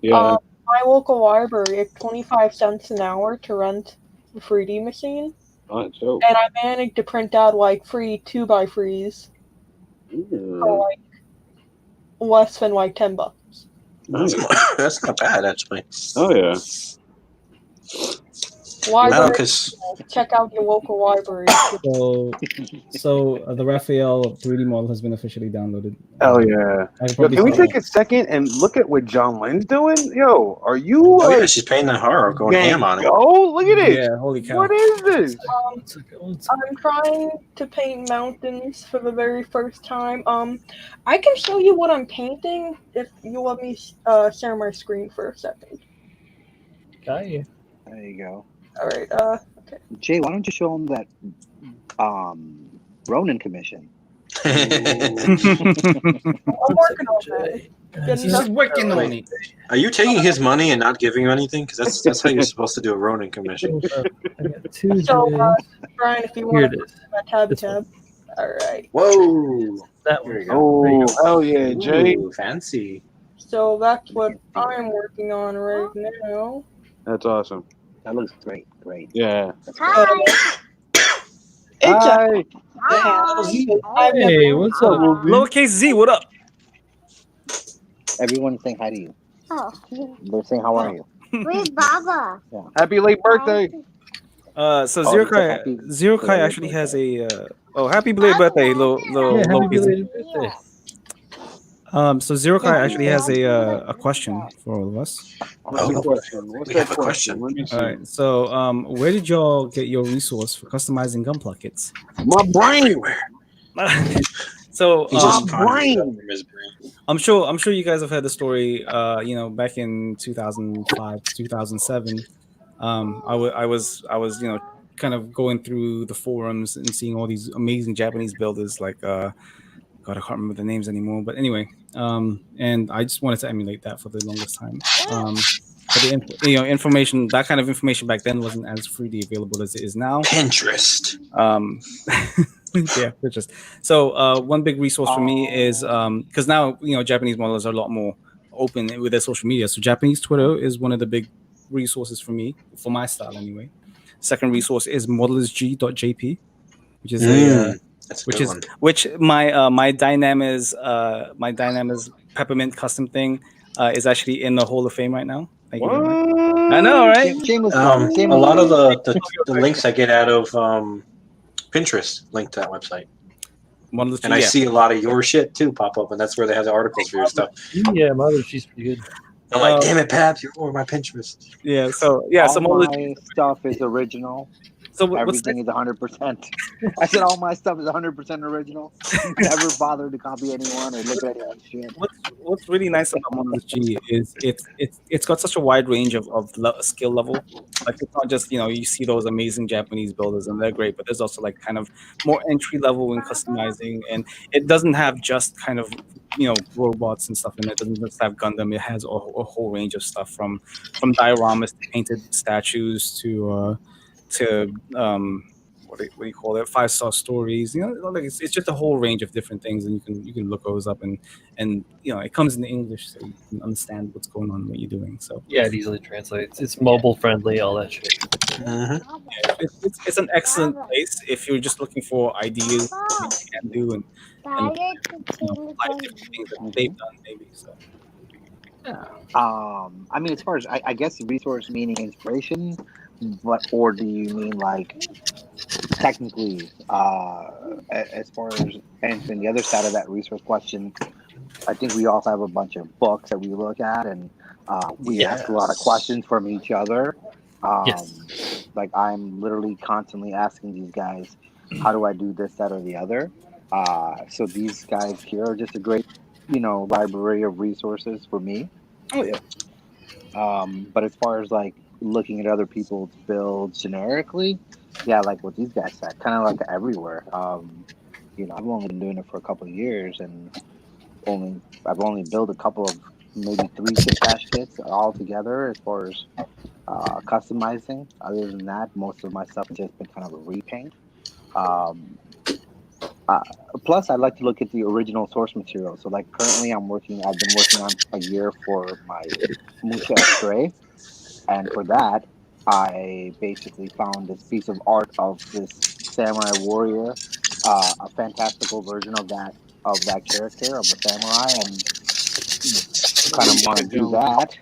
Yeah. My local library, it's 25 cents an hour to rent a 3D machine. So. And I managed to print out like free 2x3s for like less than like $10. That's not bad, actually. Oh yeah. Library, because check out your local library. So the Raphael 3D model has been officially downloaded. Hell yeah. Yo, can we take a second and look at what John Lynn's doing? Yo, are you? Oh yeah, she's painting that horror, going ham on it. Oh, look at it! Yeah, holy cow! What is this? I'm trying to paint mountains for the very first time. I can show you what I'm painting if you let me share my screen for a second. Got you. There you go. All right. Okay. Jay, why don't you show him that Ronin commission? I'm working on that. He's working on it. Are you taking his money and not giving him anything? Because that's how you're supposed to do a Ronin commission. So, Brian, if you want Here it to tab. All right. Whoa. That There you Oh, go. hell yeah, Jay. Ooh, fancy. So that's what I'm working on right now. That's awesome. That looks great. Great. Yeah. Hi. Hi. Hey, what's up? Lowercase Z, what up? Everyone's saying hi to you. Oh, They're saying, how are you? where's Baba? Happy late birthday. So Zero Kai actually has a happy belated birthday, happy belated birthday. So Zero Kai actually has a question for all of us. What's the question? What's We that have a question. Let me see. All right. So where did y'all get your resource for customizing gunpla kits? My brain. Everywhere. So He just found brain. himself from his brain. I'm sure you guys have heard the story. Back in 2005, 2007, I was kind of going through the forums and seeing all these amazing Japanese builders like God, I can't remember the names anymore. But anyway, and I just wanted to emulate that for the longest time. But the information, that kind of information back then wasn't as freely available as it is now. Pinterest. Yeah, Pinterest. So one big resource for me is because now Japanese models are a lot more open with their social media. So Japanese Twitter is one of the big resources for me, for my style anyway. Second resource is modelersg.jp, which is which my Dynamis Peppermint custom thing is actually in the Hall of Fame right now. Thank you. I know, right? A lot of the links I get out of Pinterest link to that website. Monolith G, And I yeah. see a lot of your shit too pop up, and that's where they have the articles for your stuff. Yeah, Mother, she's pretty good. I'm like, damn it, Pabs, you're over my Pinterest. Yeah, so All Monolith my stuff is original. So what's Everything is 100%. I said all my stuff is 100% original. Never bothered to copy anyone or look at anyone's shit. what's really nice about Monolith G is it's got such a wide range of skill level. Like it's not just you see those amazing Japanese builders and they're great, but there's also like kind of more entry level in customizing, and it doesn't have just kind of robots and stuff in it. It doesn't just have Gundam. It has a whole range of stuff from dioramas to painted statues to what do you call it? 5-star stories. Like it's just a whole range of different things, and you can look those up and it comes in English, so you can understand what's going on, what you're doing. So Yeah, it easily translates. It's mobile friendly, all that shit. it's an excellent place if you're just looking for ideas what you can do and apply different things that they've done, maybe. So. I mean, as far as I guess resource meaning inspiration, or do you mean like technically? As far as answering the other side of that resource question, I think we also have a bunch of books that we look at, and we ask a lot of questions from each other. Yes. Like I'm literally constantly asking these guys, how do I do this, that, or the other? So these guys here are just a great, library of resources for me. Oh yeah. But as far as like looking at other people's builds generically, yeah, like what these guys said, kind of like everywhere. I've only been doing it for a couple of years, and I've only built a couple of maybe 3 kit kits all together as far as customizing. Other than that, most of my stuff has just been kind of a repaint. Plus, I like to look at the original source material. So, like currently, I've been working on a year for my Musha Stray, and for that, I basically found this piece of art of this samurai warrior, a fantastical version of that character of a samurai, and kind of want to do that.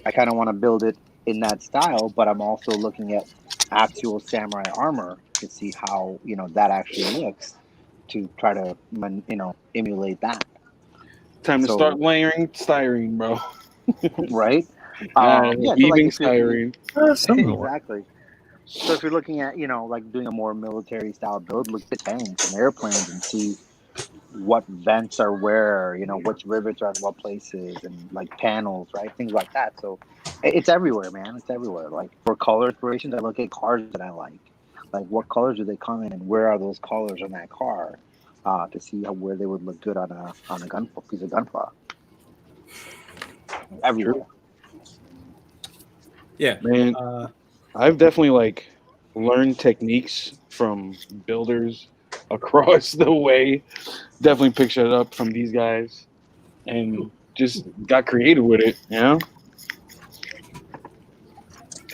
I kind of want to build it in that style, but I'm also looking at actual samurai armor to see how that actually looks, to try to emulate that. Time to start layering styrene, bro. Right? Even styrene. Exactly. So if you're looking at like doing a more military style build, look at tanks and airplanes and see what vents are where, which rivets are in what places, and like panels, right? Things like that. So it's everywhere, man. It's everywhere. Like for color inspirations, I look at cars that I like what colors do they come in, and where are those colors on that car, to see where they would look good on a piece of gunpowder. Everywhere. Yeah, man. I've definitely learned techniques from builders across the way. Definitely picked it up from these guys, and just got creative with it.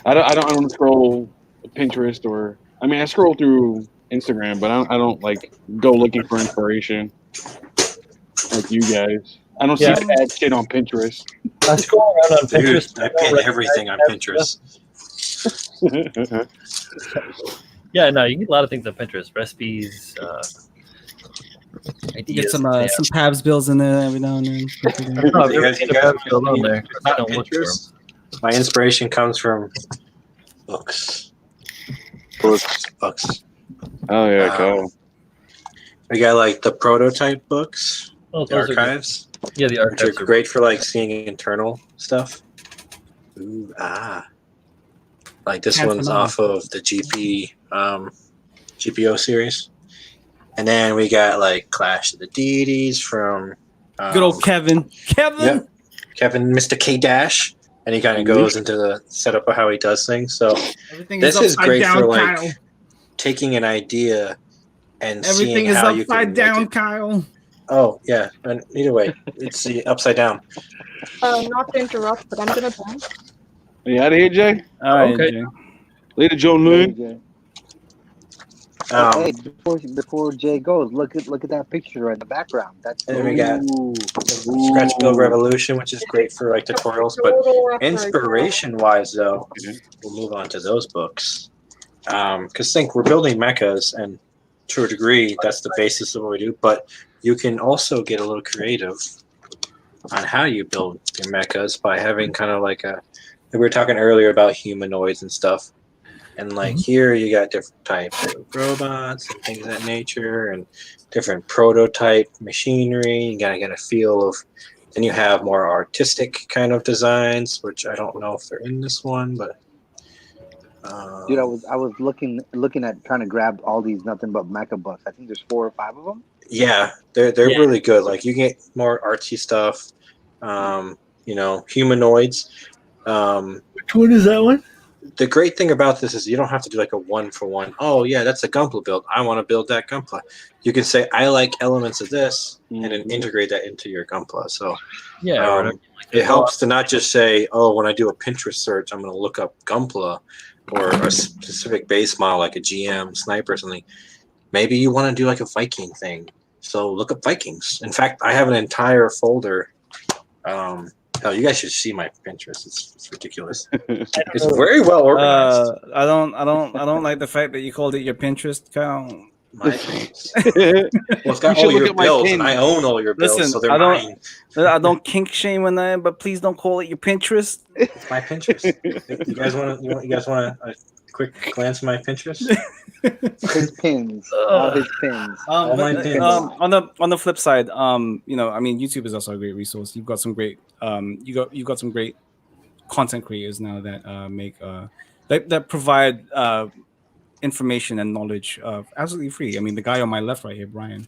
I don't scroll Pinterest I scroll through Instagram, but I don't go looking for inspiration like you guys. I don't see bad shit on Pinterest. I scroll around on Pinterest. Dude, I pin everything on Pinterest. Yeah, no, you get a lot of things on Pinterest. Recipes, ideas. You get some Pabs bills in there every now and then. You guys on there. I don't look for them. My inspiration comes from books. Oh yeah, cool. We got the prototype books, the archives. Yeah, the archives which are great for seeing internal stuff. Ooh, this one's off of the GPO series, and then we got Clash of the Deities from good old Kevin. Yep. Kevin, Mr. K Dash, and he kind of goes into the setup of how he does things. So this is great for Kyle. Taking an idea and everything seeing is how you upside can down, Kyle. Oh yeah, and either way, it's the upside down. Not to interrupt, but I'm gonna ban. Are you out of here, Jay? All right, okay. Jay. Later, Joe Loon. Hey, before Jay goes, look at that picture in the background. And then we got Scratch Build Revolution, which is great for tutorials. But inspiration-wise, though, we'll move on to those books. Because we're building mechas, and to a degree, that's the basis of what we do. But you can also get a little creative on how you build your mechas by having kind of like a. We were talking earlier about humanoids and stuff, and like here you got different types of robots and things of that nature, and different prototype machinery. You gotta get a feel of. Then you have more artistic kind of designs, which I don't know if they're in this one, but. Dude, I was looking at trying to grab all these nothing but mecha books. I think there's 4 or 5 of them. Yeah, they're really good. Like you get more artsy stuff, humanoids. Which one is that one? The great thing about this is you don't have to do like a 1-for-1. Oh yeah, that's a Gunpla build. I want to build that Gunpla. You can say I like elements of this, and then integrate that into your Gunpla. So it helps to not just say, oh, when I do a Pinterest search, I'm going to look up Gunpla or a specific base model like a GM sniper or something. Maybe you want to do like a Viking thing. So look up Vikings. In fact, I have an entire folder. You guys should see my Pinterest. It's ridiculous. It's very well organized. I don't like the fact that you called it your Pinterest account. Well, it's got all your bills, and I own all your bills, so they're mine. I don't kink shame on that, but please don't call it your Pinterest. It's my Pinterest. You guys want a quick glance at my Pinterest? His pins, all his pins. All my pins. On the flip side, YouTube is also a great resource. You've got some great you've got some great content creators now that make that provide information and knowledge absolutely free. I mean, the guy on my left right here, Brian,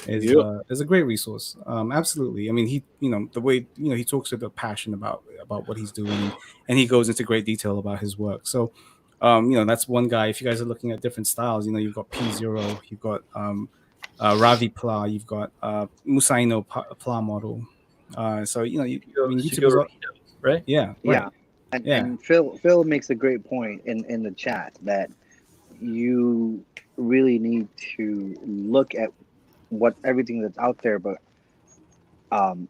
is a great resource. Absolutely. I mean, he the way he talks with a passion about what he's doing, and he goes into great detail about his work. So that's one guy. If you guys are looking at different styles, you've got P0, you've got Ravi Pla, you've got Musaino Pla model. So YouTube is right? Yeah. Yeah. And Phil makes a great point in the chat that you really need to look at everything that's out there, but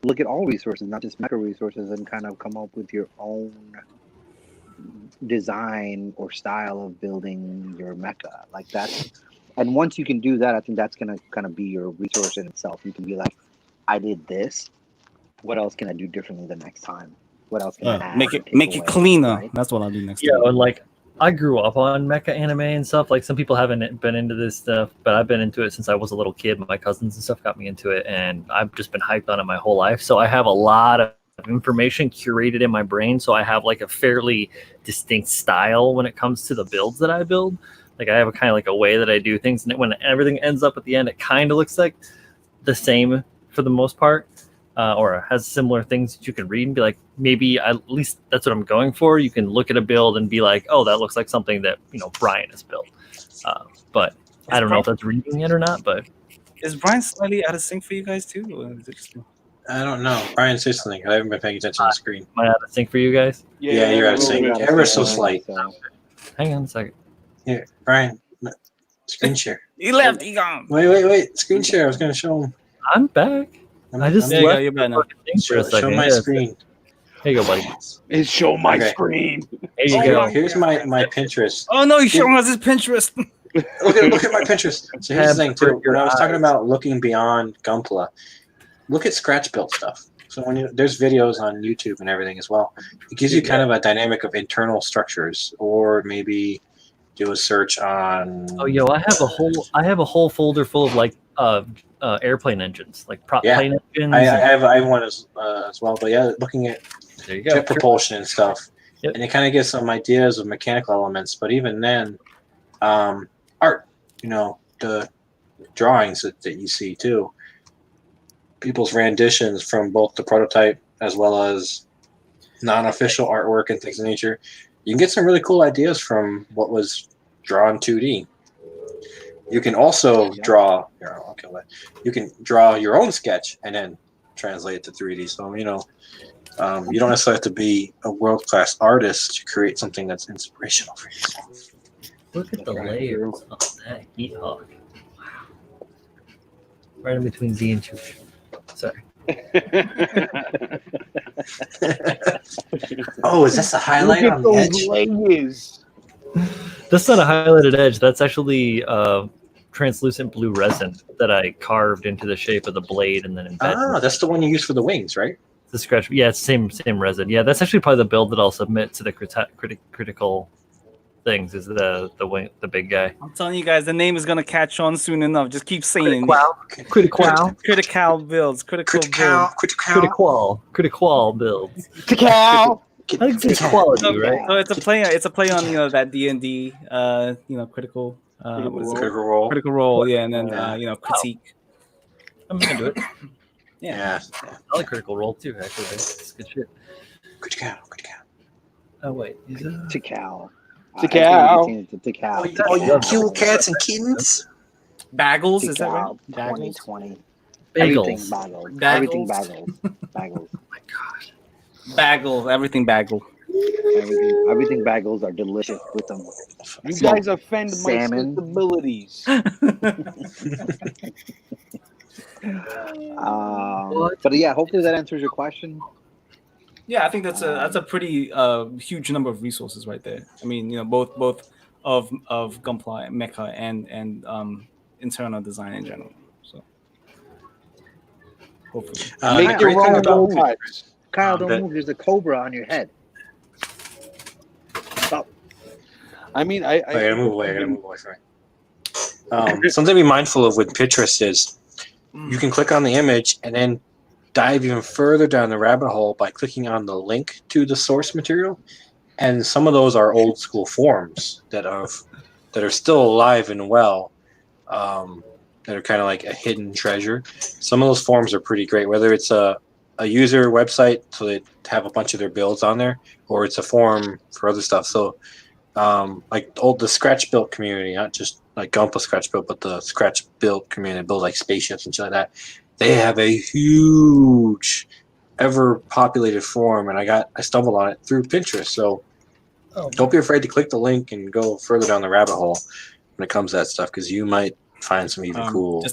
look at all resources, not just mecha resources, and kind of come up with your own design or style of building your mecha. Like that. And once you can do that, I think that's gonna kind of be your resource in itself. You can be like, I did this. What else can I do differently the next time? What else can I add? Make it cleaner. Right? That's what I'll do next time. Yeah, and like I grew up on mecha anime and stuff. Like some people haven't been into this stuff, but I've been into it since I was a little kid. My cousins and stuff got me into it, and I've just been hyped on it my whole life. So I have a lot of information curated in my brain. So I have like a fairly distinct style when it comes to the builds that I build. Like I have a kind of like a way that I do things, and when everything ends up at the end, it kind of looks like the same for the most part. Or has similar things that you can read and be like, maybe at least that's what I'm going for. You can look at a build and be like, oh, that looks like something that Brian has built. But I don't know if that's reading it or not. But is Brian slightly out of sync for you guys too? Or is it just... I don't know. Brian, say something. I haven't been paying attention to the screen. Am I out of sync for you guys? Yeah, you're out of sync. Ever so slight. Hang on a second. Here, Brian, screen share. He left. He gone. Wait. Screen share. I was going to show him. I'm back. I just left you're back now. Show my screen. Here you go, buddy. It's show my screen. Here you go. Here's my Pinterest. Oh no, he's showing us his Pinterest. Look at my Pinterest. So here's the thing too. When I was talking about looking beyond Gunpla, look at scratch built stuff. So there's videos on YouTube and everything as well. It gives you kind of a dynamic of internal structures, or maybe do a search on. Oh, I have a whole folder full of like airplane engines, like prop plane engines. I have one as well. But yeah, looking at jet propulsion and stuff, and it kind of gives some ideas of mechanical elements. But even then, art, the drawings that you see too, people's renditions from both the prototype as well as non-official artwork and things of nature. You can get some really cool ideas from what was drawn 2D. You can also draw. You can draw your own sketch and then translate it to 3D. So you don't necessarily have to be a world-class artist to create something that's inspirational for yourself. Look at the layers on that heat hog. Wow. Right in between Z and Chooch. Sorry. Oh, is this a highlight on the edge? Layers. That's not a highlighted edge. That's actually translucent blue resin that I carved into the shape of the blade and then embedded. Ah, that's the one you use for the wings, right? The scratch. Yeah, it's same resin. Yeah, that's actually probably the build that I'll submit to the critical things. Is the wing, the big guy. I'm telling you guys, the name is gonna catch on soon enough. Just keep saying Critical builds, critical builds. Critical builds. Cacao. I think it's quality, right? So it's a play. It's a play on that D&D critical Critical role. Yeah, and then critique. I'm gonna do it. Yeah. I like Critical Role too. Actually, it's good shit. Critical. Oh wait, Cacao. Cacao. Cacao. Oh, you kill cats and kittens? Baggles, is that right? 2020. bagels. Everything bagels. Bagels. Oh my god. Bagel, everything bagel. Everything bagels are delicious with them. You guys offend my Salmon. sensibilities. But yeah, hopefully that answers your question. Yeah, I think that's a pretty huge number of resources right there. I mean, both of Gunpla, Mecha, and internal design in general. So hopefully, Make your great thing own about robots. Kyle, don't move. There's a cobra on your head. Stop. I mean, I gotta move away. Sorry. Something to be mindful of with Pinterest is you can click on the image and then dive even further down the rabbit hole by clicking on the link to the source material. And some of those are old school forms that are still alive and well, that are kind of like a hidden treasure. Some of those forms are pretty great, whether it's a user website so they have a bunch of their builds on there, or it's a forum for other stuff. So like the Scratch Built community, not just like Gunpla Scratch Built, but the Scratch Built community, build like spaceships and shit like that. They have a huge, ever populated forum, and I stumbled on it through Pinterest. So don't be afraid to click the link and go further down the rabbit hole when it comes to that stuff, because you might find some even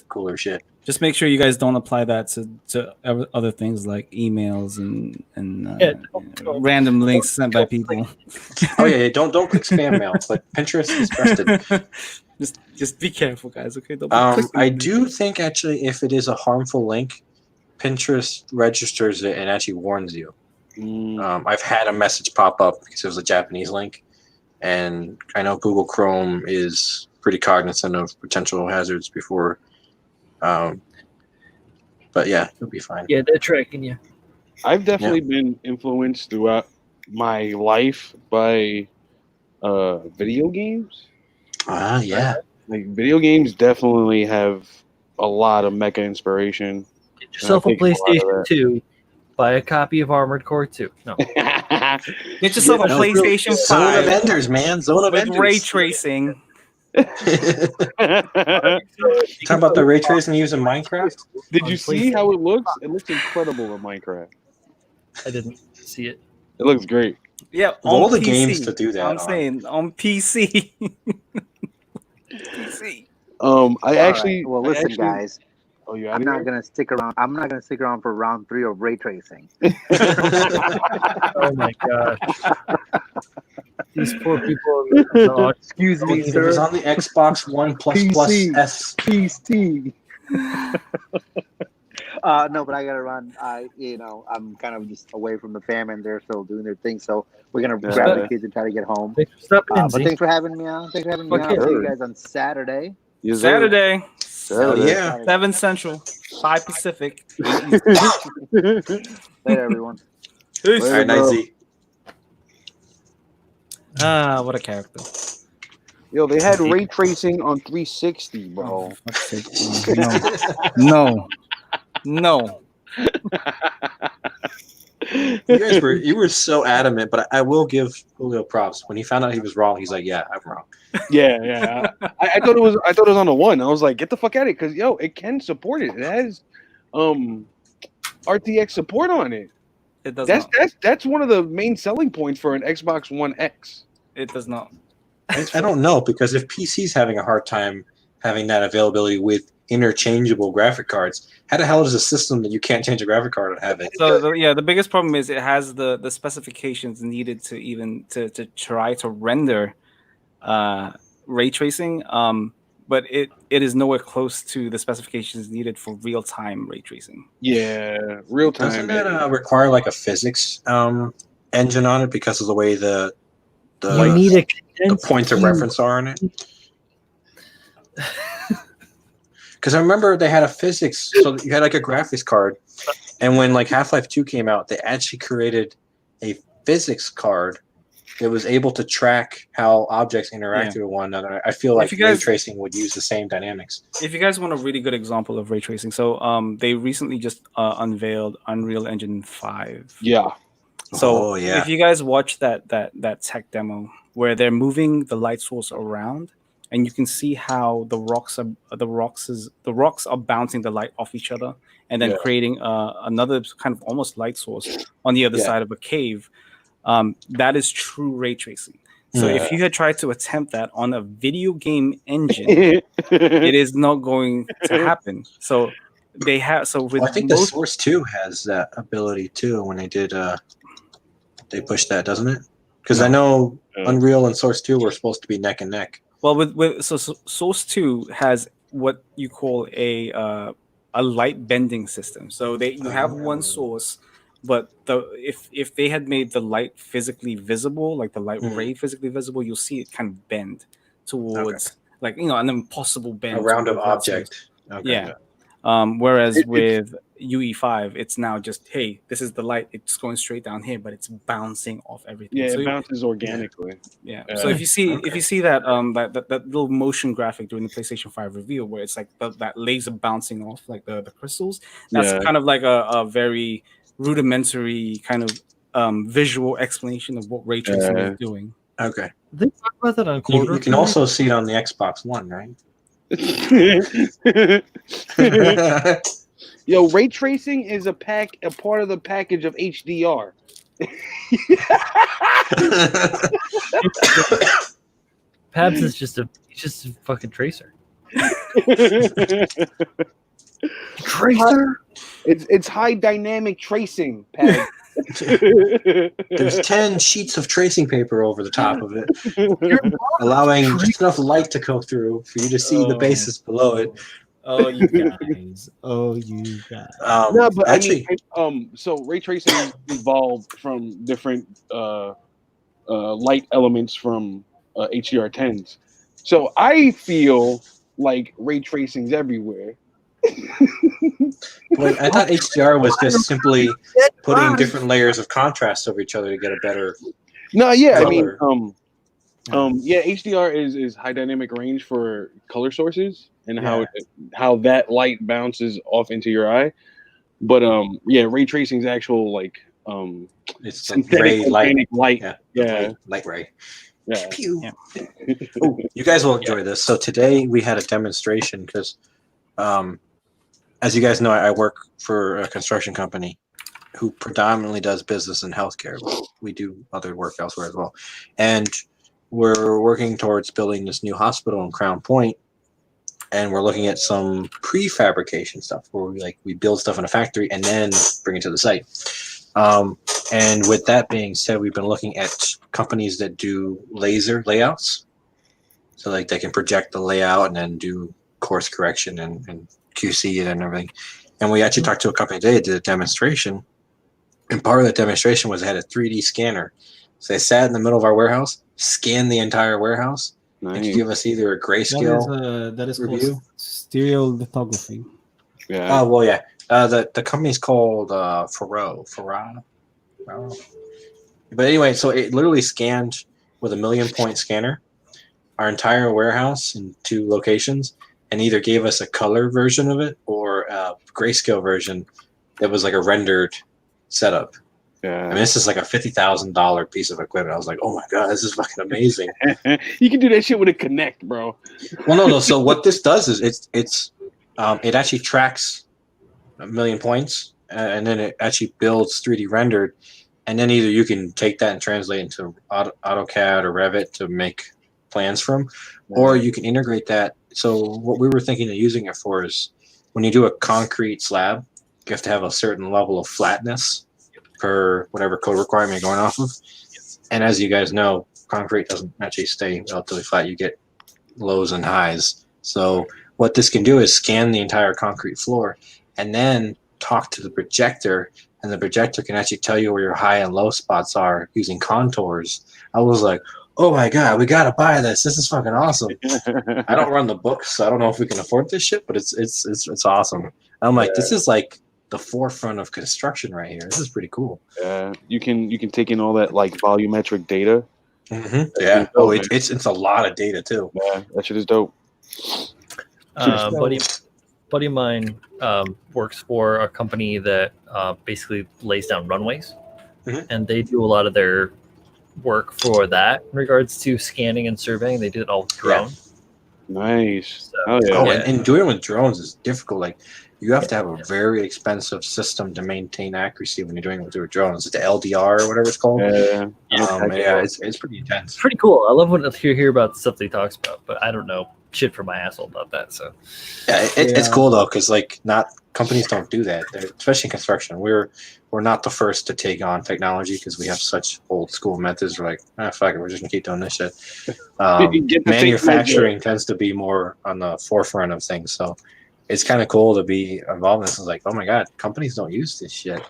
cooler shit. just make sure you guys don't apply that to other things like emails and random links sent by people. Oh yeah, don't click spam mail, but Pinterest is trusted. Just be careful, guys. Okay. Don't I do think actually, if it is a harmful link, Pinterest registers it and actually warns you. I've had a message pop up because it was a Japanese link, and I know Google Chrome is pretty cognizant of potential hazards before. But yeah, you'll be fine. Yeah, they're tracking you. I've definitely been influenced throughout my life by video games. Yeah. Like video games definitely have a lot of mecha inspiration. Get yourself a PlayStation 2. Buy a copy of Armored Core 2. No. Get yourself a PlayStation 5. Zone of Enders, man. Zone of Enders. Ray tracing. Talk about the ray tracing used in Minecraft. Did you see how it looks? It looks incredible in Minecraft. I didn't see it. It looks great. Yeah, all the PC. games to do that. I'm saying on PC. PC. Well, listen, guys. Oh, you I'm not gonna stick around. I'm not gonna stick around for round 3 of ray tracing. Oh my god. These poor people. Excuse me, It sir. was on the Xbox One plus S. PC. No, but I gotta run. I'm kind of just away from the fam, and they're still doing their thing. So we're gonna grab the kids and try to get home. But thanks for having me on. See you guys on Saturday. Saturday. Yeah. 7 Central, 5 Pacific. Later, everyone. Peace. All right, night, Z. What a character. Yo, they had ray tracing on 360, bro. No. You were so adamant, but I will give Julio props. When he found out he was wrong, he's like, "Yeah, I'm wrong." Yeah. I thought it was on the one. I was like, get the fuck out of it, because it can support it. It has RTX support on it. It does That's one of the main selling points for an Xbox One X. It does not. I don't know, because if PC's having a hard time having that availability with interchangeable graphic cards, how the hell is a system that you can't change a graphic card and have it? So the biggest problem is it has the specifications needed to even to try to render ray tracing. but it is nowhere close to the specifications needed for real time ray tracing. Yeah, real time. Doesn't that require like a physics engine on it because of the way the You need a the points of reference are in it? Because I remember they had a physics, so you had like a graphics card, and when like Half-Life 2 came out, they actually created a physics card that was able to track how objects interacted with one another. I feel like ray tracing would use the same dynamics. If you guys want a really good example of ray tracing, so they recently just unveiled Unreal Engine 5. Yeah. So if you guys watch that tech demo where they're moving the light source around, and you can see how the rocks are bouncing the light off each other, and then creating another kind of almost light source on the other side of a cave. That is true ray tracing. So if you had tried to attempt that on a video game engine, it is not going to happen. So they have. So with I think the Source 2 has that ability too. When they did, they pushed that, doesn't it? Because I know Unreal and Source 2 were supposed to be neck and neck. Well, with Source 2 has what you call a light bending system. So you have one source, but if they had made the light physically visible, like the light ray physically visible, you'll see it kind of bend towards like an impossible bend. A rounded object. Okay. Yeah. Whereas with UE5, it's now just, hey, this is the light. It's going straight down here, but it's bouncing off everything. Yeah, so it bounces organically. Yeah. So if you see that that little motion graphic during the PlayStation 5 reveal, where it's like that laser bouncing off like the crystals, that's kind of like a very rudimentary kind of visual explanation of what ray tracing is doing. Okay. They talk about that on Quarter. You can also see it on the Xbox One, right? Yo, ray tracing is a part of the package of HDR. Pabs is just a fucking tracer. Tracer? It's high dynamic tracing, Pabs. There's 10 sheets of tracing paper over the top of it, allowing just enough light to go through for you to see the basis below it. Oh, you guys! You guys! No, but actually, so ray tracing evolved from different light elements from HDR10s. So I feel like ray tracing's everywhere. But I thought HDR was just simply putting different layers of contrast over each other to get a better. No, yeah, color. I mean, HDR is high dynamic range for color sources and how that light bounces off into your eye. But ray tracing's actual like it's synthetic organic light. Light ray. Yeah. Pew. Ooh, you guys will enjoy this. So today we had a demonstration because, as you guys know, I work for a construction company who predominantly does business and healthcare. We do other work elsewhere as well, and we're working towards building this new hospital in Crown Point, and we're looking at some prefabrication stuff where we build stuff in a factory and then bring it to the site. And with that being said, we've been looking at companies that do laser layouts, so like they can project the layout and then do course correction and QC it and everything. And we actually talked to a company today that did a demonstration, and part of the demonstration was they had a 3D scanner. So they sat in the middle of our warehouse, scanned the entire warehouse, and give us either a grayscale that is review. called stereolithography. Yeah. The company's called Farrow. But anyway, so it literally scanned with a 1,000,000-point scanner our entire warehouse in 2 locations, and either gave us a color version of it or a grayscale version that was like a rendered setup. Yeah. I mean, this is like a $50,000 piece of equipment. I was like, oh my God, this is fucking amazing. You can do that shit with a Kinect, bro. Well, no. So what this does is it actually tracks 1,000,000 points, and then it actually builds 3D rendered, and then either you can take that and translate into AutoCAD or Revit to make plans from, or you can integrate that. So what we were thinking of using it for is when you do a concrete slab, you have to have a certain level of flatness per whatever code requirement you're going off of. And as you guys know, concrete doesn't actually stay relatively flat. You get lows and highs. So what this can do is scan the entire concrete floor and then talk to the projector, and the projector can actually tell you where your high and low spots are using contours. I was like, oh my god, we gotta buy this. This is fucking awesome. I don't run the books, so I don't know if we can afford this shit, but it's awesome. I'm like, this is like the forefront of construction right here. This is pretty cool. Yeah, you can take in all that like volumetric data. Mm-hmm. Yeah. Oh, it's a lot of data too. Yeah, that shit is dope. Buddy of mine works for a company that basically lays down runways, and they do a lot of their work for that in regards to scanning and surveying. They do it all with drone. Nice. So, and doing it with drones is difficult. Like, you have to have a very expensive system to maintain accuracy when you're doing it with drones. It's the LDR or whatever it's called. It's pretty intense. Pretty cool. I love when I hear about the stuff that he talks about, but I don't know shit for my asshole about that. So it's cool though, because like not companies don't do that. Especially in construction. We're not the first to take on technology because we have such old school methods. We're like, fuck it, we're just gonna keep doing this shit. Manufacturing tends to be more on the forefront of things, so it's kind of cool to be involved in this. It's like, oh my god, companies don't use this shit.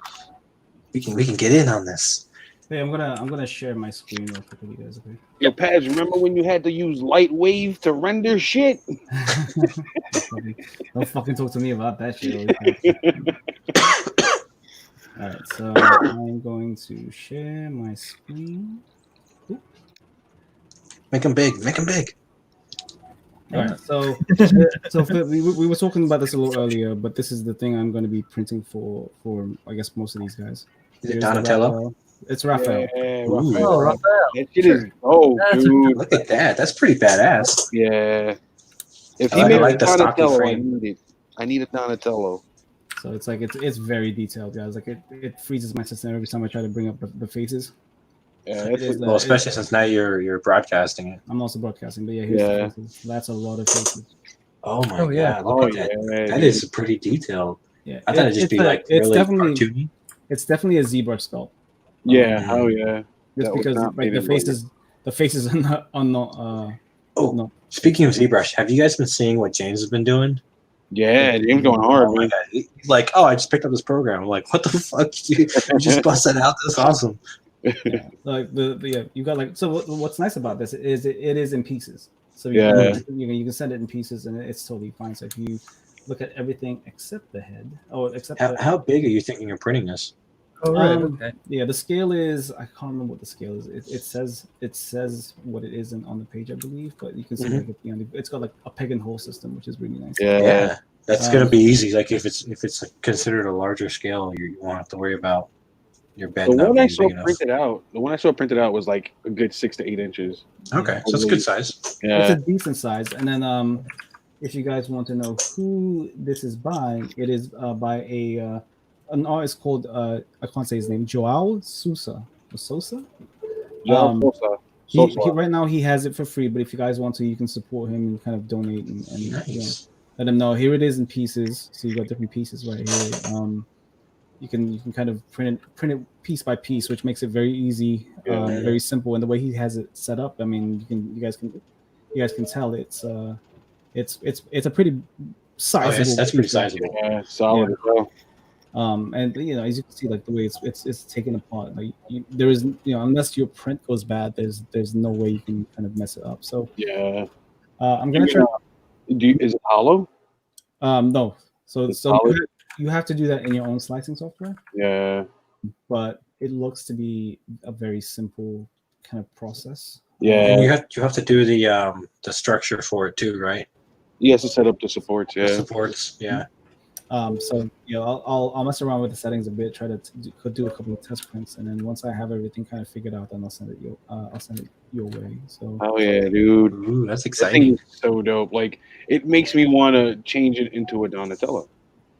We can get in on this. Hey, I'm gonna share my screen real quick with you guys. Okay. Yo, Paz, remember when you had to use light wave to render shit? Don't fucking talk to me about that shit. All right, so I'm going to share my screen. Ooh. Make them big. Make them big. All right, so we were talking about this a little earlier, but this is the thing I'm going to be printing for I guess most of these guys. Is it Donatello? It's Raphael. Yeah, Raphael. Oh, Raphael. That shit is dude. Look at that. That's pretty badass. Yeah. If I he made like a the stocky Donatello, frame. I need a Donatello. So it's like it's very detailed, guys. Like it freezes my system every time I try to bring up the faces. Yeah, well, especially since now you're broadcasting it. I'm also broadcasting, but here's the faces. That's a lot of faces. Oh my god! Look at that. That is pretty detailed. Yeah, I thought it'd just be like really cartoony. It's definitely a ZBrush sculpt. Yeah. Oh yeah. Just because like the faces are not. No. Speaking of ZBrush, have you guys been seeing what James has been doing? Yeah, James going hard, man. He's like, I just picked up this program. I'm like, what the fuck? You just busted out. That's awesome. Like you got like, so what's nice about this is it is in pieces. So you can send it in pieces and it's totally fine. So if you look at everything except the head, how big are you thinking you're printing this? Oh, right. Okay. Yeah, the scale is, I can't remember what the scale is. It says what it is on the page, I believe, but you can see like it's got like a peg and hole system, which is really nice. Yeah. That's gonna be easy. Like if it's considered a larger scale, you won't have to worry about your bed. The one I saw printed out was like a good 6 to 8 inches. Okay, so it's a good size. Yeah, it's a decent size. And then if you guys want to know who this is by, it is by an artist called I can't say his name, Joao Sousa. Sosa. He right now he has it for free, but if you guys want to, you can support him and kind of donate and nice. Let him know. Here it is in pieces. So you got different pieces right here. You can kind of print it piece by piece, which makes it very easy, very simple. And the way he has it set up, I mean, you guys can tell it's a pretty sizable. That's pretty sizable. Yeah, solid as well. And as you can see, like the way it's taken apart, like there is, unless your print goes bad, there's no way you can kind of mess it up. So yeah, I'm gonna try. Is it hollow? No. So you have to do that in your own slicing software. Yeah. But it looks to be a very simple kind of process. Yeah. And you have to do the structure for it too, right? Yes, to set up the supports. Yeah. The supports. Yeah. So I'll mess around with the settings a bit, try to do a couple of test prints, and then once I have everything kind of figured out, then I'll send it your way. So oh yeah, dude, ooh, that's exciting. That thing is so dope. Like it makes me want to change it into a Donatello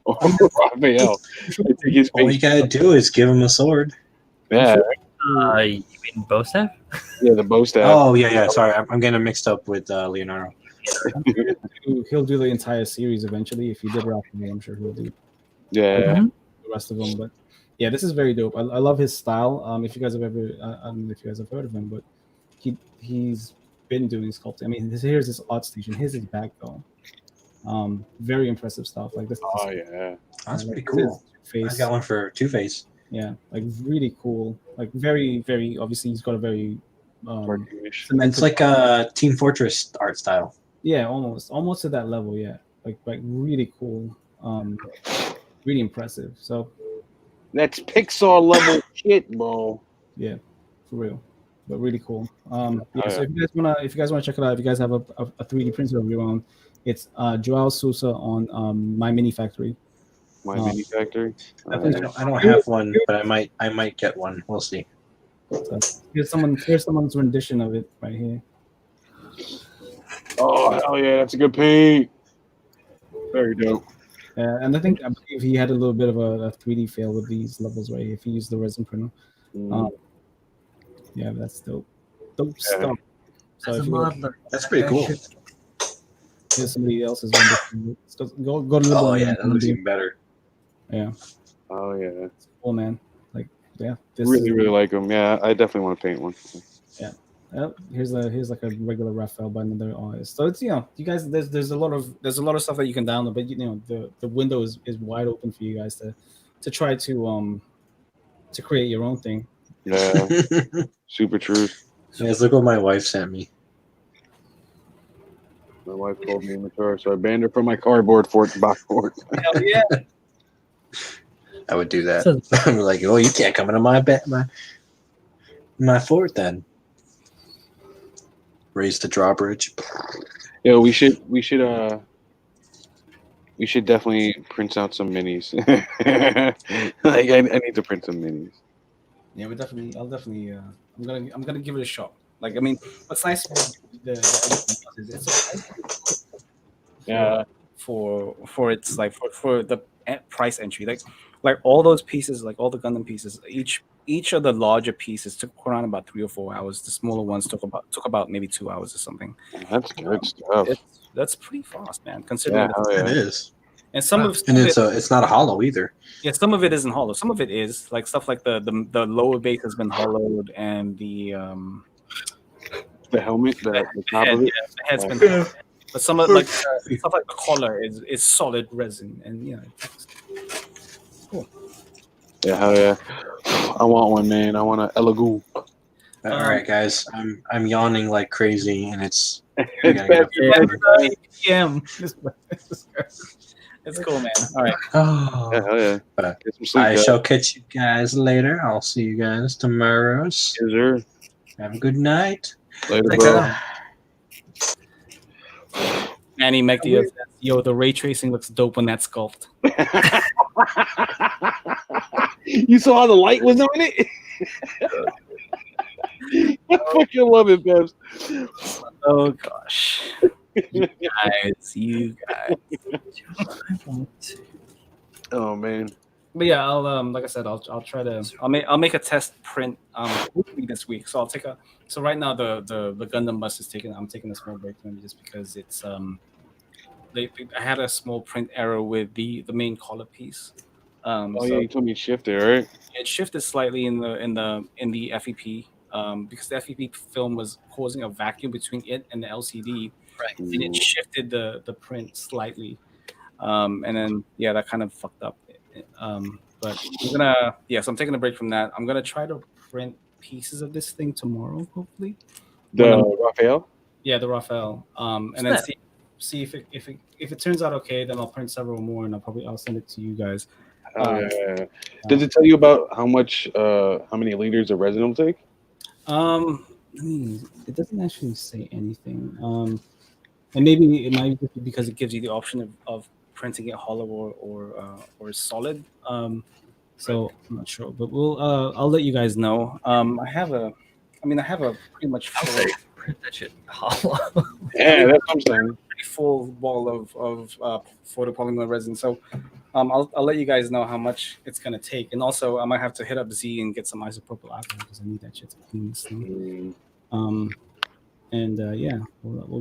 or Raphael. All you gotta do is give him a sword. Yeah. You mean bow staff? Yeah, the bow staff. Oh yeah. Sorry, I'm getting mixed up with Leonardo. He'll do the entire series eventually. If you did Raphael, I'm sure he'll do the rest of them. But yeah, this is very dope. I love his style. If you guys have ever, I don't know if you guys have heard of him, but he's been doing sculpting. I mean, here's his art station. Here's his back though. Very impressive stuff. Like this. Oh yeah, That's pretty like, cool. I Face. got one for Two-Face. Yeah, like really cool. Like very, very. Obviously, he's got a very. cartoonish. It's like a Team Fortress art style. Yeah, almost to that level. Yeah, like really cool. Really impressive. So That's Pixar level shit, bro. yeah, for real, but really cool. Oh, So if you guys wanna check it out, if you guys have a 3D printer of your own, it's Joao Sousa on My Mini Factory. My Mini Factory. I don't have one, but I might get one. We'll see. So here's someone's rendition of it right here. Oh hell yeah, that's a good paint. Very dope. And I believe he had a little bit of a 3D fail with these levels right here. If he used the resin printer. Yeah, that's dope. Dope stuff. So As a if you modeler, That's pretty cool. here's somebody else's rendition. Go to the Oh yeah, that looks even better. Yeah, Oh yeah. it's cool, man. Like yeah, Really like them. Yeah, I definitely want to paint one. Here's like a regular Raphael by another artist. So it's you guys there's a lot of stuff that you can download, but the window is wide open for you guys to try to create your own thing. Yeah, super true. Yes, look what my wife sent me. My wife called me immature, so I banned her from my cardboard box fort. Hell yeah! I would do that. So- I'm like, oh, you can't come into my fort then. Raise the drawbridge. Yeah, we should definitely print out some minis. Like I need to print some minis. Yeah, I'll definitely. I'm gonna give it a shot. Like, I mean, what's nice about it's Yeah. for its like for the price entry. Like all those pieces, like all the Gundam pieces, each of the larger pieces took around about 3 or 4 hours. The smaller ones took about maybe 2 hours or something. That's good stuff. That's pretty fast, man. Considering Yeah, It is. and some of It's not a hollow either. yeah, some of it isn't hollow. Some of it is like stuff like the lower base has been hollowed and the helmet, the top of it. the head's been hollowed. But some of like stuff like the collar is solid resin and it's cool. Yeah, hell yeah. I want one, man. I want an Elegoo. All right, guys. I'm yawning like crazy, and it's. It's bad. PM. It's cool, man. All right. Oh, Yeah, hell yeah. Get some sleep, I guys. shall catch you guys later. I'll see you guys tomorrow. Yes, sir. Have a good night. Later, bro. Manny Mechtia says, yo, the ray tracing looks dope when that's sculpted. You saw how the light was on it? I fucking love it, Babs. Oh gosh. You guys. Oh man. But yeah, I'll like I said, I'll try to I'll make a test print hopefully this week. So so right now the Gundam bus is I'm taking a small break maybe just because it's I had a small print error with the main collar piece. Yeah, you told me to shift it, right? It shifted slightly in the FEP because the FEP film was causing a vacuum between it and the LCD. Right. And it shifted the print slightly, and then that kind of fucked up. But so I'm taking a break from that. I'm gonna try to print pieces of this thing tomorrow, hopefully. The Raphael? Yeah, the Raphael. And then see if it turns out okay, then I'll print several more, and I'll send it to you guys. Yeah. Does it tell you about how many liters of resin it'll take? It doesn't actually say anything. And maybe it might be because it gives you the option of printing it hollow or solid. So I'm not sure, but I'll let you guys know. I have a pretty much full, print that shit hollow. Yeah, that's what I'm saying. pretty full wall of photopolymer resin. So I'll let you guys know how much it's gonna take, and also I might have to hit up Z and get some isopropyl alcohol because I need that shit to clean this thing. We'll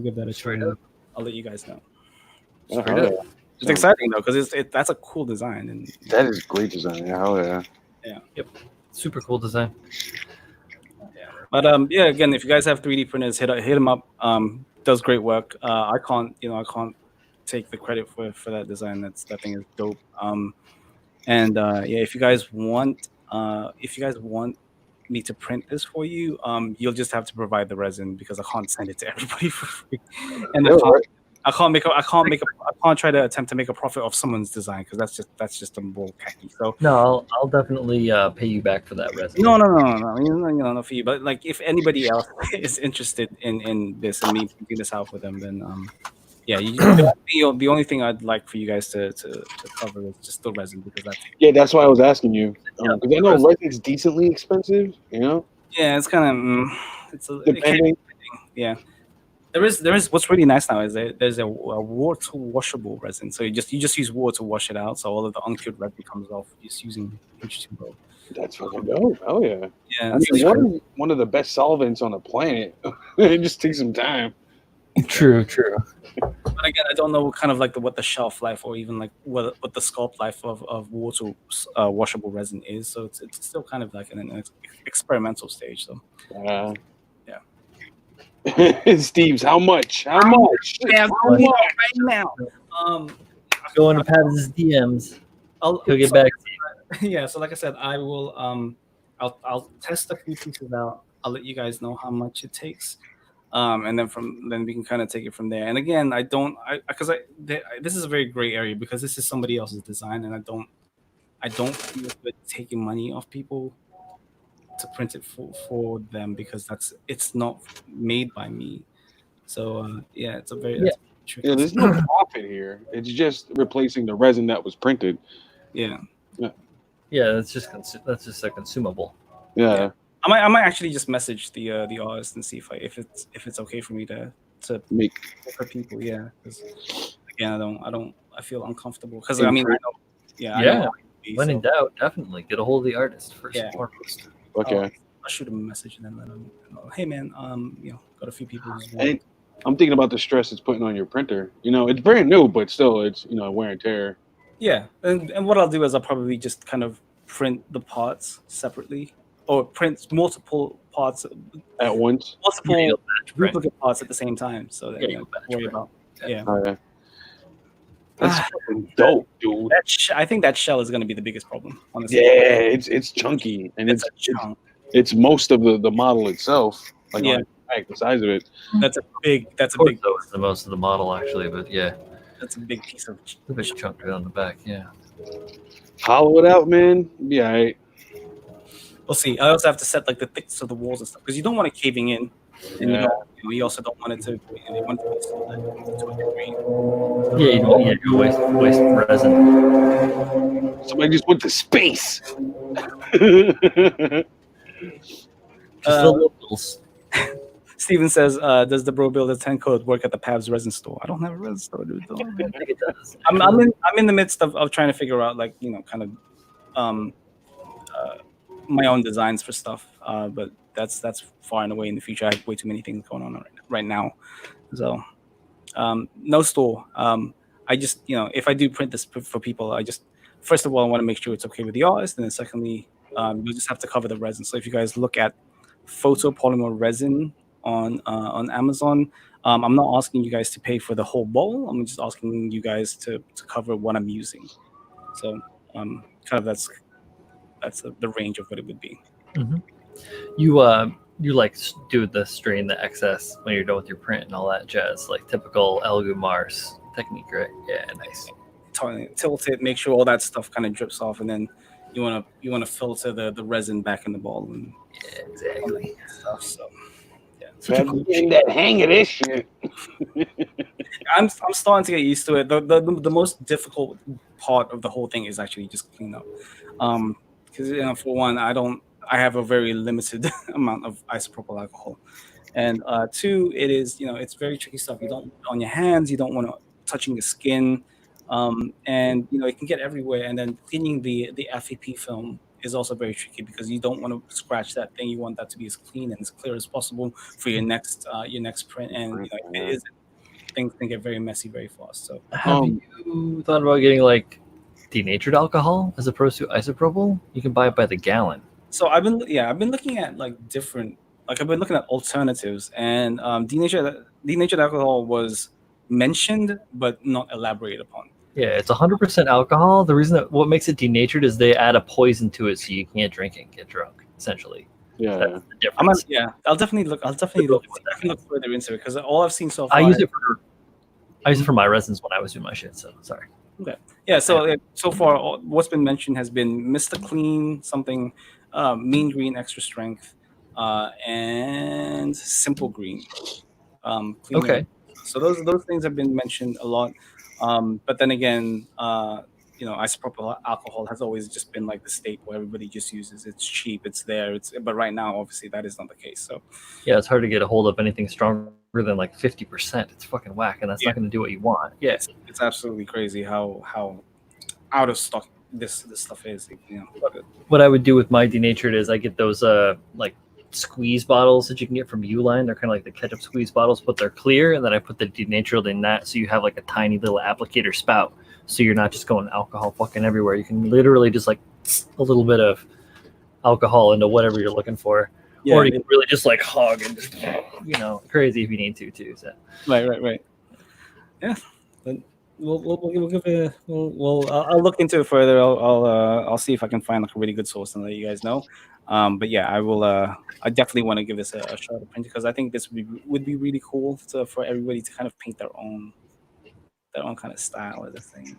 give that a try. I'll let you guys know. Straight up. It's exciting though because that's a cool design and That is great design. Yeah, hell yeah. yeah. Yep. Super cool design. But yeah, again, if you guys have 3D printers, hit him up. Does great work. I can't take the credit for that design. That thing is dope. And yeah, if you guys want me to print this for you, you'll just have to provide the resin because I can't send it to everybody for free, and Yeah, right. I can't try to attempt to make a profit off someone's design because that's just a bull khaki. So No, I'll definitely pay you back for that resin. no, not for you. But like, if anybody else is interested in this and me printing this out for them, then yeah, the only thing I'd like for you guys to cover is just the resin because that's why I was asking you because I know resin's decently expensive. Yeah, it's kind of Depending. Yeah. There is what's really nice now is there's a water washable resin, so you just use water to wash it out, so all of the uncured resin comes off just using H2O. That's fucking dope. Oh yeah. Yeah, I mean, one of the best solvents on the planet. It just takes some time. True. But again, I don't know kind of like what the shelf life or even like what the sculpt life of water washable resin is. So it's still kind of like in an experimental stage. So yeah. Yeah. Steve's, how much? How much? Yeah, right now. Go into Pat's DMs. He'll get back to you. Yeah. So like I said, I will. I'll test a few pieces out. I'll let you guys know how much it takes. And then we can kind of take it from there. And again, this is a very gray area because this is somebody else's design, and I don't feel good taking money off people to print it for them because it's not made by me. So yeah, it's a very that's tricky. Yeah, there's no profit here. It's just replacing the resin that was printed. Yeah. That's just a consumable. Yeah. I might actually just message the artist and see if it's okay for me to make for people. Yeah, because again, I feel uncomfortable because I mean I know, when in doubt, definitely get a hold of the artist first and foremost. Okay. I'll shoot him a message and then let him know, hey man, got a few people. And I'm thinking about the stress it's putting on your printer. It's brand new, but still, it's wear and tear. Yeah, and what I'll do is I'll probably just kind of print the parts separately. Or print multiple parts at once, multiple duplicate parts at the same time, so that you worry about. Yeah. Oh, yeah. That's fucking dope, dude. I think that shell is going to be the biggest problem. Honestly. Yeah, it's chunky, and it's most of the model itself. Like the size of it. That's a big. It's the most of the model actually, but yeah, that's a big piece of the big chunk right on the back. Yeah. Hollow it out, man. Yeah. Right. We'll see. I also have to set like the thickness of the walls and stuff because you don't want it caving in, and you also don't want it to. You want it to a degree. Yeah, you don't want to waste resin. Somebody just went to space. Steven says, "Does the Bro Builder 10 code work at the Pabs resin store?" I don't have a resin store, dude. I think it does. I'm in the midst of trying to figure out like kind of my own designs for stuff, but that's far and away in the future. I have way too many things going on right now, so no store. I just if I do print this for people, I just first of all I want to make sure it's okay with the artist, and then secondly, you just have to cover the resin. So if you guys look at photopolymer resin on Amazon, I'm not asking you guys to pay for the whole bowl. I'm just asking you guys to cover what I'm using. So kind of that's the range of what it would be. Mm-hmm. You like do the strain the excess when you're done with your print and all that jazz, like typical Elgu Mars technique, right? Yeah, nice. Tilt it, make sure all that stuff kind of drips off, and then you want to filter the resin back in the ball. And exactly. Stuff, so yeah, that hang of this shit. I'm starting to get used to it. The most difficult part of the whole thing is actually just clean up. Because for one, I have a very limited amount of isopropyl alcohol, and two, it is it's very tricky stuff. You don't want it on your hands. You don't want it touching the skin, and it can get everywhere. And then cleaning the FEP film is also very tricky because you don't want to scratch that thing. You want that to be as clean and as clear as possible for your next print. And if it isn't, things can get very messy very fast. So have you thought about getting like denatured alcohol as opposed to isopropyl? You can buy it by the gallon. So I've been looking at like different like I've been looking at alternatives, and denatured alcohol was mentioned but not elaborated upon. Yeah, it's 100% alcohol. The reason that what makes it denatured is they add a poison to it, so you can't drink it and get drunk. Essentially, Yeah. that's the difference. I'll definitely look. I can look further into it because all I've seen so far. I use it for my residence when I was doing my shit. So sorry. Okay. Yeah. So far, what's been mentioned has been Mr. Clean, something, Mean Green, Extra Strength, and Simple Green. Clean Okay. Air. So those things have been mentioned a lot. But then again, isopropyl alcohol has always just been like the staple everybody just uses. It's cheap, it's there. But right now, obviously, that is not the case. So yeah, it's hard to get a hold of anything stronger than like 50%. It's fucking whack, and that's not going to do what you want. Yeah, it's absolutely crazy how out of stock this stuff is. What I would do with my denatured is I get those like squeeze bottles that you can get from Uline. They're kind of like the ketchup squeeze bottles, but they're clear, and then I put the denatured in that, so you have like a tiny little applicator spout, so you're not just going alcohol fucking everywhere. You can literally just like a little bit of alcohol into whatever you're looking for, or you can really just like hog and just, crazy if you need to too. So right. Yeah, but we'll give it. I'll look into it further. I'll see if I can find like a really good source and let you guys know. But yeah, I will. I definitely want to give this a shot at print because I think this would be really cool for everybody to kind of paint their own kind of style of the thing.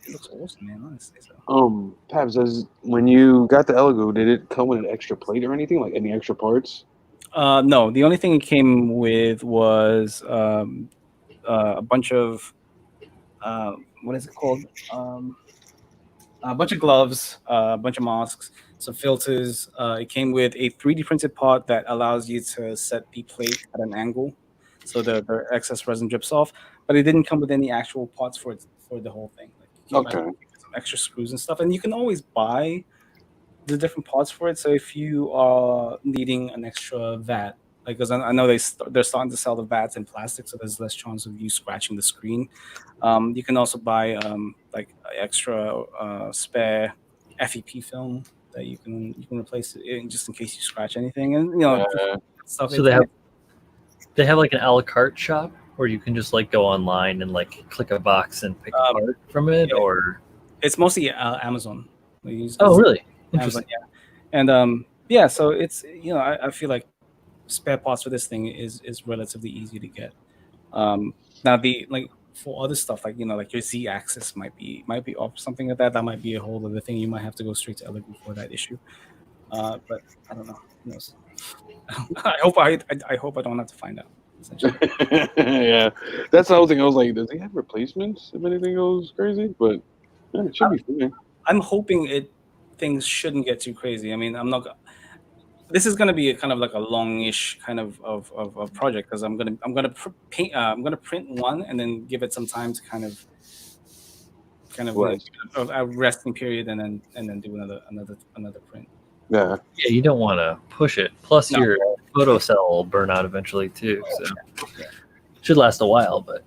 It looks awesome, man. Honestly, so. Pabs, when you got the Elgo, did it come with an extra plate or anything? Like any extra parts? No. The only thing it came with was a bunch of what is it called? A bunch of gloves, a bunch of masks, some filters. It came with a 3D printed part that allows you to set the plate at an angle, so the excess resin drips off. But it didn't come with any actual parts for the whole thing. Like, some extra screws and stuff, and you can always buy the different parts for it. So if you are needing an extra vat, like because I know they're starting to sell the vats in plastic, so there's less chance of you scratching the screen. You can also buy like extra spare FEP film that you can replace it just in case you scratch anything, and stuff. So they have like an a la carte shop where you can just like go online and like click a box and pick a part from it, or it's mostly Amazon. Oh, really? Amazon, yeah. And so it's I feel like spare parts for this thing is relatively easy to get. Now the like for other stuff like like your Z axis might be off, something like that. That might be a whole other thing. You might have to go straight to Elegoo for that issue. But I don't know. Who knows? I hope I don't have to find out. Yeah, that's the whole thing. I was like, does he have replacements if anything goes crazy? But yeah, it should be fine. I'm hoping things shouldn't get too crazy. I mean, I'm not. This is going to be a kind of like a longish kind of project because I'm gonna paint. I'm gonna print one and then give it some time to kind of a resting period and then do another print. Yeah, you don't want to push it. Plus, your photo cell will burn out eventually too. So should last a while, but.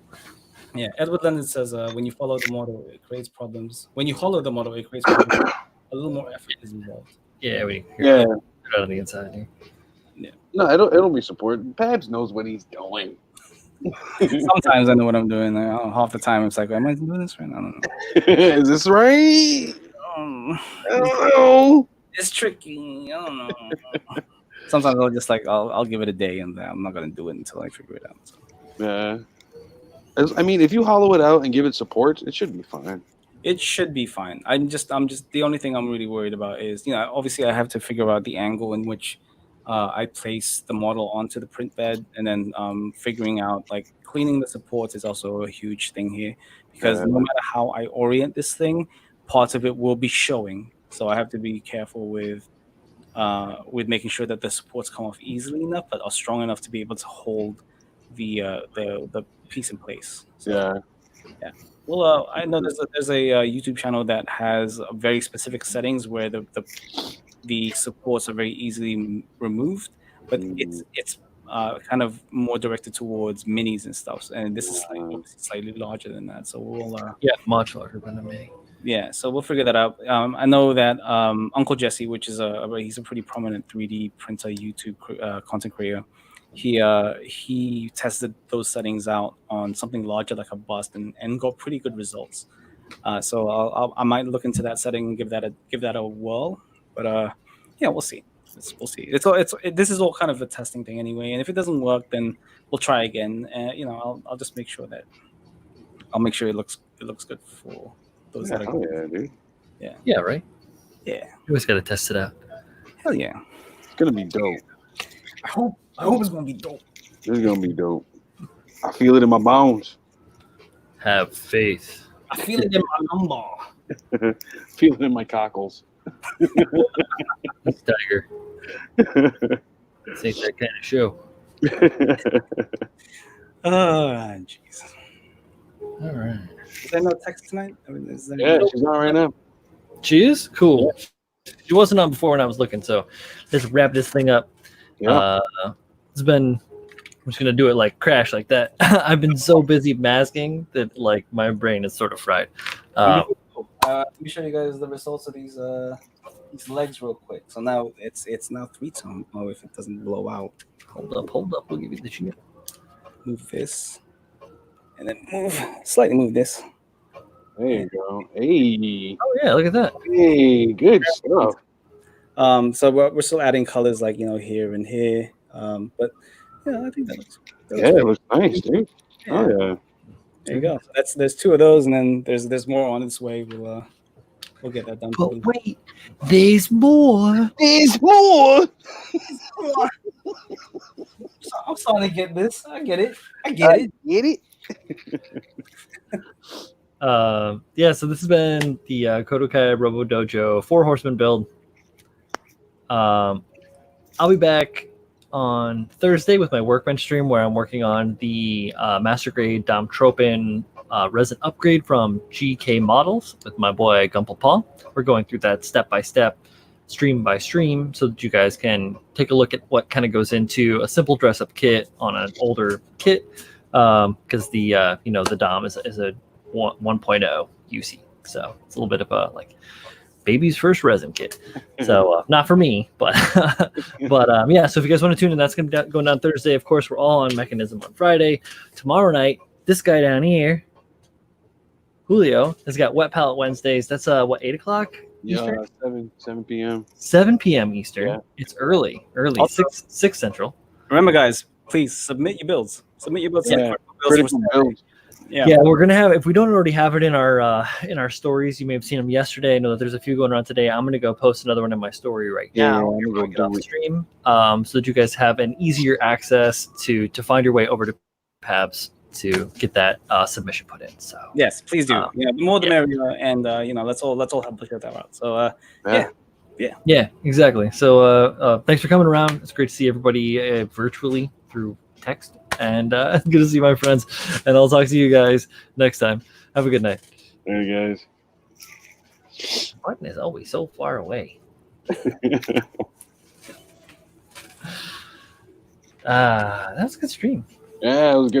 Yeah, Edward Lennon says when you follow the model, it creates problems. When you follow the model, it creates problems. A little more effort is involved. Yeah, out on the inside here. Yeah. No, it'll be support. Pabs knows what he's doing. Sometimes I know what I'm doing. Half the time it's like, am I doing this right? I don't know. Is this right? I don't know. It's tricky. I don't know. Sometimes I'll just like I'll give it a day and I'm not gonna do it until I figure it out. So. Yeah. I mean, if you hollow it out and give it support, it should be fine. It should be fine. I'm just the only thing I'm really worried about is obviously I have to figure out the angle in which I place the model onto the print bed, and then figuring out like cleaning the supports is also a huge thing here because no matter how I orient this thing, parts of it will be showing. So I have to be careful with making sure that the supports come off easily enough, but are strong enough to be able to hold the piece in place. So, yeah. Well, I know there's a YouTube channel that has very specific settings where the supports are very easily removed, but it's kind of more directed towards minis and stuff. And this is slightly larger than that. So we'll much larger than a mini. Yeah, so we'll figure that out. I know that Uncle Jesse, which is he's a pretty prominent 3D printer YouTube content creator. He tested those settings out on something larger like a bust and got pretty good results. So I might look into that setting and give that a whirl. But yeah, we'll see. We'll see. This is all kind of a testing thing anyway. And if it doesn't work, then we'll try again. I'll just make sure it looks good for those that are Hell yeah, dude. Yeah, right? Yeah. You always got to test it out. Hell yeah. It's gonna be dope. I hope it's gonna be dope. It's gonna be dope. I feel it in my bones. Have faith. I feel it in my lumbar. Feel it in my cockles. Tiger. This ain't that kind of show. Jeez. All right. Is there no text tonight? I mean, is there Yeah, she's on right now. She is? Cool. She wasn't on before when I was looking, so let's wrap this thing up. Yeah. I'm just gonna do it like crash like that. I've been so busy masking that like my brain is sort of fried. Let me show you guys the results of these legs real quick. So now it's now 3-tone. Oh, if it doesn't blow out. Hold up. We'll give you the sheet. Move this. And then slightly move this. There you go. Hey. Oh yeah, look at that. Hey, good stuff. So we're still adding colors like here and here. But yeah, I think that looks It looks nice, dude. Yeah. Oh yeah. There you go. So there's 2 of those, and then there's more on its way. We'll get that done. But wait, there's more. There's more. I'm starting to get this. I get it. Get it. Yeah, so this has been the KotoKai Robo-Dojo 4 Horsemen build. I'll be back on Thursday with my workbench stream where I'm working on the Master Grade Domtropin resin upgrade from GK Models with my boy Gumple Paul. We're going through that step by step, stream by stream, so that you guys can take a look at what kind of goes into a simple dress up kit on an older kit, because the the Dom is a 1.0 UC, so it's a little bit of a like baby's first resin kit. So not for me, but yeah. So if you guys want to tune in, that's going to be going down Thursday. Of course, we're all on Mechanism on Friday. Tomorrow night, this guy down here, Julio, has got Wet Palette Wednesdays. That's 8 o'clock Eastern? Yeah, 7 p.m. 7 p.m. Eastern. Yeah. It's early, Also, 6 Central. Remember, guys, please submit your builds. Yeah, critical builds. Yeah, we're gonna have, if we don't already have it in our stories, you may have seen them yesterday. I know that there's a few going around today. I'm gonna go post another one in my story right now. I'm gonna go Off stream, so that you guys have an easier access to find your way over to Pabs to get that submission put in. So yes, please do. The more the merrier, and let's all help push that out. So yeah, exactly. So thanks for coming around. It's great to see everybody virtually through text. And good to see my friends. And I'll talk to you guys next time. Have a good night. There you guys. The button is always so far away. That was a good stream. Yeah, it was good.